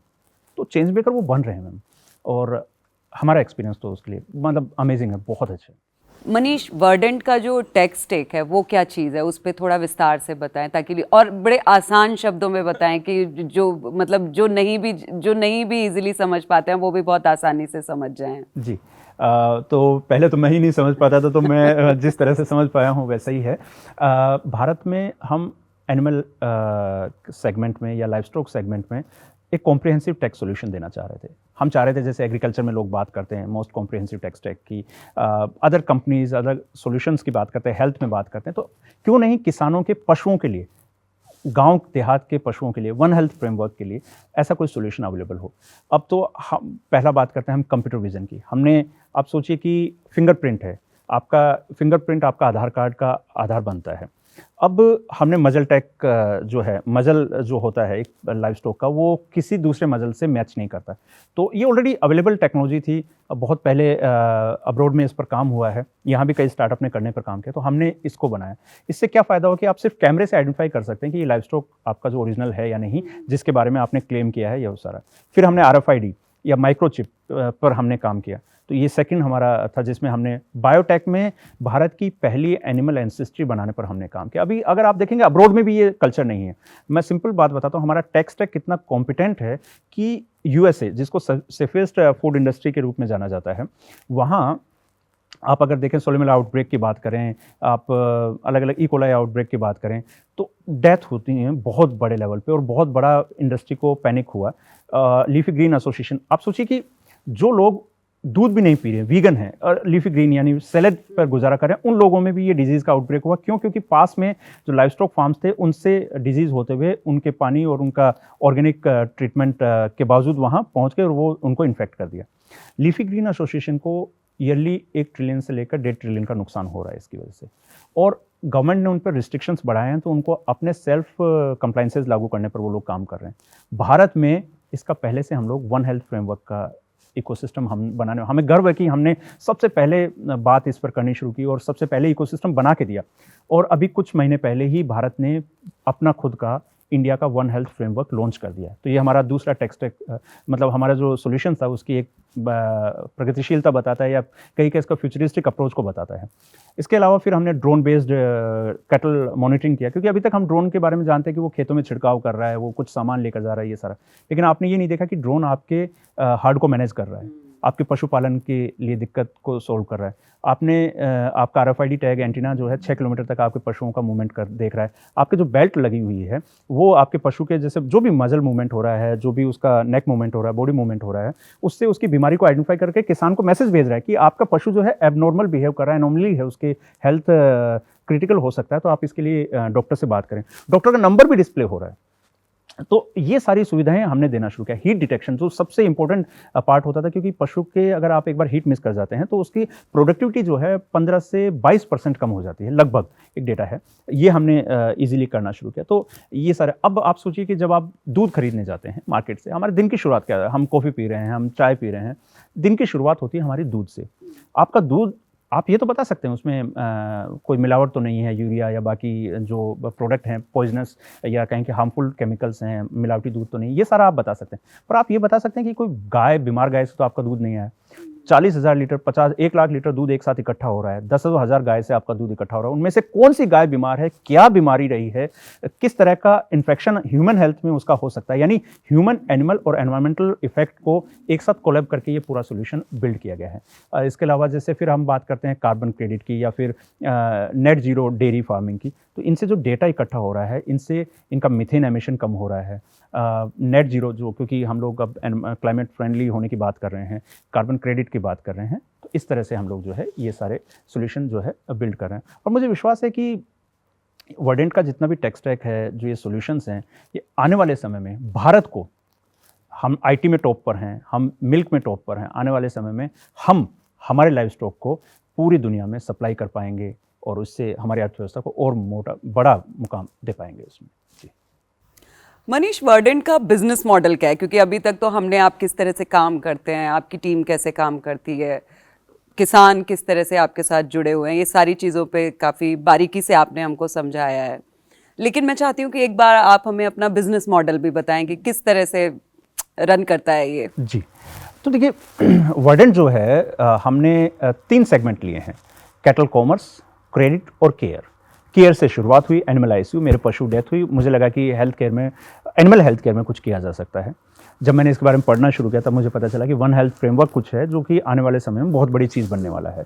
तो चेंज मेकर वो बन रहे हैं मैम। और हमारा एक्सपीरियंस तो उसके लिए मतलब अमेजिंग है, बहुत अच्छा है। मनीष, वर्डेंट का जो टेक स्टेक है वो क्या चीज़ है, उस पर थोड़ा विस्तार से बताएं, ताकि और बड़े आसान शब्दों में बताएं कि जो मतलब जो नहीं भी इजीली समझ पाते हैं वो भी बहुत आसानी से समझ जाएं। जी, तो पहले तो मैं ही नहीं समझ पाता था, तो मैं जिस तरह से समझ पाया हूँ वैसा ही है। भारत में हम एनिमल सेगमेंट में या लाइवस्टॉक सेगमेंट में एक कॉम्प्रिहेंसिव टेक सॉल्यूशन देना चाह रहे थे। हम चाह रहे थे, जैसे एग्रीकल्चर में लोग बात करते हैं मोस्ट कॉम्प्रिहेंसिव टेक स्टैक की, अदर कंपनीज अदर सॉल्यूशंस की बात करते हैं, हेल्थ में बात करते हैं, तो क्यों नहीं किसानों के, पशुओं के लिए, गांव देहात के पशुओं के लिए, वन हेल्थ फ्रेमवर्क के लिए ऐसा कोई सॉल्यूशन अवेलेबल हो। अब तो हम पहला बात करते हैं हम कंप्यूटर विजन की। हमने, आप सोचिए कि फिंगरप्रिंट है, आपका फिंगरप्रिंट आपका आधार कार्ड का आधार बनता है। अब हमने मजल टेक जो है, मजल जो होता है एक लाइवस्टॉक का, वो किसी दूसरे मजल से मैच नहीं करता। तो ये ऑलरेडी अवेलेबल टेक्नोलॉजी थी, बहुत पहले अब्रॉड में इस पर काम हुआ है, यहाँ भी कई स्टार्टअप ने करने पर काम किया, तो हमने इसको बनाया। इससे क्या फ़ायदा हो कि आप सिर्फ कैमरे से आइडेंटिफाई कर सकते हैं कि ये लाइवस्टॉक आपका जो ओरिजिनल है या नहीं, जिसके बारे में आपने क्लेम किया है, ये वो सारा। फिर हमने RFID या माइक्रोचिप पर हमने काम किया, तो ये सेकंड हमारा था, जिसमें हमने बायोटेक में भारत की पहली एनिमल एंसेस्ट्री बनाने पर हमने काम किया। अभी अगर आप देखेंगे अब्रॉड में भी ये कल्चर नहीं है। मैं सिंपल बात बताता हूँ, हमारा टेक स्टैक कितना कॉम्पिटेंट है कि USA, जिसको सेफेस्ट फूड इंडस्ट्री के रूप में जाना जाता है, वहाँ आप अगर देखें सॉल्मोनेला आउटब्रेक की बात करें, आप अलग अलग इकोलाई आउटब्रेक की बात करें, तो डेथ होती है बहुत बड़े लेवल पे और बहुत बड़ा इंडस्ट्री को पैनिक हुआ। लीफी ग्रीन एसोसिएशन, आप सोचिए कि जो लोग दूध भी नहीं पी रहे, वीगन है और लीफी ग्रीन यानी सैलेड पर गुजारा कर रहे हैं, उन लोगों में भी ये डिजीज़ का आउटब्रेक हुआ। क्यों? क्योंकि पास में जो लाइवस्टॉक फार्म्स थे उनसे डिजीज़ होते हुए उनके पानी और उनका ऑर्गेनिक ट्रीटमेंट के बावजूद वहाँ पहुँच गए और वो उनको इन्फेक्ट कर दिया। लीफी ग्रीन एसोसिएशन को ईयरली 1 ट्रिलियन से लेकर 1.5 ट्रिलियन का नुकसान हो रहा है इसकी वजह से, और गवर्नमेंट ने उन पर रिस्ट्रिक्शंस बढ़ाए हैं, तो उनको अपने सेल्फ कंप्लाइंसेस लागू करने पर वो लोग काम कर रहे हैं। भारत में इसका पहले से हम लोग वन हेल्थ फ्रेमवर्क का इकोसिस्टम हम बनाने, हमें गर्व है कि हमने सबसे पहले बात इस पर करनी शुरू की और सबसे पहले इकोसिस्टम बना के दिया। और अभी कुछ महीने पहले ही भारत ने अपना खुद का इंडिया का वन हेल्थ फ्रेमवर्क लॉन्च कर दिया है। तो ये हमारा दूसरा मतलब हमारा जो सॉल्यूशन था उसकी एक प्रगतिशीलता बताता है या कहीं का इसका फ्यूचरिस्टिक अप्रोच को बताता है। इसके अलावा फिर हमने ड्रोन बेस्ड कैटल मॉनिटरिंग किया, क्योंकि अभी तक हम ड्रोन के बारे में जानते हैं कि वो खेतों में छिड़काव कर रहा है, वो कुछ सामान लेकर जा रहा है, ये सारा, लेकिन आपने ये नहीं देखा कि ड्रोन आपके हार्ड को मैनेज कर रहा है, आपके पशुपालन के लिए दिक्कत को सोल्व कर रहा है। आपका RFID टैग एंटीना जो है 6 किलोमीटर तक आपके पशुओं का मूवमेंट देख रहा है। आपके जो बेल्ट लगी हुई है वो आपके पशु के जैसे जो भी मजल मूवमेंट हो रहा है, जो भी उसका नेक मूवमेंट हो रहा है, बॉडी मूवमेंट हो रहा है, उससे उसकी बीमारी को आइडेंटिफाई करके किसान को मैसेज भेज रहा है कि आपका पशु जो है एबनॉर्मल बिहेव कर रहा है, एनॉमली है, उसके हेल्थ क्रिटिकल हो सकता है, तो आप इसके लिए डॉक्टर से बात करें। डॉक्टर का नंबर भी डिस्प्ले हो रहा है। तो ये सारी सुविधाएं हमने देना शुरू किया। हीट डिटेक्शन जो सबसे इंपॉर्टेंट पार्ट होता था, क्योंकि पशु के अगर आप एक बार हीट मिस कर जाते हैं तो उसकी प्रोडक्टिविटी जो है 15 से 22% कम हो जाती है, लगभग एक डेटा है। ये हमने इजीली करना शुरू किया। तो ये सारे, अब आप सोचिए कि जब आप दूध खरीदने जाते हैं मार्केट से, हमारे दिन की शुरुआत क्या है, हम कॉफ़ी पी रहे हैं, हम चाय पी रहे हैं, दिन की शुरुआत होती है हमारी दूध से। आपका दूध, आप ये तो बता सकते हैं उसमें कोई मिलावट तो नहीं है, यूरिया या बाकी जो प्रोडक्ट हैं पॉइजनस या कहें कि हार्मफुल केमिकल्स हैं, मिलावटी दूध तो नहीं, ये सारा आप बता सकते हैं। पर आप ये बता सकते हैं कि कोई गाय, बीमार गाय से तो आपका दूध नहीं आया। 40,000 लीटर, 1 लाख लीटर दूध एक साथ इकट्ठा हो रहा है, 10,000 गाय से आपका दूध इकट्ठा हो रहा है। उनमें से कौन सी गाय बीमार है, क्या बीमारी रही है, किस तरह का इन्फेक्शन ह्यूमन हेल्थ में उसका हो सकता है, यानी ह्यूमन, एनिमल और एनवायरमेंटल इफेक्ट को एक साथ कोलैब करके ये पूरा सोल्यूशन बिल्ड किया गया है। इसके अलावा जैसे फिर हम बात करते हैं कार्बन क्रेडिट की या फिर नेट जीरो डेयरी फार्मिंग की, तो इनसे जो डेटा इकट्ठा हो रहा है, इनसे इनका मीथेन एमिशन कम हो रहा है। नेट जीरो जो, क्योंकि हम लोग अब क्लाइमेट फ्रेंडली होने की बात कर रहे हैं, कार्बन क्रेडिट की बात कर रहे हैं, तो इस तरह से हम लोग जो है ये सारे सॉल्यूशन जो है बिल्ड कर रहे हैं। और मुझे विश्वास है कि वर्डेंट का जितना भी टेक स्टैक है, जो ये सॉल्यूशंस हैं, ये आने वाले समय में भारत को, हम IT में टॉप पर हैं, हम मिल्क में टॉप पर हैं, आने वाले समय में हम हमारे लाइव स्टॉक को पूरी दुनिया में सप्लाई कर पाएंगे और उससे हमारी अर्थव्यवस्था को और बड़ा मुकाम दे पाएंगे उसमें। जी मनीष, वर्डेंट का बिजनेस मॉडल क्या है? क्योंकि अभी तक तो हमने आप किस तरह से काम करते हैं, आपकी टीम कैसे काम करती है, किसान किस तरह से आपके साथ जुड़े हुए हैं, ये सारी चीज़ों पे काफ़ी बारीकी से आपने हमको समझाया है। लेकिन मैं चाहती हूँ कि एक बार आप हमें अपना बिजनेस मॉडल भी बताएं कि किस तरह से रन करता है ये। जी, तो देखिए वर्डेंट जो है हमने 3 सेगमेंट लिए हैं, कैटल कॉमर्स, क्रेडिट और केयर से शुरुआत हुई। एनिमल ICU, मेरे पशु डेथ हुई, मुझे लगा कि हेल्थ केयर में, एनिमल हेल्थ केयर में कुछ किया जा सकता है। जब मैंने इसके बारे में पढ़ना शुरू किया तब मुझे पता चला कि वन हेल्थ फ्रेमवर्क कुछ है जो कि आने वाले समय में बहुत बड़ी चीज़ बनने वाला है।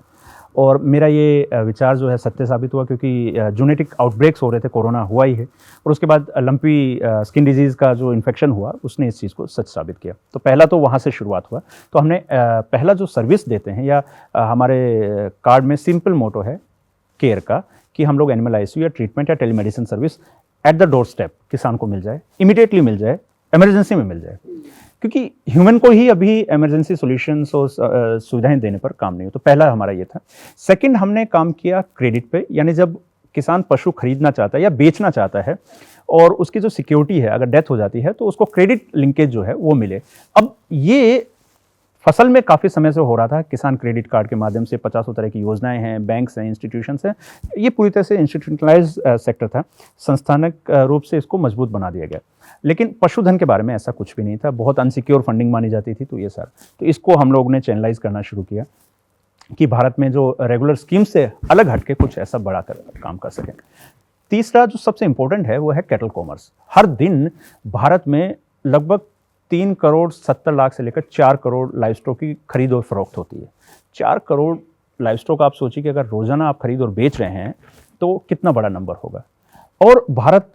और मेरा ये विचार जो है सत्य साबित हुआ, क्योंकि जेनेटिक आउटब्रेक्स हो रहे थे, कोरोना हुआ ही है, और उसके बाद लंपी स्किन डिजीज़ का जो इन्फेक्शन हुआ उसने इस चीज़ को सच साबित किया। तो पहला तो वहाँ से शुरुआत हुआ। तो हमने पहला जो सर्विस देते हैं या हमारे कार्ड में सिंपल मोटो है केयर का, कि हम लोग एनिमल ICU या ट्रीटमेंट या telemedicine service at the door step किसान को मिल जाए, इमीडिएटली मिल जाए, इमरजेंसी में मिल जाए, क्योंकि ह्यूमन को ही अभी इमरजेंसी सॉल्यूशंस और सुविधाएं देने पर काम नहीं हो। तो पहला हमारा ये था। सेकंड, हमने काम किया क्रेडिट पे, यानी जब किसान पशु खरीदना चाहता है या बेचना चाहता है और उसकी जो सिक्योरिटी है, अगर डेथ हो जाती है तो उसको क्रेडिट लिंकेज जो है वो मिले। अब ये फसल में काफ़ी समय से हो रहा था, किसान क्रेडिट कार्ड के माध्यम से 50 तरह की योजनाएं हैं, बैंक्स हैं, इंस्टीट्यूशंस हैं, ये पूरी तरह से इंस्टीट्यूशनलाइज सेक्टर था, संस्थानक रूप से इसको मजबूत बना दिया गया। लेकिन पशुधन के बारे में ऐसा कुछ भी नहीं था, बहुत अनसिक्योर फंडिंग मानी जाती थी। तो ये सर, तो इसको हम लोग ने चैनलाइज करना शुरू किया कि भारत में जो रेगुलर स्कीम से अलग हटके कुछ ऐसा बड़ा काम कर सकें। तीसरा जो सबसे इंपॉर्टेंट है वो है कैटल कॉमर्स। हर दिन भारत में लगभग 3 करोड़ 70 लाख से लेकर 4 करोड़ लाइव स्टॉक की खरीद और फरोख्त होती है। 4 करोड़ लाइव स्टॉक, आप सोचिए कि अगर रोजाना आप खरीद और बेच रहे हैं तो कितना बड़ा नंबर होगा। और भारत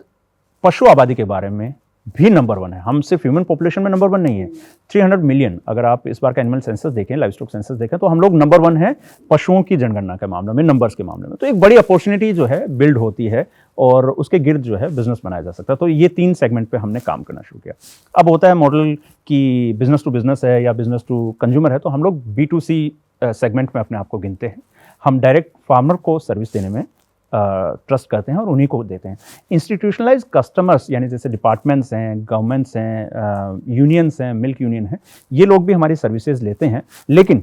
पशु आबादी के बारे में भी नंबर 1 है। हम सिर्फ ह्यूमन पॉपुलेशन में नंबर 1 नहीं है, 300 मिलियन, अगर आप इस बार का एनिमल सेंसस देखें, लाइव स्टॉक सेंसस देखें, तो हम लोग नंबर 1 है पशुओं की जनगणना के मामले में, नंबर्स के मामले में। तो एक बड़ी अपॉर्चुनिटी जो है बिल्ड होती है और उसके गिर्द जो है बिजनेस बनाया जा सकता है। तो ये 3 सेगमेंट पे हमने काम करना शुरू किया। अब होता है मॉडल कि बिजनेस टू बिजनेस है या बिजनेस टू कंज्यूमर है, तो हम लोग B2C सेगमेंट में अपने आप को गिनते हैं। हम डायरेक्ट फार्मर को सर्विस देने में ट्रस्ट करते हैं और उन्हीं को देते हैं। इंस्टीट्यूशनलाइज कस्टमर्स, यानी जैसे डिपार्टमेंट्स हैं, गवर्नमेंट्स हैं, यूनियंस हैं, मिल्क यूनियन है, ये लोग भी हमारी सर्विसेज लेते हैं। लेकिन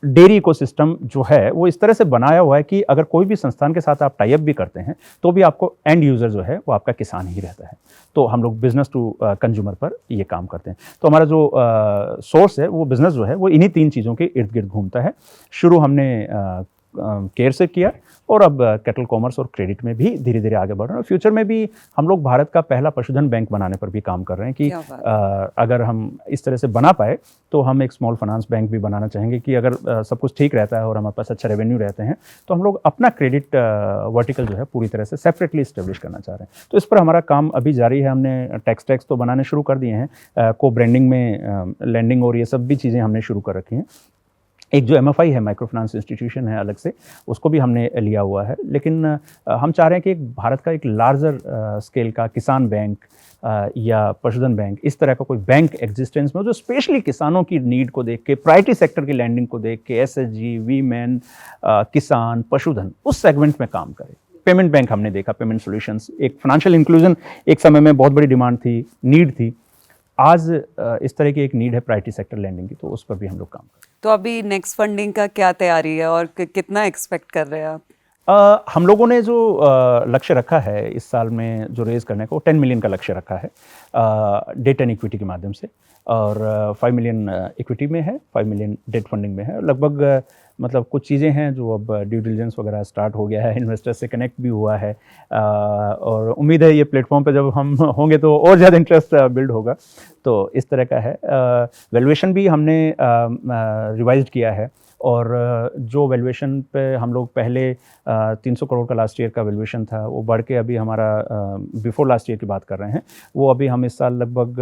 डेयरी इकोसिस्टम जो है वो इस तरह से बनाया हुआ है कि अगर कोई भी संस्थान के साथ आप टाई अप भी करते हैं तो भी आपको एंड यूज़र जो है वो आपका किसान ही रहता है। तो हम लोग बिजनेस टू कंज्यूमर पर ये काम करते हैं। तो हमारा जो सोर्स है वो बिज़नेस जो है वो इन्हीं 3 चीज़ों के इर्द गिर्द घूमता है। शुरू हमने केयर से किया और अब कैटल कॉमर्स और क्रेडिट में भी धीरे धीरे आगे बढ़ रहे हैं। फ्यूचर में भी हम लोग भारत का पहला पशुधन बैंक बनाने पर भी काम कर रहे हैं कि अगर हम इस तरह से बना पाए तो हम एक स्मॉल फाइनेंस बैंक भी बनाना चाहेंगे कि अगर सब कुछ ठीक रहता है और हमारे पास अच्छा रेवेन्यू रहते हैं तो हम लोग अपना क्रेडिट वर्टिकल जो है पूरी तरह से सेपरेटली इस्टेब्लिश करना चाह रहे हैं। तो इस पर हमारा काम अभी जारी है। हमने टैक्स तो बनाने शुरू कर दिए हैं, को ब्रांडिंग में लैंडिंग और ये सब भी चीज़ें हमने शुरू कर रखी हैं। एक जो MFI है, माइक्रो फाइनेंस इंस्टीट्यूशन है अलग से, उसको भी हमने लिया हुआ है। लेकिन हम चाह रहे हैं कि एक भारत का एक लार्जर स्केल का किसान बैंक या पशुधन बैंक, इस तरह का कोई बैंक एग्जिस्टेंस में जो स्पेशली किसानों की नीड को देख के, प्रायोरिटी सेक्टर की लैंडिंग को देख के, SHG, वीमेन, किसान, पशुधन, उस सेगमेंट में काम करे। पेमेंट बैंक हमने देखा, पेमेंट सॉल्यूशंस, एक फाइनेंशियल इंक्लूजन एक समय में बहुत बड़ी डिमांड थी, नीड थी। आज इस तरह की एक नीड है प्रायोरिटी सेक्टर लैंडिंग की, तो उस पर भी हम लोग काम कर रहे हैं। तो अभी नेक्स्ट फंडिंग का क्या तैयारी है और कितना एक्सपेक्ट कर रहे हैं आप? हम लोगों ने जो लक्ष्य रखा है इस साल में जो रेज़ करने का, वो 10 मिलियन का लक्ष्य रखा है डेट एंड इक्विटी के माध्यम से, और 5 मिलियन इक्विटी में है, 5 मिलियन डेट फंडिंग में है। लगभग मतलब कुछ चीज़ें हैं जो अब ड्यू डिलिजेंस वगैरह स्टार्ट हो गया है, इन्वेस्टर से कनेक्ट भी हुआ है, और उम्मीद है ये प्लेटफॉर्म पे जब हम होंगे तो और ज़्यादा इंटरेस्ट बिल्ड होगा। तो इस तरह का है। वैल्यूएशन भी हमने रिवाइज्ड किया है, और जो वैल्यूएशन पे हम लोग पहले 300 करोड़ का लास्ट ईयर का वैल्यूएशन था, वो बढ़ के अभी हमारा बिफोर लास्ट ईयर की बात कर रहे हैं, वो अभी हम इस साल लगभग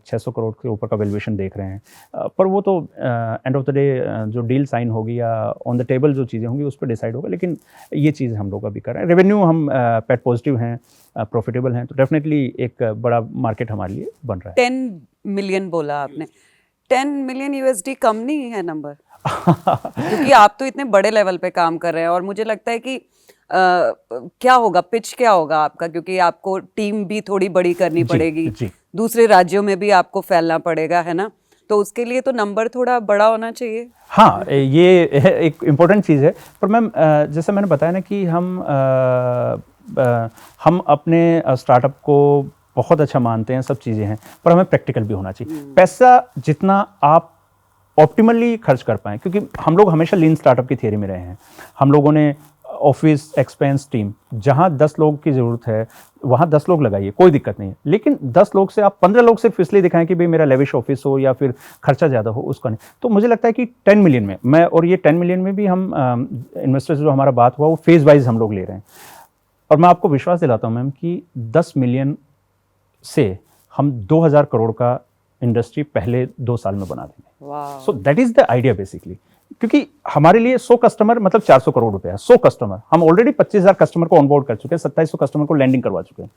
600 करोड़ के ऊपर का वैल्यूएशन देख रहे हैं। पर वो तो एंड ऑफ द डे जो डील साइन होगी या ऑन द टेबल जो चीज़ें होंगी उस पर डिसाइड होगा। लेकिन ये चीज़ हम लोग अभी कर रहे हैं। रेवेन्यू हम पैट पॉजिटिव हैं, प्रॉफिटेबल हैं, तो डेफिनेटली एक बड़ा मार्केट हमारे लिए बन रहा है। 10 मिलियन बोला आपने, 10 मिलियन USD कम नहीं है नंबर? क्योंकि आप तो इतने बड़े लेवल पे काम कर रहे हैं, और मुझे लगता है कि क्या होगा, पिच क्या होगा आपका, क्योंकि आपको टीम भी थोड़ी बड़ी करनी पड़ेगी, दूसरे राज्यों में भी आपको फैलना पड़ेगा, है ना? तो उसके लिए तो नंबर थोड़ा बड़ा होना चाहिए। हाँ, ये एक इम्पोर्टेंट चीज़ है। पर मैम, जैसे मैंने बताया ना कि हम अपने स्टार्टअप को बहुत अच्छा मानते हैं, सब चीज़ें हैं, पर हमें प्रैक्टिकल भी होना चाहिए। पैसा जितना आप ऑप्टिमली खर्च कर पाएँ, क्योंकि हम लोग हमेशा लीन स्टार्टअप की थियरी में रहे हैं। हम लोगों ने ऑफिस एक्सपेंस टीम, जहाँ 10 लोग की ज़रूरत है वहाँ 10 लोग लगाइए, कोई दिक्कत नहीं है। लेकिन 10 लोग से आप 15 लोग सिर्फ इसलिए दिखाएं कि भाई मेरा लेविश ऑफिस हो या फिर खर्चा ज़्यादा हो, उसका नहीं। तो मुझे लगता है कि 10 मिलियन में मैं, और ये 10 मिलियन में भी हम इन्वेस्टर्स जो हमारा बात हुआ वो फेज़ वाइज हम लोग ले रहे हैं। और मैं आपको विश्वास दिलाता हूँ मैम कि 10 मिलियन से हम 2000 करोड़ का इंडस्ट्री पहले 2 साल में बना देंगे। So that is the idea basically, क्योंकि हमारे लिए 100 कस्टमर मतलब 400 करोड़ रुपए है। 100 कस्टमर, हम ऑलरेडी 25,000 कस्टमर को ऑनबोर्ड कर चुके हैं, 2700 कस्टमर को लैंडिंग करवा चुके हैं।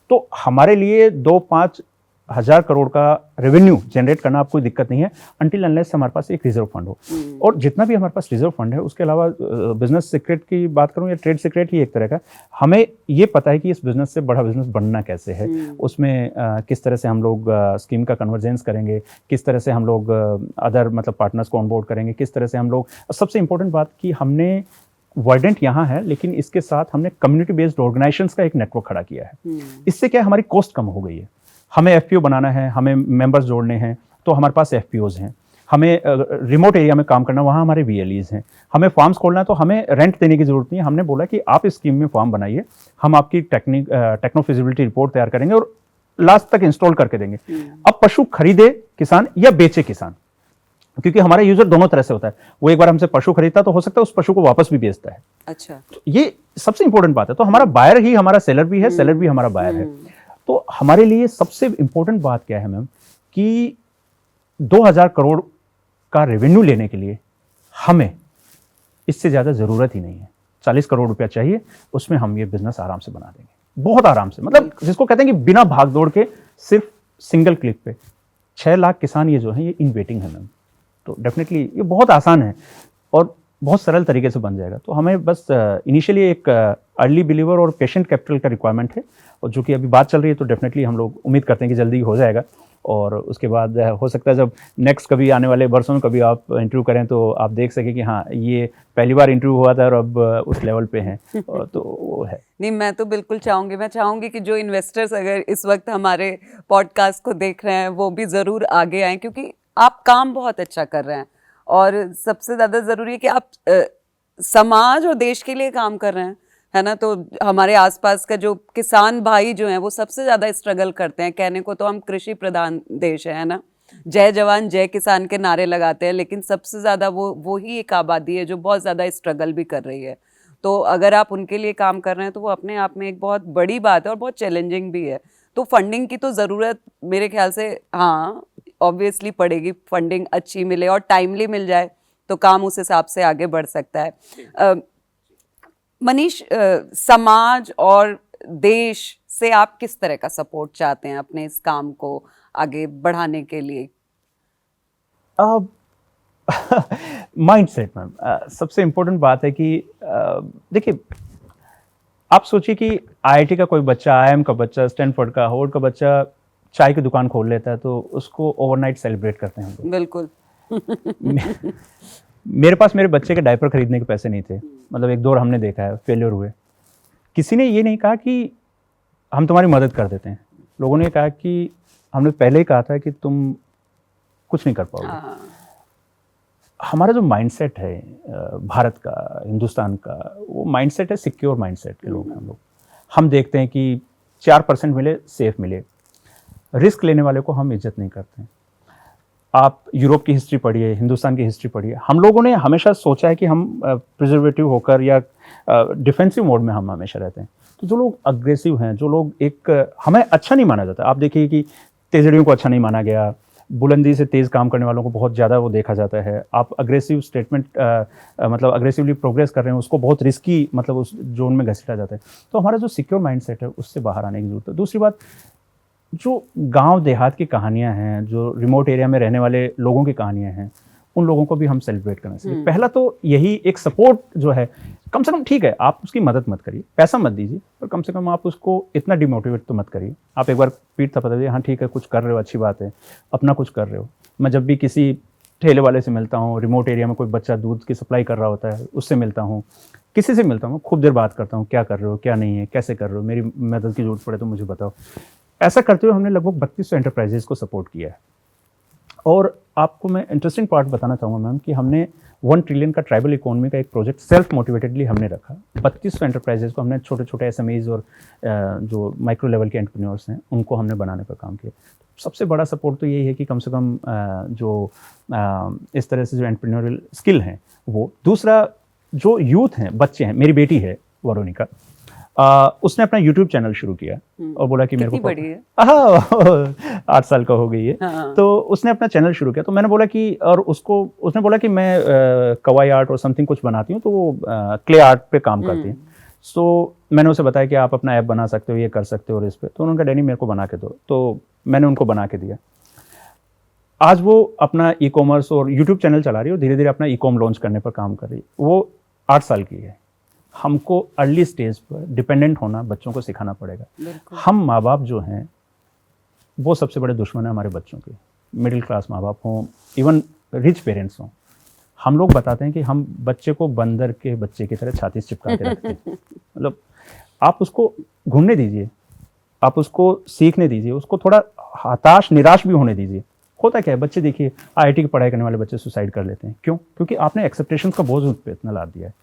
तो हमारे लिए 2-5 हज़ार करोड़ का रेवेन्यू जनरेट करना आपको कोई दिक्कत नहीं है, अनटिल अनलेस हमारे पास एक रिजर्व फंड हो। और जितना भी हमारे पास रिजर्व फंड है, उसके अलावा बिजनेस सीक्रेट की बात करूं या ट्रेड सीक्रेट ही एक तरह का, हमें ये पता है कि इस बिजनेस से बड़ा बिजनेस बनना कैसे है, उसमें किस तरह से हम लोग स्कीम का कन्वर्जेंस करेंगे, किस तरह से हम लोग अदर मतलब पार्टनर्स को ऑनबोर्ड करेंगे, किस तरह से हम लोग, सबसे इंपॉर्टेंट बात कि हमने वाइडेंट यहाँ है, लेकिन इसके साथ हमने कम्युनिटी बेस्ड ऑर्गेनाइजेशंस का एक नेटवर्क खड़ा किया है। इससे क्या है, हमारी कॉस्ट कम हो गई है। हमें FPO बनाना है, हमें मेंबर्स जोड़ने हैं, तो हमारे पास FPOs हैं। हमें रिमोट एरिया में काम करना, वहाँ हमारे VLEs हैं। हमें फार्म्स खोलना है तो हमें रेंट देने की जरूरत नहीं है। हमने बोला कि आप इस स्कीम में फार्म बनाइए, हम आपकी टेक्नो फिजिबिलिटी रिपोर्ट तैयार करेंगे और लास्ट तक इंस्टॉल करके देंगे। अब पशु खरीदे किसान या बेचे किसान, क्योंकि हमारा यूजर दोनों तरह से होता है। वो एक बार हमसे पशु खरीदता तो हो सकता है उस पशु को वापस भी बेचता है। अच्छा, तो ये सबसे इंपॉर्टेंट बात है। तो हमारा बायर ही हमारा सेलर भी है, सेलर भी हमारा बायर है। तो हमारे लिए सबसे इंपॉर्टेंट बात क्या है मैम, कि 2000 करोड़ का रेवेन्यू लेने के लिए हमें इससे ज़्यादा ज़रूरत ही नहीं है। 40 करोड़ रुपया चाहिए, उसमें हम ये बिजनेस आराम से बना देंगे, बहुत आराम से। मतलब जिसको कहते हैं कि बिना भाग दौड़ के, सिर्फ सिंगल क्लिक पे 6 लाख किसान ये जो हैं ये इन वेटिंग है मैम। तो डेफिनेटली ये बहुत आसान है और बहुत सरल तरीके से बन जाएगा। तो हमें बस इनिशियली एक अर्ली बिलीवर और पेशेंट कैपिटल का रिक्वायरमेंट है, और जो कि अभी बात चल रही है, तो डेफिनेटली हम लोग उम्मीद करते हैं कि जल्दी हो जाएगा। और उसके बाद हो सकता है जब नेक्स्ट कभी आने वाले वर्षों में कभी आप इंटरव्यू करें तो आप देख सकें कि हाँ ये पहली बार इंटरव्यू हुआ था और अब उस लेवल पे हैं। तो वो है। नहीं, मैं तो बिल्कुल चाहूंगी, मैं चाहूंगी कि जो इन्वेस्टर्स अगर इस वक्त हमारे पॉडकास्ट को देख रहे हैं वो भी ज़रूर आगे आएं, क्योंकि आप काम बहुत अच्छा कर रहे हैं और सबसे ज़्यादा ज़रूरी है कि आप समाज और देश के लिए काम कर रहे हैं, है ना। तो हमारे आसपास का जो किसान भाई जो हैं वो सबसे ज़्यादा स्ट्रगल करते हैं। कहने को तो हम कृषि प्रधान देश है ना, जय जवान जय किसान के नारे लगाते हैं, लेकिन सबसे ज़्यादा वो ही एक आबादी है जो बहुत ज़्यादा स्ट्रगल भी कर रही है। तो अगर आप उनके लिए काम कर रहे हैं तो वो अपने आप में एक बहुत बड़ी बात है और बहुत चैलेंजिंग भी है। तो फंडिंग की तो ज़रूरत मेरे ख्याल से हाँ ऑब्वियसली पड़ेगी, फंडिंग अच्छी मिले और टाइमली मिल जाए तो काम उस हिसाब से आगे बढ़ सकता है। मनीष, समाज और देश से आप किस तरह का सपोर्ट चाहते हैं अपने इस काम को आगे बढ़ाने के लिए? माइंडसेट मैम सबसे इम्पोर्टेंट बात है कि देखिए आप सोचिए कि आईआईटी का कोई बच्चा, आईआईएम का बच्चा, स्टैनफोर्ड का, हार्वर्ड का बच्चा चाय की दुकान खोल लेता है तो उसको ओवरनाइट सेलिब्रेट करते हैं हम लोग। बिल्कुल। मेरे पास मेरे बच्चे के डायपर खरीदने के पैसे नहीं थे, मतलब एक दौर हमने देखा है फेलियर हुए। किसी ने ये नहीं कहा कि हम तुम्हारी मदद कर देते हैं, लोगों ने कहा कि हमने पहले ही कहा था कि तुम कुछ नहीं कर पाओगे। हमारा जो माइंडसेट है भारत का, हिंदुस्तान का, वो माइंडसेट है सिक्योर माइंडसेट के लोग हैं हम लोग। हम देखते हैं कि 4% मिले सेफ मिले, रिस्क लेने वाले को हम इज्जत नहीं करते हैं। आप यूरोप की हिस्ट्री पढ़िए, हिंदुस्तान की हिस्ट्री पढ़िए, हम लोगों ने हमेशा सोचा है कि हम प्रिजर्वेटिव होकर या डिफेंसिव मोड में हम हमेशा रहते हैं। तो जो लोग अग्रेसिव हैं, जो लोग हमें अच्छा नहीं माना जाता। आप देखिए कि तेजड़ियों को अच्छा नहीं माना गया, बुलंदी से तेज़ काम करने वालों को बहुत ज़्यादा वो देखा जाता है। आप अग्रेसिव स्टेटमेंट मतलब अग्रेसिवली प्रोग्रेस कर रहे हैं उसको बहुत रिस्की मतलब उस जोन में घसीटा जाता है। तो हमारा जो सिक्योर माइंडसेट है उससे बाहर आने की ज़रूरत है। दूसरी बात, जो गांव देहात की कहानियां हैं, जो रिमोट एरिया में रहने वाले लोगों की कहानियां हैं, उन लोगों को भी हम सेलिब्रेट करना चाहिए। पहला तो यही एक सपोर्ट जो है, कम से कम ठीक है आप उसकी मदद मत करिए, पैसा मत दीजिए, पर कम से कम आप उसको इतना डिमोटिवेट तो मत करिए। आप एक बार पीठ थपथपा दीजिए, हाँ ठीक है कुछ कर रहे हो, अच्छी बात है, अपना कुछ कर रहे हो। मैं जब भी किसी ठेले वाले से मिलता हूँ, रिमोट एरिया में कोई बच्चा दूध की सप्लाई कर रहा होता है, उससे मिलता हूँ, किसी से मिलता हूँ, खूब देर बात करता हूँ, क्या कर रहे हो, क्या नहीं है, कैसे कर रहे हो, मेरी मदद की जरूरत पड़े तो मुझे बताओ। ऐसा करते हुए हमने लगभग 3200 एंटरप्राइजेज को सपोर्ट किया है। और आपको मैं इंटरेस्टिंग पार्ट बताना चाहूँगा मैम कि हमने 1 ट्रिलियन का ट्राइबल इकोनॉमी का एक प्रोजेक्ट सेल्फ मोटिवेटेडली हमने रखा। 3200 एंटरप्राइजेज को हमने, छोटे छोटे एसएमईज और जो माइक्रो लेवल के एंटरप्रेन्योर्स हैं उनको हमने बनाने पर काम किया। सबसे बड़ा सपोर्ट तो यही है कि कम से कम इस तरह से जो एंटरप्रेन्योरियल स्किल हैं वो। दूसरा, जो यूथ हैं, बच्चे हैं, मेरी बेटी है वरोनिका, उसने अपना YouTube चैनल शुरू किया और बोला कि मेरे को बड़ी है? 8 साल का हो गई है। हाँ। तो उसने अपना चैनल शुरू किया, तो मैंने बोला कि, और उसने बोला कि मैं कवाई आर्ट और समथिंग कुछ बनाती हूँ, तो वो क्ले आर्ट पे काम करती है। तो मैंने उसे बताया कि आप अपना ऐप बना सकते हो, ये कर सकते हो, और इस पे। तो उन्होंने कहा डैनी मेरे को बना के दो, तो मैंने उनको बना के दिया। आज वो अपना ई कॉमर्स और यूट्यूब चैनल चला रही है और धीरे धीरे अपना ई कॉम लॉन्च करने पर काम कर रही है। वो 8 साल की है। हमको अर्ली स्टेज पर डिपेंडेंट होना बच्चों को सिखाना पड़ेगा। हम माँ बाप जो हैं वो सबसे बड़े दुश्मन हैं हमारे बच्चों के। मिडिल क्लास माँ बाप हों, इवन रिच पेरेंट्स हों, हम लोग बताते हैं कि हम बच्चे को बंदर के बच्चे की तरह छाती से चिपका के रखते हैं। मतलब आप उसको घूमने दीजिए, आप उसको सीखने दीजिए, उसको थोड़ा हताश निराश भी होने दीजिए। होता क्या है, बच्चे देखिए आईआईटी की पढ़ाई करने वाले बच्चे सुसाइड कर लेते हैं। क्यों? क्योंकि आपने एक्सेप्टेशंस का बोझ उन पर इतना लाद दिया है।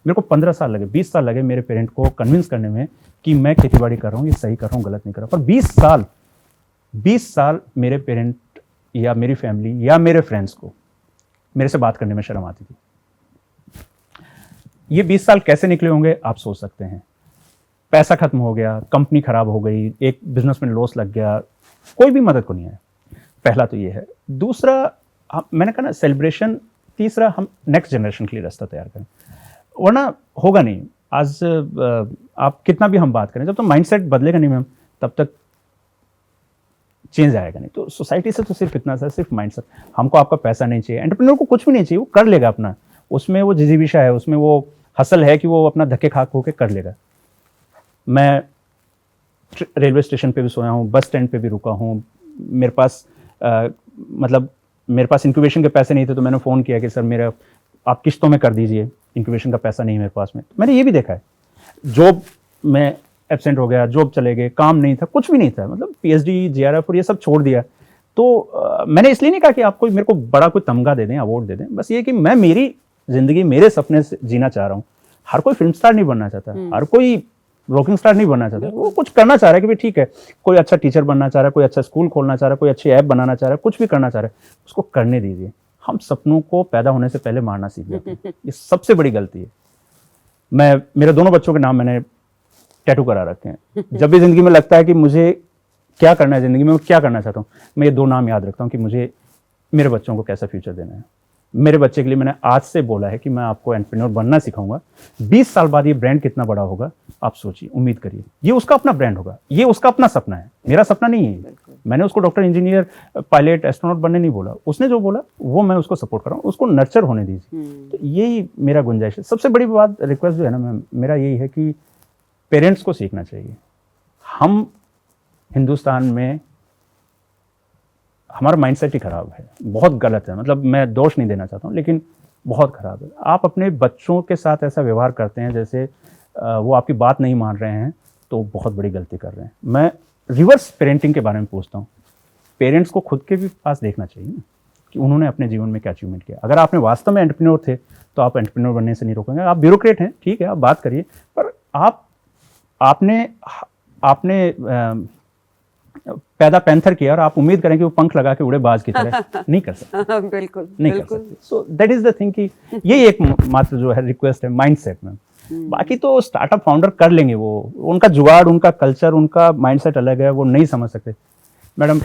मेरे को 15 साल लगे, 20 साल लगे मेरे पेरेंट को कन्विंस करने में कि मैं खेतीबाड़ी कर रहा हूँ, ये सही कर रहा हूँ, गलत नहीं कर रहा। पर 20 साल मेरे पेरेंट या मेरी फैमिली या मेरे फ्रेंड्स को मेरे से बात करने में शर्म आती थी। ये 20 साल कैसे निकले होंगे आप सोच सकते हैं। पैसा खत्म हो गया, कंपनी खराब हो गई, एक बिजनेस में लॉस लग गया, कोई भी मदद को नहीं आया। पहला तो ये है। दूसरा, मैंने कहा ना सेलिब्रेशन। तीसरा, हम नेक्स्ट जनरेशन के लिए रास्ता तैयार करें, वरना होगा नहीं। आज आप कितना भी हम बात करें, जब तक माइंडसेट बदलेगा नहीं मैम तब तक चेंज आएगा नहीं। तो सोसाइटी से तो सिर्फ इतना सा, सिर्फ माइंडसेट। हमको आपका पैसा नहीं चाहिए, एंटरप्रेन्योर को कुछ भी नहीं चाहिए, वो कर लेगा अपना, उसमें वो जिजीविशा है, उसमें वो हसल है कि वो अपना धक्के खा खो के कर लेगा। मैं रेलवे स्टेशन पे भी सोया हूँ, बस स्टैंड पे भी रुका हूँ, मेरे पास मतलब मेरे पास इंक्यूबेशन के पैसे नहीं थे, तो मैंने फ़ोन किया कि सर मेरा आप किस्तों में कर दीजिए, इंक्यूबेशन का पैसा नहीं है मेरे पास में। मैंने ये भी देखा है, जॉब में एब्सेंट हो गया, जॉब चले गए, काम नहीं था, कुछ भी नहीं था, मतलब पीएचडी, जेआरएफ और ये सब छोड़ दिया। तो मैंने इसलिए नहीं कहा कि आपको मेरे को बड़ा कोई तमगा दे दें, अवार्ड दे दें, बस ये कि मैं मेरी ज़िंदगी मेरे सपने से जीना चाह रहा हूँ। हर कोई फिल्म स्टार नहीं बनना चाहता, हर कोई रॉकिंग स्टार नहीं बनना चाहता, वो कुछ करना चाह रहा है कि भाई ठीक है, कोई अच्छा टीचर बनना चाह रहा है, कोई अच्छा स्कूल खोलना चाह रहा है, कोई अच्छी ऐप बनाना चाह रहा है, कुछ भी करना चाह रहा है, उसको करने दीजिए। हम सपनों को पैदा होने से पहले मारना सीख जाते हैं, ये सबसे बड़ी गलती है। मेरे दोनों बच्चों के नाम मैंने टैटू करा रखे हैं। जब भी जिंदगी में लगता है कि मुझे क्या करना है ज़िंदगी में, मैं क्या करना चाहता हूँ, मैं ये 2 नाम याद रखता हूँ कि मुझे मेरे बच्चों को कैसा फ्यूचर देना है। मेरे बच्चे के लिए मैंने आज से बोला है कि मैं आपको एंटरप्रेन्योर बनना सिखाऊंगा। 20 साल बाद ये ब्रांड कितना बड़ा होगा आप सोचिए, उम्मीद करिए। ये उसका अपना ब्रांड होगा, ये उसका अपना सपना है, मेरा सपना नहीं है। मैंने उसको डॉक्टर, इंजीनियर, पायलट, एस्ट्रोनॉट बनने नहीं बोला। उसने जो बोला वो मैं उसको सपोर्ट कर रहा हूँ, उसको नर्चर होने दीजिए। तो यही मेरा गुंजाइश है। सबसे बड़ी बात, रिक्वेस्ट जो है ना मेरा यही है कि पेरेंट्स को सीखना चाहिए। हम हिंदुस्तान में हमारा माइंडसेट ही खराब है, बहुत गलत है। मतलब मैं दोष नहीं देना चाहता हूँ, लेकिन बहुत खराब है। आप अपने बच्चों के साथ ऐसा व्यवहार करते हैं जैसे वो आपकी बात नहीं मान रहे हैं, तो बहुत बड़ी गलती कर रहे हैं। मैं रिवर्स पेरेंटिंग के बारे में पूछता हूँ। पेरेंट्स को खुद के भी पास देखना चाहिए ना कि उन्होंने अपने जीवन में क्या अचीवमेंट किया। अगर आपने वास्तव में एंटरप्रेन्योर थे तो आप एंटरप्रेन्योर बनने से नहीं रोकेंगे। आप ब्यूरोक्रेट हैं, ठीक है, आप बात करिए, पर आपने पैदा पैंथर किया और आप उम्मीद करें कि वो पंख लगा के उड़े बाज की तरह, नहीं कर सकते। बिल्कुल नहीं कर सकते। So that is the thing कि यही एक मात्र जो है रिक्वेस्ट है माइंडसेट में। बाकी तो स्टार्टअप फाउंडर कर लेंगे, वो उनका जुगाड़, उनका कल्चर, उनका माइंडसेट अलग है, वो नहीं समझ सकते। मैडम,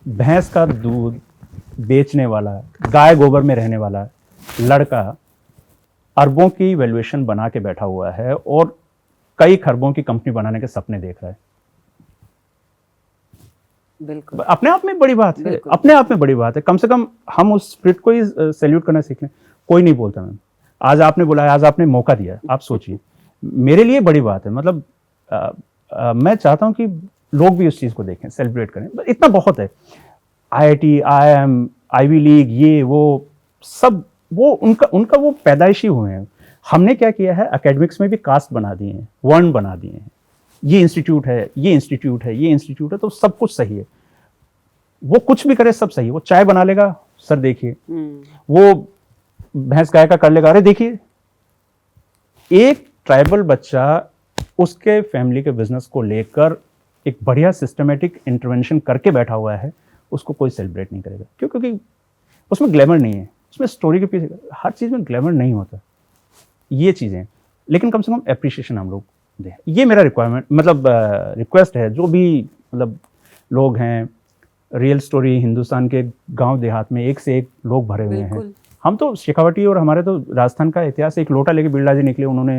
भैंस का दूध बेचने वाला, गाय गोबर में रहने वाला लड़का अरबों की वैल्यूएशन बना के बैठा हुआ है और कई खरबों की कंपनी बनाने के सपने देख रहा है। बिल्कुल, अपने आप में बड़ी बात है, अपने आप में बड़ी बात है। कम से कम हम उस स्पिरिट को ही सैल्यूट करना सीख लें। कोई नहीं बोलता। मैम, आज आपने बुलाया, आज आपने मौका दिया, आप सोचिए, मेरे लिए बड़ी बात है। मतलब मैं चाहता हूं कि लोग भी उस चीज को देखें, सेलिब्रेट करें, इतना बहुत है। IIT, IIM, आईवी लीग, ये वो सब, वो उनका वो पैदाइशी हुए हैं। हमने क्या किया है, एकेडमिक्स में भी कास्ट बना दिए हैं, वर्ण बना दिए हैं। ये इंस्टीट्यूट है, ये इंस्टीट्यूट है, ये इंस्टीट्यूट है, तो सब कुछ सही है। वो कुछ भी करे सब सही है। वो चाय बना लेगा, सर देखिए, वो भैंस गाय का कर लेगा, अरे देखिए। एक ट्राइबल बच्चा उसके फैमिली के बिजनेस को लेकर एक बढ़िया सिस्टमेटिक इंटरवेंशन करके बैठा हुआ है, उसको कोई सेलिब्रेट नहीं करेगा। क्यों? क्योंकि उसमें ग्लैमर नहीं है, उसमें स्टोरी के पीछे हर चीज़ में ग्लैमर नहीं होता, ये चीज़ें। लेकिन कम से कम एप्रिशिएशन हम लोग दें, ये मेरा रिक्वायरमेंट, मतलब रिक्वेस्ट है। जो भी मतलब लोग हैं, रियल स्टोरी हिंदुस्तान के गांव देहात में एक से एक लोग भरे हुए हैं। हम तो शेखावटी, और हमारे तो राजस्थान का इतिहास, एक लोटा लेके बिरला जी निकले उन्होंने।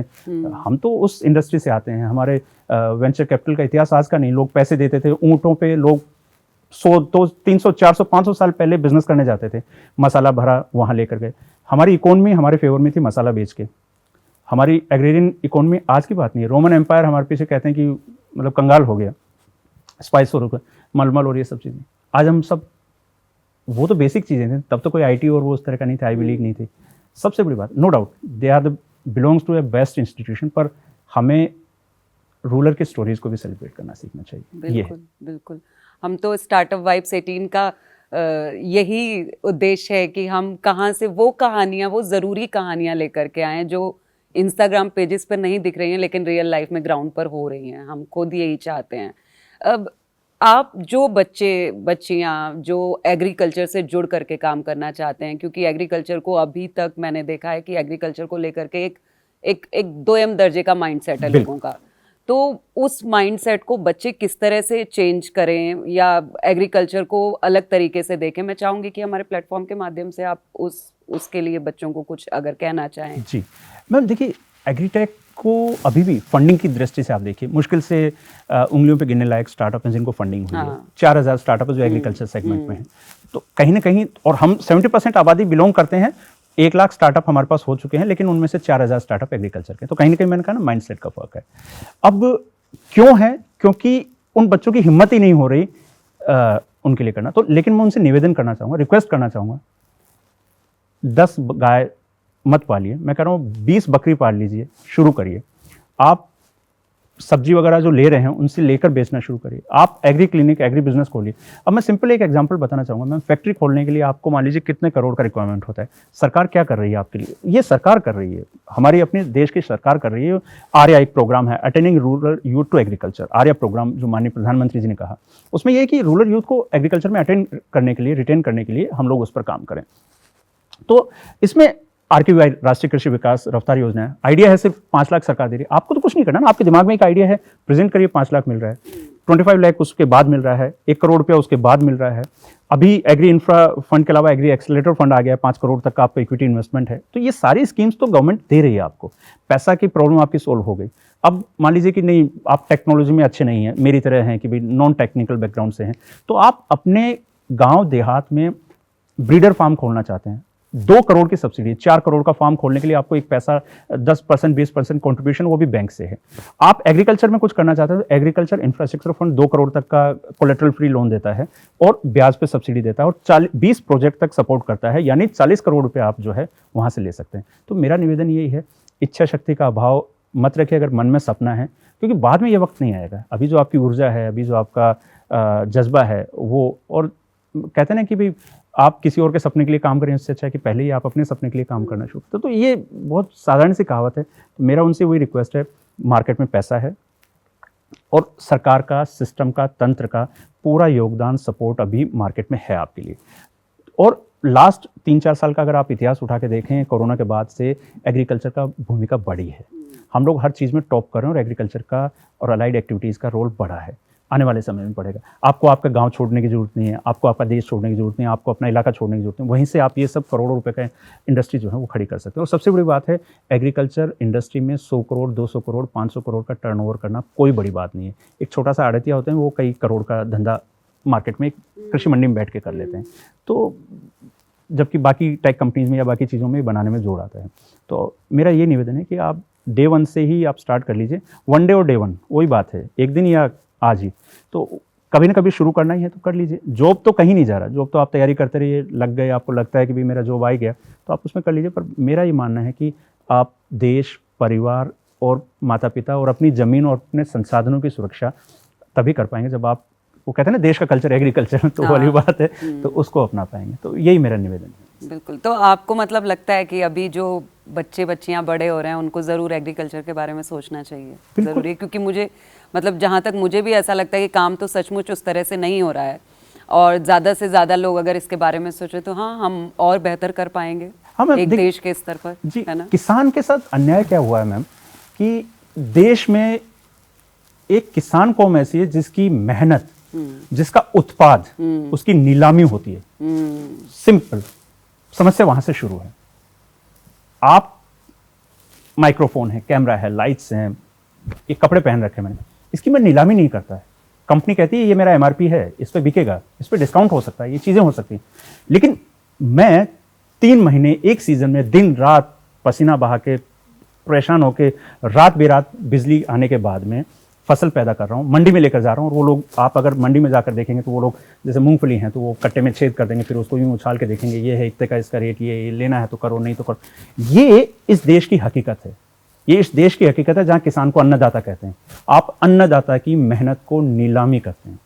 हम तो उस इंडस्ट्री से आते हैं। हमारे वेंचर कैपिटल का इतिहास आज का नहीं। लोग पैसे देते थे, ऊँटों पे लोग 100, 300, 400, 500 साल पहले बिजनेस करने जाते थे, मसाला भरा वहाँ लेकर गए। हमारी इकोनॉमी हमारे फेवर में थी मसाला बेच के। हमारी एग्रेरियन इकोनॉमी आज की बात नहीं है। रोमन एम्पायर हमारे पीछे कहते हैं कि मतलब कंगाल हो गया, स्पाइस और मलमल और ये सब चीज़ें। आज हम सब, वो तो बेसिक चीज़ें थी, तब तो कोई IT और वो उस तरह का नहीं था, आईवी लीग नहीं थी। सबसे बड़ी बात, no doubt they are the belongs to a best institution, पर हमें रूलर के स्टोरीज को भी सेलिब्रेट करना सीखना चाहिए। बिल्कुल, बिल्कुल। हम तो स्टार्टअप वाइब्स 18 का यही उद्देश्य है कि हम कहाँ से वो कहानियाँ, वो ज़रूरी कहानियाँ लेकर के आएँ जो इंस्टाग्राम पेजेस पर नहीं दिख रही हैं, लेकिन रियल लाइफ में ग्राउंड पर हो रही हैं। हम खुद यही चाहते हैं। अब आप जो बच्चियाँ जो एग्रीकल्चर से जुड़ करके काम करना चाहते हैं, क्योंकि एग्रीकल्चर को अभी तक मैंने देखा है कि एग्रीकल्चर को लेकर के एक दोयम दर्जे का माइंडसेट है लोगों का। तो उस माइंडसेट को बच्चे किस तरह से चेंज करें या एग्रीकल्चर को अलग तरीके से देखें? मैं चाहूँगी कि हमारे प्लेटफॉर्म के माध्यम से आप उसके लिए बच्चों को कुछ अगर कहना चाहें। जी मैम, देखिए एग्रीटेक को अभी भी फंडिंग की दृष्टि से आप देखिए, मुश्किल से उंगलियों पे गिनने लायक स्टार्टअप हैं जिनको फंडिंग हुई है। 4000 स्टार्टअप जो एग्रीकल्चर सेगमेंट में है। तो कहीं ना कहीं, और हम 70% आबादी बिलोंग करते हैं, 1 लाख स्टार्टअप हमारे पास हो चुके हैं, लेकिन उनमें से 4000 स्टार्टअप एग्रीकल्चर के। तो कहीं ना कहीं मैंने कहा ना, माइंडसेट का फर्क है। अब क्यों है? क्योंकि उन बच्चों की हिम्मत ही नहीं हो रही उनके लिए करना। तो लेकिन मैं उनसे निवेदन करना चाहूँगा, रिक्वेस्ट करना चाहूँगा, 10 गाय मत पालिए, मैं कह रहा हूँ 20 बकरी पाल लीजिए, शुरू करिए। आप सब्जी वगैरह जो ले रहे हैं उनसे लेकर बेचना शुरू करिए। आप एग्री क्लिनिक, एग्री बिजनेस खोलिए। अब मैं सिंपल एक एग्जांपल बताना चाहूँगा मैम, फैक्ट्री खोलने के लिए आपको मान लीजिए कितने करोड़ का रिक्वायरमेंट होता है। सरकार क्या कर रही है आपके लिए? ये सरकार कर रही है, हमारी अपने देश की सरकार कर रही है। आर्या एक प्रोग्राम है, attending rural youth to agriculture, Arya programme जो माननीय प्रधानमंत्री जी ने कहा, उसमें यह है कि रूरल यूथ को एग्रीकल्चर में अटेंड करने के लिए, रिटेन करने के लिए हम लोग उस पर काम करें। तो इसमें RKVY, राष्ट्रीय कृषि विकास रफ्तार योजना है। आइडिया है सिर्फ 5 लाख सरकार दे रही है, आपको तो कुछ नहीं करना ना, आपके दिमाग में एक आइडिया है, प्रेजेंट करिए, 5 लाख मिल रहा है, 25 लाख उसके बाद मिल रहा है, 1 करोड़ रुपया उसके बाद मिल रहा है। अभी एग्री इंफ्रा फंड के अलावा एग्री एक्सेलरेटर फंड आ गया है, 5 करोड़ तक का आपका इक्विटी इन्वेस्टमेंट है। तो ये सारी स्कीम्स तो गवर्नमेंट दे रही है आपको, पैसा की प्रॉब्लम आपकी सोल्व हो गई। अब मान लीजिए कि नहीं, आप टेक्नोलॉजी में अच्छे नहीं हैं, मेरी तरह हैं कि भाई नॉन टेक्निकल बैकग्राउंड से हैं, तो आप अपने गाँव देहात में ब्रीडर फार्म खोलना चाहते हैं, 2 करोड़ की सब्सिडी, 4 करोड़ का फार्म खोलने के लिए आपको एक पैसा 10% 20% कॉन्ट्रीब्यूशन, वो भी बैंक से है। आप एग्रीकल्चर में कुछ करना चाहते हैं तो एग्रीकल्चर इंफ्रास्ट्रक्चर फंड 2 करोड़ तक का कोलेटरल फ्री लोन देता है और ब्याज पे सब्सिडी देता है और 20 प्रोजेक्ट तक सपोर्ट करता है, यानी 40 करोड़ रुपए आप जो है वहाँ से ले सकते हैं। तो मेरा निवेदन यही है, इच्छा शक्ति का अभाव मत रखिए अगर मन में सपना है, क्योंकि बाद में ये वक्त नहीं आएगा। अभी जो आपकी ऊर्जा है, अभी जो आपका जज्बा है वो, और कहते हैं ना कि भाई आप किसी और के सपने के लिए काम करें, इससे अच्छा है कि पहले ही आप अपने सपने के लिए काम करना शुरू करें। तो ये बहुत साधारण सी कहावत है। तो मेरा उनसे वही रिक्वेस्ट है, मार्केट में पैसा है और सरकार का, सिस्टम का, तंत्र का पूरा योगदान, सपोर्ट अभी मार्केट में है आपके लिए। और लास्ट 3-4 साल का अगर आप इतिहास उठा के देखें, कोरोना के बाद से एग्रीकल्चर का भूमिका बढ़ी है। हम लोग हर चीज़ में टॉप कर रहे हैं और एग्रीकल्चर का और अलाइड एक्टिविटीज़ का रोल बढ़ा है, आने वाले समय में बढ़ेगा। आपको आपका गांव छोड़ने की जरूरत नहीं है, आपको आपका देश छोड़ने की जरूरत नहीं है, आपको अपना इलाका छोड़ने की जरूरत नहीं है। वहीं से आप ये सब करोड़ों रुपए का इंडस्ट्री जो है वो खड़ी कर सकते हैं। और सबसे बड़ी बात है, एग्रीकल्चर इंडस्ट्री में 100 करोड़, 200 करोड़, 500 करोड़ का टर्नओवर करना कोई बड़ी बात नहीं है। एक छोटा सा आड़तिया होते हैं, वो कई करोड़ का धंधा मार्केट में कृषि मंडी में बैठ के कर लेते हैं। तो जबकि बाकी टेक कंपनीज में या बाकी चीज़ों में बनाने में जोर आता है। तो मेरा ये निवेदन है कि आप डे 1 से ही आप स्टार्ट कर लीजिए। 1 डे और डे 1 वही बात है, एक दिन या आज ही, तो कभी ना कभी शुरू करना ही है तो कर लीजिए। जॉब तो कहीं नहीं जा रहा, जॉब तो आप तैयारी करते रहिए, लग गए, आपको लगता है कि भाई मेरा जॉब आ गया तो आप उसमें कर लीजिए। पर मेरा ये मानना है कि आप देश, परिवार और माता पिता और अपनी ज़मीन और अपने संसाधनों की सुरक्षा तभी कर पाएंगे जब आप, वो कहते हैं ना देश का कल्चर एग्रीकल्चर, तो वाली बात है, तो उसको अपना पाएंगे। तो यही मेरा निवेदन है। बिल्कुल। तो आपको मतलब लगता है कि अभी जो बच्चे बच्चियां बड़े हो रहे हैं उनको ज़रूर एग्रीकल्चर के बारे में सोचना चाहिए, ज़रूरी है, क्योंकि मुझे मतलब जहाँ तक मुझे भी ऐसा लगता है कि काम तो सचमुच उस तरह से नहीं हो रहा है और ज़्यादा से ज़्यादा लोग अगर इसके बारे में सोचे तो हाँ, हम और बेहतर कर पाएंगे एक देश के स्तर पर, जी, है ना। किसान के साथ अन्याय क्या हुआ है मैम, कि देश में एक किसान कौम ऐसी है जिसकी मेहनत, जिसका उत्पाद, उसकी नीलामी होती है। सिंपल समस्या वहां से शुरू है। आप माइक्रोफोन है, कैमरा है, लाइट्स हैं, ये कपड़े पहन रखे मैंने, इसकी मैं नीलामी नहीं करता है। कंपनी कहती है ये मेरा MRP है, इस पे बिकेगा, इस पे डिस्काउंट हो सकता है, ये चीजें हो सकती हैं, लेकिन मैं 3 महीने एक सीजन में दिन रात पसीना बहा के, परेशान होके, रात बेरात बिजली आने के बाद में फसल पैदा कर रहा हूँ, मंडी में लेकर जा रहा हूँ। और वो लोग, आप अगर मंडी में जाकर देखेंगे तो वो लोग जैसे मूंगफली हैं तो वो कट्टे में छेद कर देंगे, फिर उसको यूँ उछाल के देखेंगे, ये है इतने का इसका रेट, ये लेना है तो करो, नहीं तो करो। ये इस देश की हकीकत है, ये इस देश की हकीकत है जहाँ किसान को अन्नदाता कहते हैं। आप अन्नदाता की मेहनत को नीलामी करते हैं,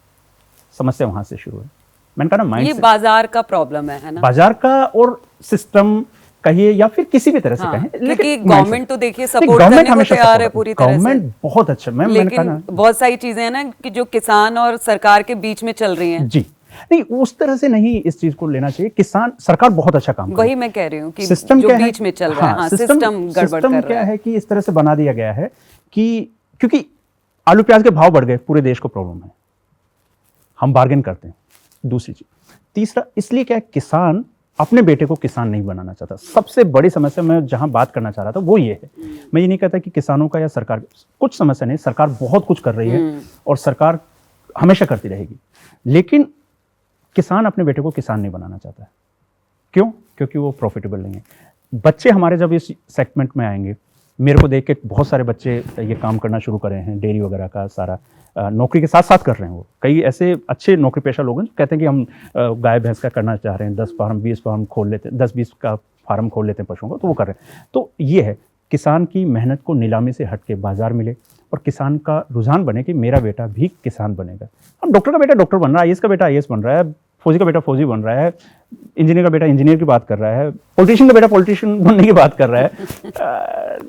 समस्या वहां से शुरू है। मैंने कहा ना, माइंड ये बाजार का प्रॉब्लम है ना, बाजार का और सिस्टम कहिए या फिर किसी भी तरह से कहें, क्योंकि गवर्नमेंट तो देखिए सपोर्ट करने को तैयार है पूरी तरह से, गवर्नमेंट बहुत अच्छा, मैंने कहा ना, लेकिन बहुत सारी चीजें हैं ना कि जो किसान और सरकार के बीच में चल रही हैं। जी नहीं, उस तरह से नहीं इस चीज को लेना चाहिए। किसान, सरकार बहुत अच्छा काम कर रही है, वही मैं कह रही हूँ कि सिस्टम जो बीच में चल रहा है, हाँ, सिस्टम गड़बड़ कर रहा है। क्या है कि इस तरह से बना दिया गया है कि क्योंकि आलू प्याज के भाव बढ़ गए, पूरे देश को प्रॉब्लम है, हम बार्गेन करते हैं। दूसरी चीज, तीसरा, इसलिए क्या है, किसान अपने बेटे को किसान नहीं बनाना चाहता। सबसे बड़ी समस्या मैं जहां बात करना चाह रहा था वो ये है। मैं ये नहीं कहता कि किसानों का या सरकार, कुछ समस्या नहीं, सरकार बहुत कुछ कर रही है और सरकार हमेशा करती रहेगी, लेकिन किसान अपने बेटे को किसान नहीं बनाना चाहता है। क्यों? क्योंकि वो प्रॉफिटेबल नहीं है। बच्चे हमारे जब इस सेगमेंट में आएंगे, मेरे को देख के बहुत सारे बच्चे ये काम करना शुरू करे हैं, डेयरी वगैरह का सारा नौकरी के साथ साथ कर रहे हैं। वो कई ऐसे अच्छे नौकरी पेशा लोग हैं जो कहते हैं कि हम गाय भैंस का करना चाह रहे हैं, 10 फार्म 20 फार्म खोल लेते हैं, 10-20 का फार्म खोल लेते हैं पशुओं का, तो वो कर रहे हैं। तो ये है किसान की मेहनत को नीलामी से हट के बाजार मिले और किसान का रुझान बने कि मेरा बेटा भी किसान बनेगा। हम डॉक्टर का बेटा डॉक्टर बन रहा है, आईएएस का बेटा आईएएस बन रहा है, फौजी का बेटा फौजी बन रहा है, इंजीनियर का बेटा इंजीनियर की बात कर रहा है, पॉलिटिशियन का बेटा पॉलिटिशियन बनने की बात कर रहा है।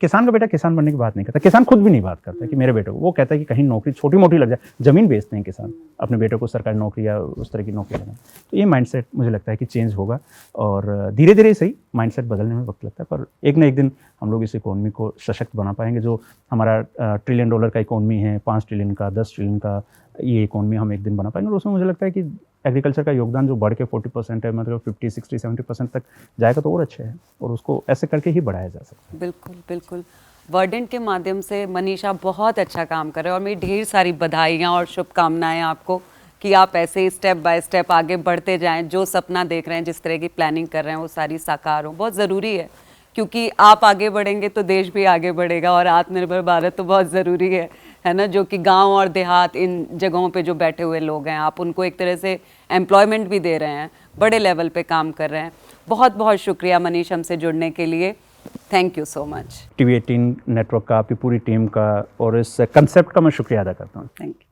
किसान का बेटा किसान बनने की बात नहीं करता। किसान खुद भी नहीं बात करता कि मेरे बेटे को, वो कहता है कि कहीं नौकरी छोटी मोटी लग जाए। ज़मीन बेचते हैं किसान अपने बेटे को सरकारी नौकरी या उस तरह की नौकरी लगाए। तो ये माइंडसेट मुझे लगता है कि चेंज होगा और धीरे धीरे सही माइंडसेट बदलने में वक्त लगता है, पर एक ना एक दिन हम लोग इस इकोनॉमी को सशक्त बना पाएंगे। जो हमारा $1 ट्रिलियन का इकोनॉमी है, 5 ट्रिलियन का, 10 ट्रिलियन का, ये इकोनॉमी हम एक दिन बना पाएंगे। और उसमें मुझे लगता है कि एग्रीकल्चर का योगदान जो बढ़ के 40% है, मतलब 50, 60, 70% तक जाएगा तो और अच्छा है, और उसको ऐसे करके ही बढ़ाया जा सकता है। बिल्कुल बिल्कुल। वर्डेंट के माध्यम से मनीषा बहुत अच्छा काम कर रहे हैं और मेरी ढेर सारी बधाइयाँ और शुभकामनाएं आपको कि आप ऐसे ही स्टेप बाय स्टेप आगे बढ़ते जाएं। जो सपना देख रहे हैं, जिस तरह की प्लानिंग कर रहे हैं, वो सारी साकार हो। बहुत ज़रूरी है, क्योंकि आप आगे बढ़ेंगे तो देश भी आगे बढ़ेगा, और आत्मनिर्भर भारत तो बहुत ज़रूरी है ना। जो कि गांव और देहात, इन जगहों पे जो बैठे हुए लोग हैं, आप उनको एक तरह से एम्प्लॉयमेंट भी दे रहे हैं, बड़े लेवल पे काम कर रहे हैं। बहुत बहुत शुक्रिया मनीष हमसे जुड़ने के लिए। Thank you so much. TV18 network का, आपकी पूरी टीम का और इस कंसेप्ट का मैं शुक्रिया अदा करता हूँ। Thank you.